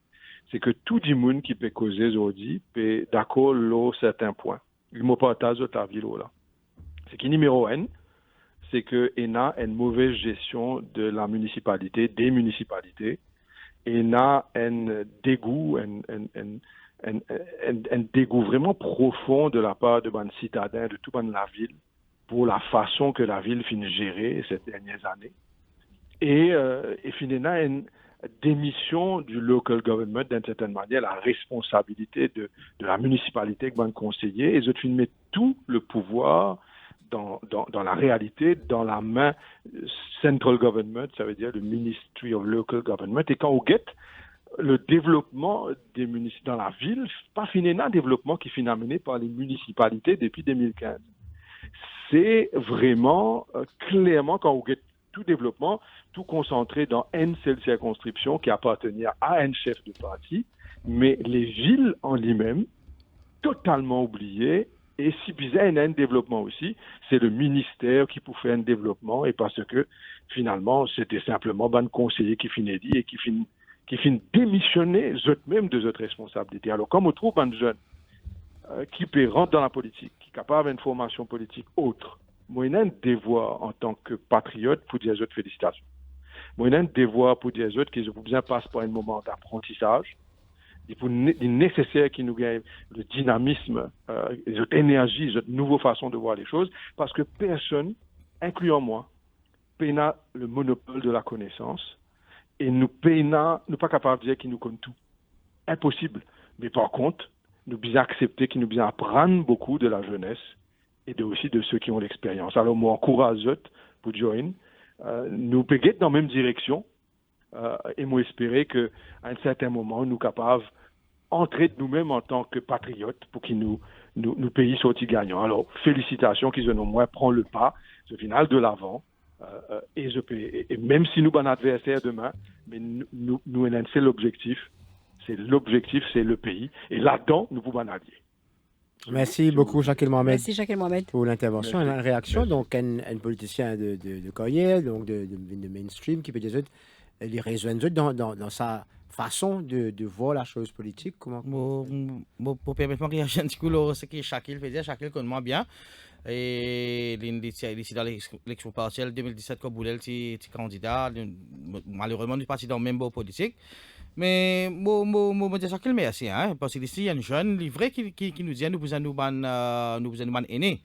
c'est que tout le monde qui peut causer aujourd'hui peut d'accord sur certains points. Il me partage de ta ville là. C'est qui numéro 1, c'est que il a une mauvaise gestion de la municipalité, des municipalités. Il a un dégoût, un dégoût vraiment profond de la part de ban citadins, de tout ban la ville, pour la façon que la ville finit gérer ces dernières années. Et finalement, une démission du local government, d'une certaine manière, la responsabilité de la municipalité que ban conseiller, et je filme tout le pouvoir dans la réalité, dans la main central government, ça veut dire le Ministry of Local Government. Et quand on guette le développement des municipalités dans la ville, pas finalement un développement qui finit amené par les municipalités depuis 2015. C'est vraiment clairement quand on guette tout développement, tout concentré dans une seule circonscription qui appartenait à un chef de parti, mais les villes en elles-mêmes, totalement oubliées. Et si bizarre, il y a un développement aussi, c'est le ministère qui pour faire un développement, et parce que finalement, c'était simplement un conseiller qui finit dit et qui finit démissionner eux-mêmes de notre responsabilité. Alors, comme on trouve un jeune qui peut rentrer dans la politique, qui est capable d'une formation politique autre, moi, il a un devoir en tant que patriote pour dire aux autres félicitations. Moi, il a un devoir pour dire aux autres qu'ils ont besoin de passer par un moment d'apprentissage. Il est nécessaire qu'ils nous gagnent le dynamisme, l'énergie, cette nouvelle façon de voir les choses, parce que personne, incluant moi, n'a le monopole de la connaissance, et nous n'est pas capable de dire qu'ils nous connaissent tout. Impossible. Mais par contre, nous devons accepter qu'ils nous devons apprendre beaucoup de la jeunesse et aussi de ceux qui ont l'expérience. Alors, moi, encourage eux pour joindre. Nous pouvons dans la même direction. Et moi espérer qu'à un certain moment, nous sommes capables d'entrer de nous-mêmes en tant que patriotes pour que nous pays sortent gagnants. Alors, félicitations qu'ils ont au moins prend le pas, ce final de l'avant. Et même si nous sommes un adversaire demain, mais nous avons un seul objectif. L'objectif, c'est le pays. Et là-dedans, nous pouvons en allier. Merci beaucoup, Jacques Mohamed. Merci, Jacques Mohamed. Pour l'intervention et la réaction. Merci. Donc, un politicien de Coyel, donc de mainstream, qui peut dire il rejoindre dans sa façon de voir la chose politique. Comment pour permettre de réagir un petit coup, ce que Shakil fait dire, Shakil connaît moi bien. Et ici dans l'élection partielle 2017, quand Boulel était candidat, malheureusement, nous sommes partis dans le même beau politique. Mais moi dis Shakil merci, hein, parce qu'ici il y a un jeune livré qui nous dit nous besoin aînés.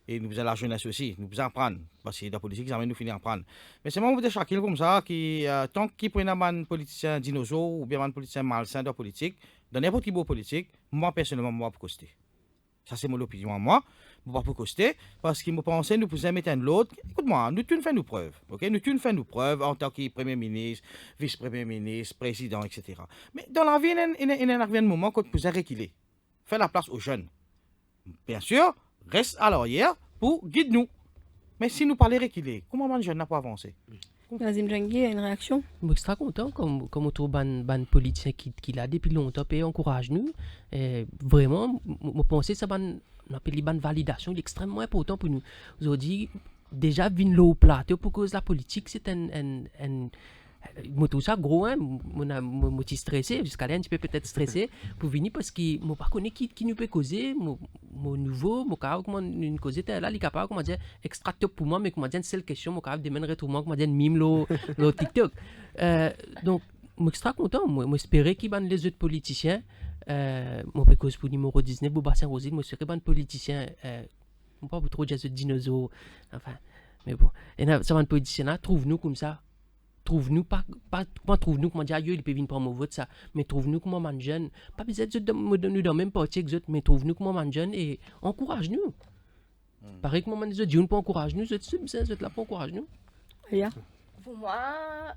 Et nous faisons la jeunesse aussi, nous faisons apprendre. Parce que dans la politique, ça nous finit à apprendre. Mais c'est moi qui Shakil comme ça, qui, tant qu'il prend un politicien dinosaure ou bien un politicien malsain dans la politique, dans n'importe quel beau politique, moi personnellement, moi, pour coster. Ça, c'est mon opinion à moi. Moi, pour coster, parce qu'il me pensait nous pouvons mettre un l'autre. Écoute-moi, nous tous faisons nos preuves. Okay? Nous tous faisons nos preuves en tant que Premier ministre, vice-premier ministre, président, etc. Mais dans la vie, il y a un moment qu'on peut reculer. Faire la place aux jeunes. Bien sûr, reste à l'arrière pour guider nous. Mais si nous parlons reculer, comment un jeune n'a pas avancé? Nazim Jangui a une réaction? Je suis très content comme on trouve un politicien qui l'a depuis longtemps et encourage nous. Et vraiment, je pense que ça va une validation extrêmement important pour nous. Aujourd'hui, déjà, venir au plateau pour cause de la politique, c'est un tout ça gros, hein, je suis stressé, jusqu'à là, un petit peu peut-être stressé pour venir parce que je ne pas connais qui nous peut causer, mon nouveau, mon capable, comment une cause était là, il est capable, comment dire, extra top pour moi, mais comment dire, une seule question, mon capable de mener retournement, comment dire, mime le TikTok. Donc, je suis très content, moi, j'espérais qu'il y ait les autres politiciens, mon peut cause pour numéro 19, Bobassin Rosine, moi, j'espérais qu'il y ait des politiciens, je ne pas trop dire ce dinosaure, enfin, mais bon, et ça va un politicien, trouve-nous comme ça. trouve-nous pas trouve-nous comment dire il peut venir prendre mon vote ça mais trouve-nous comment man jeune pas besoin de nous dans même parti que mais trouve-nous comment man jeune et encourage-nous pareil que moment dit on peut encourage nous c'est là pour encourage nous pour moi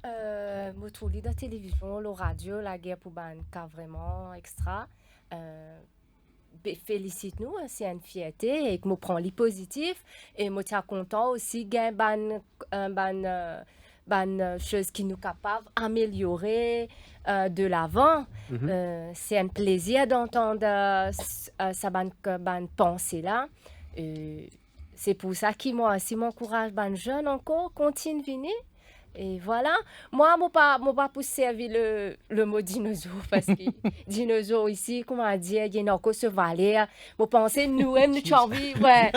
me trouver la télévision la radio la guerre pour ban cas vraiment extra félicite nous c'est une fierté et que me prend les positifs et me tiens content aussi gain ban chose qui nous capable d'améliorer de l'avant. C'est un plaisir d'entendre ça ban pensée là. C'est pour ça que moi aussi m'encourage ban jeune encore continue venir. Et voilà, moi pas pour servir le mot dinosaure parce que dinosaure ici, comment dire, il y a encore ce valet. Moi penser nous-mêmes nous envie, ouais.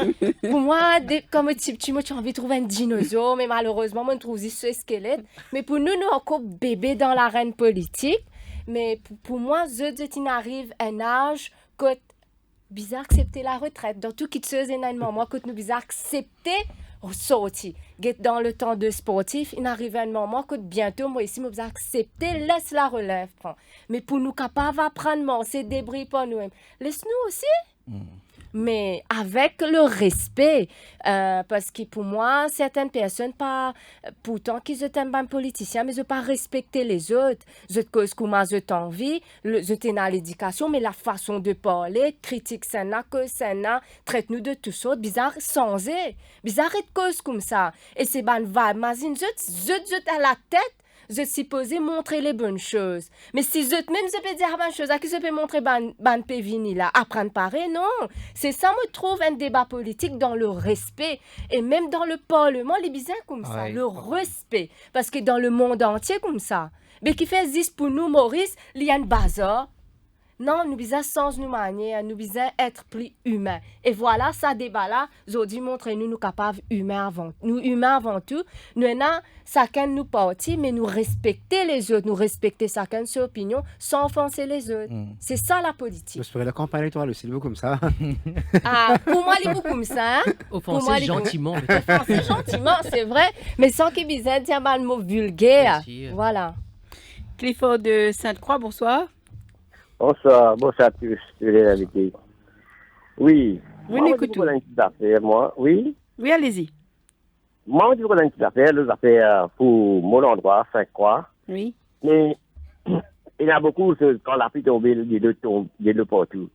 Pour moi, comme tu m'as envie de trouver un dinosaure, mais malheureusement, on trouve ce squelette. Mais pour nous encore bébé dans l'arène politique. Mais pour moi, il arrive un âge que bizarre accepter la retraite. Dans tout qui te faisait moi que nous bizarre accepter sorti. Dans le temps de sportif, il arrive un moment que bientôt, moi ici, je vais accepter, laisse la relève. Mais pour nous capables d'apprendre, c'est débris pour nous-mêmes. Laisse-nous aussi. Mais avec le respect, parce que pour moi, certaines personnes, pas pourtant qu'ils sont un politicien, mais ils n'ont pas respecté les autres. Ils ont cause comment ils ont envie, ils ont dans l'éducation, mais la façon de parler, critique ça que ça traite-nous de tout ça, bizarre, sans bizarre et de cause comme ça. Et c'est ban va, imagine, ils à la tête. Je suis supposé montrer les bonnes choses. Mais si je même je peux dire bonnes choses, à qui je peux montrer ban pévini là, apprendre pareil, non. C'est ça, me trouve un débat politique dans le respect. Et même dans le Parlement, les bizarres comme ça, le respect. Parce que dans le monde entier comme ça. Mais qui fait 10 pour nous, Maurice, il y a une bazar. Non, nous besoin sans nous manier, nous besoin être plus humains. Et voilà, ça débat-là, aujourd'hui, montrez-nous capables humains avant. Nous humains avant tout, nous avons chacun nous parti, mais nous respecter les autres, nous respecter chacun ses opinions, sans offenser les autres. C'est ça la politique. Je ferai la campagne électorale, c'est beau comme ça. Pour moi, il est beau comme ça. Offenser gentiment. Offenser gentiment, c'est vrai, mais sans qu'il y ait un mot vulgaire. Voilà. Clifford de Sainte-Croix, bonsoir. Bonsoir tous, l'invité. Oui. Oui, nous écoutons. Oui. Oui, allez-y. Moi, je voudrais une petite affaire, les affaires pour mon endroit, Sainte-Croix. Oui. Mais il y a beaucoup, quand la pluie tombe, il y a de partout.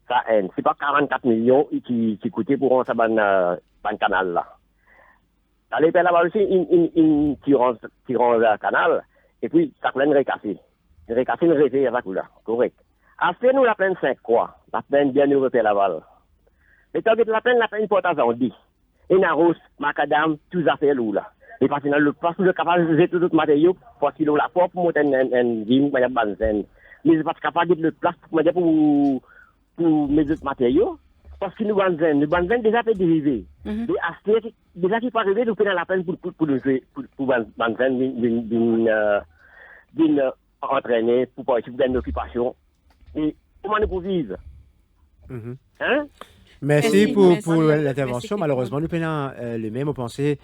Ça haine. C'est pas 44 millions qui coûtaient pour un canal là. Dans les pays là-bas aussi, ils tirent le canal, et puis ça plein de recasser. Recasser une réveil avec là, correct. Après, nous la plaine 5 quoi, la plaine bien nous repère la balle. Mais tant que la plaine porte à Zandi. Et Naros, Macadam, tout ça fait l'eau là. Et parce que le passe de capable de jeter tout matériaux, parce qu'il a la porte pour monter un gym, il y a banzen. Mais c'est pas capable de le place pour mes autres matériaux. Parce que nous banzen déjà fait dériver. Et après, déjà qui pas arrivé, nous faisons la peine pour banzen d'une entraîner, pour pas essayer une occupation. Et comment nous pouvons vivre? Hein? Merci pour l'intervention. Malheureusement, nous prenons le même. On pensait,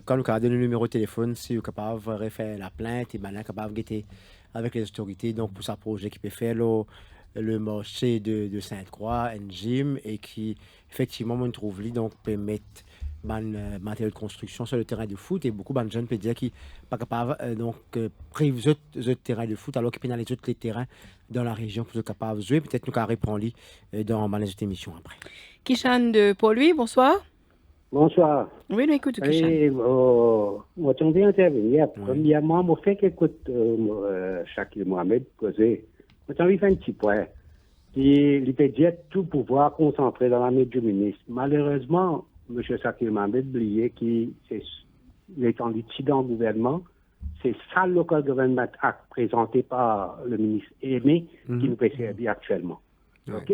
quand nous avons donné le numéro de téléphone, si vous êtes capable de faire la plainte, et maintenant capable de guetter avec les autorités, donc pour ce projet qui peut faire le marché de Sainte-Croix, un gym, et qui, effectivement, on trouve donc permettre matériel de construction sur le terrain de foot, et beaucoup de jeunes peuvent dire qu'ils ne sont pas capables priver de terrain de foot alors qu'ils peuvent dans les autres terrains dans la région pour être capables de jouer. Peut-être nous reprendre dans les autres émissions après. Kishan de Paul-Louis, bonsoir. Bonsoir. Oui, nous écoutons Kishan. Moi, je vais intervenir. Premièrement, je fais qu'écoute Shakil Mohamed poser. J'ai envie de faire un petit point. Il peut dire tout pouvoir concentré dans la main du ministre. Malheureusement, M. Shakil Mohamed oublié qu'il est en dans le gouvernement. C'est ça le Local Government Act présenté par le ministre Aimé qui nous peut servir actuellement. OK?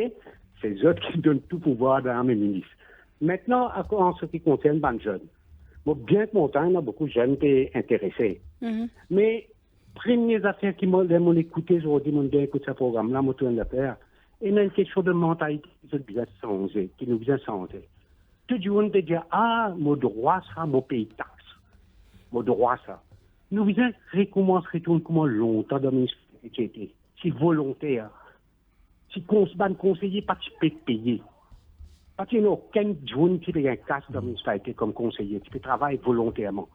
C'est eux qui donnent tout pouvoir dans la main du ministre. Maintenant, en ce qui concerne les jeunes, moi, bien content, il y a beaucoup de jeunes qui sont intéressés. Mais, première affaire qui m'ont écouté, aujourd'hui, m'ont écouté ce programme-là, m'ont tourné l'affaire, il y a une question de mentalité qui nous vient changer. Tout le monde dit, mon droit, ça, mon pays taxe. Mon droit, ça. Nous voulons recommencer tout comment longtemps dans le municipalité. C'est volontaire. Si on conseiller, pas tu peux payer. Parce qu'il n'y a aucun jour qui paye un casse dans la municipalité comme conseiller. Tu peux travailler volontairement.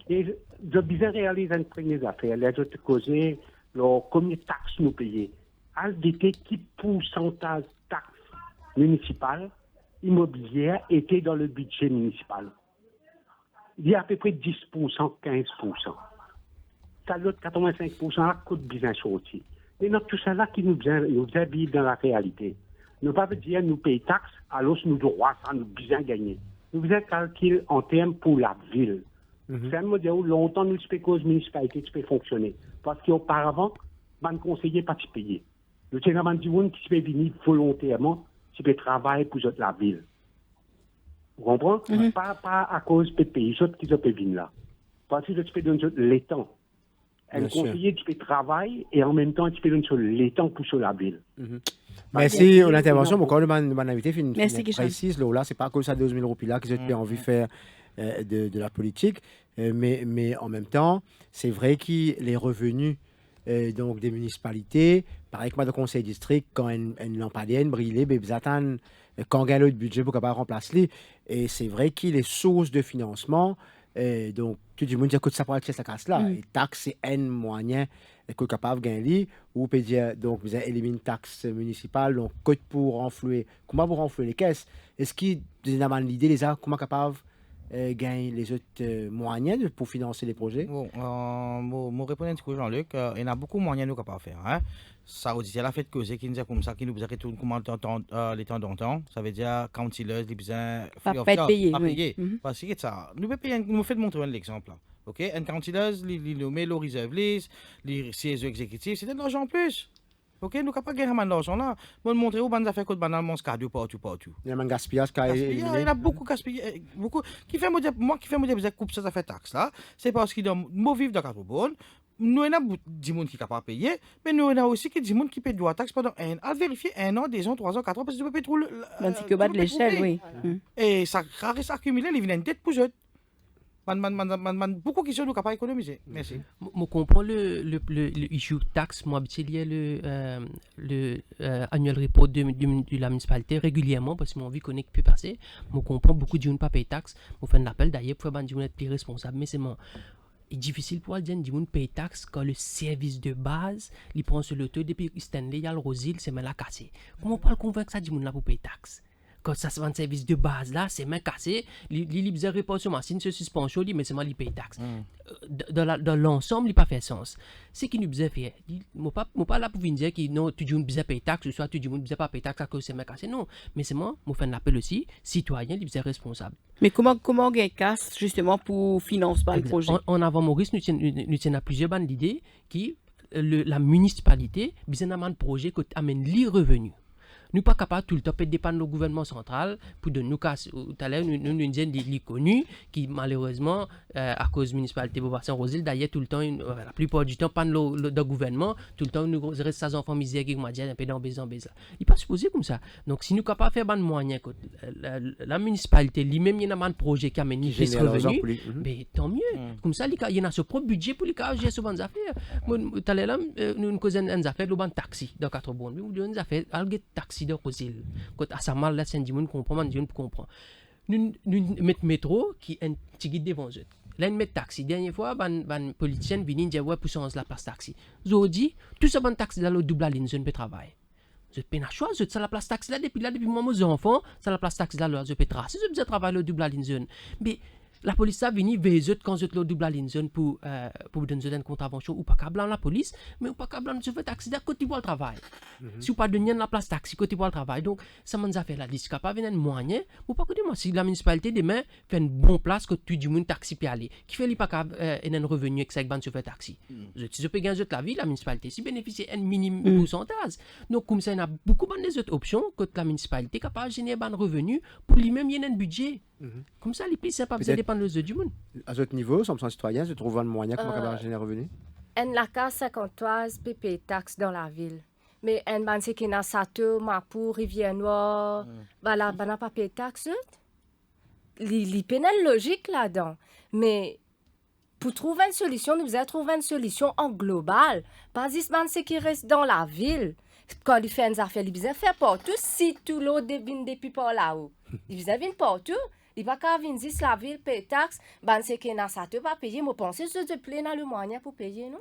Et je disais réaliser une première affaire. Là, je te causais combien de taxes nous payons. Aldité qui pourcentage taxes municipales, immobilières était dans le budget municipal. Il y a à peu près 10%, 15%. Ça, l'autre 85% là coûte bien sorti. Et donc, tout ça là qui nous habille dans la réalité. Nous ne pouvons pas dire nous payons taxes, alors nous droits, ça nous bien gagner. Nous faisons un calcul en termes pour la ville. C'est un modèle où longtemps nous peux cause municipalité tu peux fonctionner. Parce qu'auparavant, les conseillers pas payer. Nous avons des gens qui peuvent venir volontairement, qui peuvent travailler pour la ville. Vous comprenez? Pas à cause des pays, les autres qui peuvent venir là. Parce que tu peux donner l'étang. Un conseiller, tu peux travailler et en même temps, tu peux donner l'étang pour sur la ville. Merci pour l'intervention. Mon collègue m'a invité précise. Là, c'est pas à cause de 12 000 euros là qu'ils ont envie de faire de la politique. Mais en même temps, c'est vrai que les revenus donc des municipalités, pareil que moi, de conseil district, quand une lampadaire brille, ils attendent quand on gagne le budget pour pouvoir remplacer. Et c'est vrai qu'il y a les sources de financement. Donc, tout le monde dit que ça pourrait être la casse là. Et taxe, c'est un moyen que capable de gagner. Ou peut dire, donc, vous avez éliminé une taxe municipale, donc, pour renflouer. Comment vous renflouer les caisses? Est-ce qu'il y a l'idée, les gens, comment capable gagner les autres moyens pour financer les projets? Bon, mon répondre à Jean-Luc, il y a beaucoup de moyens nous capables de faire. Hein? Ça veut dire la fête causer qui nous a comme ça, qui nous a retourné comment les temps d'antan. Ça veut dire quand il a besoin pas payer. Parce que ça, nous pouvons payer, nous fait montrer un exemple. Ok, un candidat, il nomme le reserve list, les CSE exécutifs, c'est de l'argent en plus. Ok, nous ne pouvons pas gagner de l'argent là. Moi, montrer où on a fait que banal cardio partout. Il y a un gaspillage il y a beaucoup gaspillage. Beaucoup. Moi qui fait me coupe ça fait taxe là, c'est parce qu'il doit vivre dans le carbone. Nous avons des gens qui ne sont pas payés, mais nous avons aussi des gens qui paient de la taxe pendant un an. À vérifier 1 an, 2 ans, 3 ans, 4 ans, parce que tu peux payer trop le. Tu peux de l'échelle, oui. Et ça reste accumulé, il vient une tête pour eux. Beaucoup de questions nous capables d'économiser. Merci. Je comprends le issue taxe. Moi, c'est lié le annual report de la municipalité régulièrement parce que mon vie connaît qui peut passer. Je comprends beaucoup de gens ne pas payer taxe. Je fais un appel d'ailleurs pour faire être plus responsable. Mais c'est difficile pour dire que gens paye taxe quand le service de base, il prend sur l'auto depuis Stanley, il y a le Rosil, c'est mal cassé. Comment on peut le convaincre ça, gens là pour payer taxe? Quand ça se vend service de base là, c'est main cassé, il libère report sur machine, se suspension, mais c'est mal il paye taxe. Dans l'ensemble, il n'a pas fait sens. Ce qui nous besoin faire, moi pas là pour venir dire que non, tu dis besoin payer taxe, soit tu dis besoin pas payer taxe à cause c'est main cassé. Non, mais c'est moi fais un appel aussi, citoyen, il besoin responsable. Mais comment on gagne casse justement pour financer le projet? En avant Maurice, nous tenons à plusieurs bandes d'idées qui la municipalité besoin d'un projet qui amène les revenus. Nous ne sommes pas capables tout le temps de dépendre du gouvernement central pour de nous casser. Tout à l'heure, nous disons des connus qui, malheureusement, à cause de la municipalité de Beauvoir-Saint-Rosile, d'ailleurs, tout le temps, la plupart du temps, pas le gouvernement, tout le temps, nous restons ces enfants misères qui m'ont dit un peu dans baiser. Il n'est pas supposé comme ça. Donc, si nous sommes capables de faire des moyens, la municipalité, lui-même, il y a un projet qui amène des revenus, mais tant mieux. Comme ça, il y a ce propre budget pour les cas gérer ce genre d'affaires. Tout à l'heure, nous causons des affaires de taxi dans 4 bonnes. Nous avons des affaires de taxi de Rosil. Quand à sa mal là, c'est un monde comprend, on comprend. Nous mettons métro qui est un petit guide devant eux. Là, nous mettons taxi. Dernière fois, ban politicien vient dire ouais, poussons la place taxi. Ils dit tout ça ban taxi dans le double ligne, je ne peux travailler. Je peux pas choisir, ça la place taxi là depuis moi mes enfants, ça la place taxi là, je peux tracer, je peux travailler le double ligne. Mais la police a venu vers eux quand je le double ligne pour donner une contravention ou pas câble la police, mais ou pas câble je fais taxi quand tu vois le travail. Si ou pas donner la place taxi quand tu vois le travail. Donc ça m'a fait la liste capable venir moyen ou pas que moi si la municipalité demain fait une bonne place que tu dis mon taxi peut aller qui fait pas câble un revenu avec ça ban se fait taxi. Je peux gagner la vie la municipalité si bénéficier un minimum pourcentage. Donc comme ça il y a beaucoup des autres options que la municipalité capable de générer un revenu pour lui-même il y a un budget. Comme ça les pays c'est pas besoin dépendre de du monde. À ce niveau, comme citoyen, je trouve un moyen comment capable de générer revenu. En la case 53 payer taxe dans la ville. Mais en ban c'est qui na Sato, Mapou, Rivière-Noire, voilà, n'a pas payé taxe. Il y a une logique là-dedans. Mais pour trouver une solution, nous devons trouver une solution en global. Pas juste ce qui reste dans la ville. Quand il fait une affaire, il doit faire partout. Si tout l'eau devine depuis par là-haut, il doit venir partout. Il va pas venir juste la ville paye taxe. Ce qui est dans ça, tu vas payer. Moi, pense que je te plaît dans le moyen pour payer, non?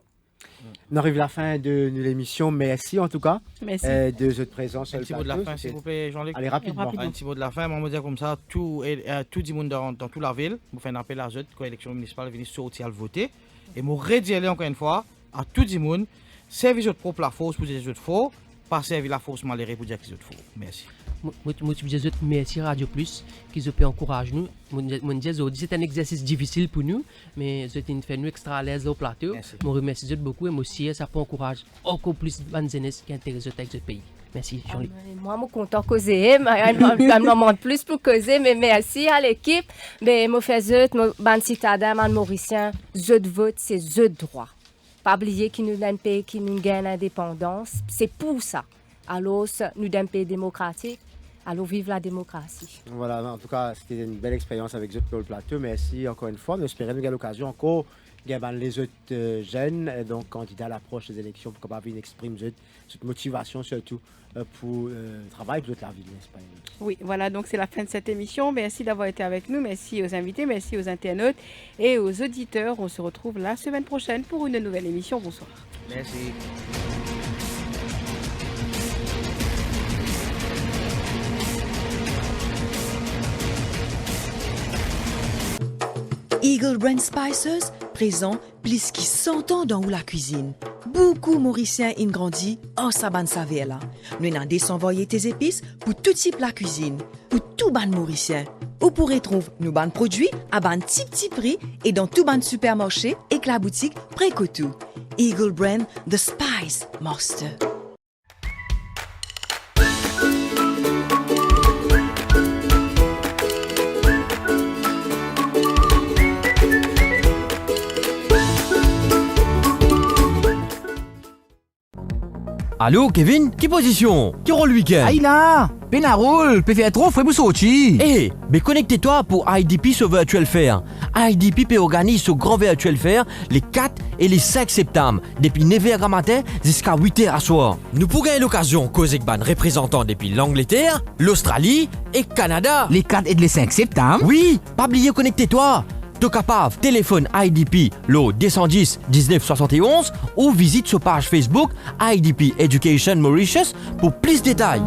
On arrive à la fin de l'émission. Merci en tout cas de votre présence sur un le petit mot de la fin, s'il vous plaît, Jean-Luc. Allez, rapidement. Un petit mot de la fin, on va dire comme ça, tout le monde dans toute la ville, vous faites un appel à eux, quand l'élection municipale vient sortir à voter. Et moi, redire encore une fois à tout le monde, servir votre propre la force pour dire que vous êtes faux, pas servir la force malheureuse pour dire que vous êtes faux. Merci. Moi, je dis merci Radio Plus, qui nous encourage nous. C'est un exercice difficile pour nous, mais c'est une fait nous extra à l'aise au plateau. Je remercie beaucoup et moi aussi, ça peut encourager encore plus de bonnes jeunesse qui intéressent avec ce pays. Merci, Jean-Luc. Moi, je suis content de causer. Je demande plus pour causer, mais merci à l'équipe. Mais je fais les citadins, les Mauriciens, je vote, c'est je droit. Pas oublier qu'il nous donne un pays qui nous gagne l'indépendance. C'est pour ça. Alors, nous sommes un pays démocratique. Allons vive la démocratie. Voilà, en tout cas, c'était une belle expérience avec eux sur le plateau. Merci encore une fois. Nous espérons nous l'occasion encore les autres jeunes, donc candidats à l'approche des élections, pour qu'ils expriment cette motivation surtout pour le travail pour la ville, n'est-ce pas? Oui, voilà, donc c'est la fin de cette émission. Merci d'avoir été avec nous. Merci aux invités, merci aux internautes et aux auditeurs. On se retrouve la semaine prochaine pour une nouvelle émission. Bonsoir. Merci. Eagle Brand Spices, présent plus qui 100 ans dans la cuisine. Beaucoup Mauriciens ont grandi en saban saveur là. Nous avons désenvoyé tes épices pour tout type la cuisine, pour tout ban Mauricien. Vous pourrez trouver nos ban produits à ban petit prix et dans tout ban supermarché et la boutique Précotou. Eagle Brand, the Spice Master. Allô, Kevin? Qui position? Qui rôle le week-end? Aïe là! Pénarole, peut faire trop, faut vous sortir. Eh, mais connectez-toi pour IDP sur Virtual Fair. IDP organise ce grand Virtual Fair les 4 et les 5 septembre, depuis 9h à matin jusqu'à 8h à soir. Nous pourrons gagner l'occasion causer ban représentants depuis l'Angleterre, l'Australie et Canada. Les 4 et les 5 septembre? Oui, pas oublier connectez-toi. T'es capable, téléphone IDP le 210 19 71 ou visite sur page Facebook IDP Education Mauritius pour plus de détails.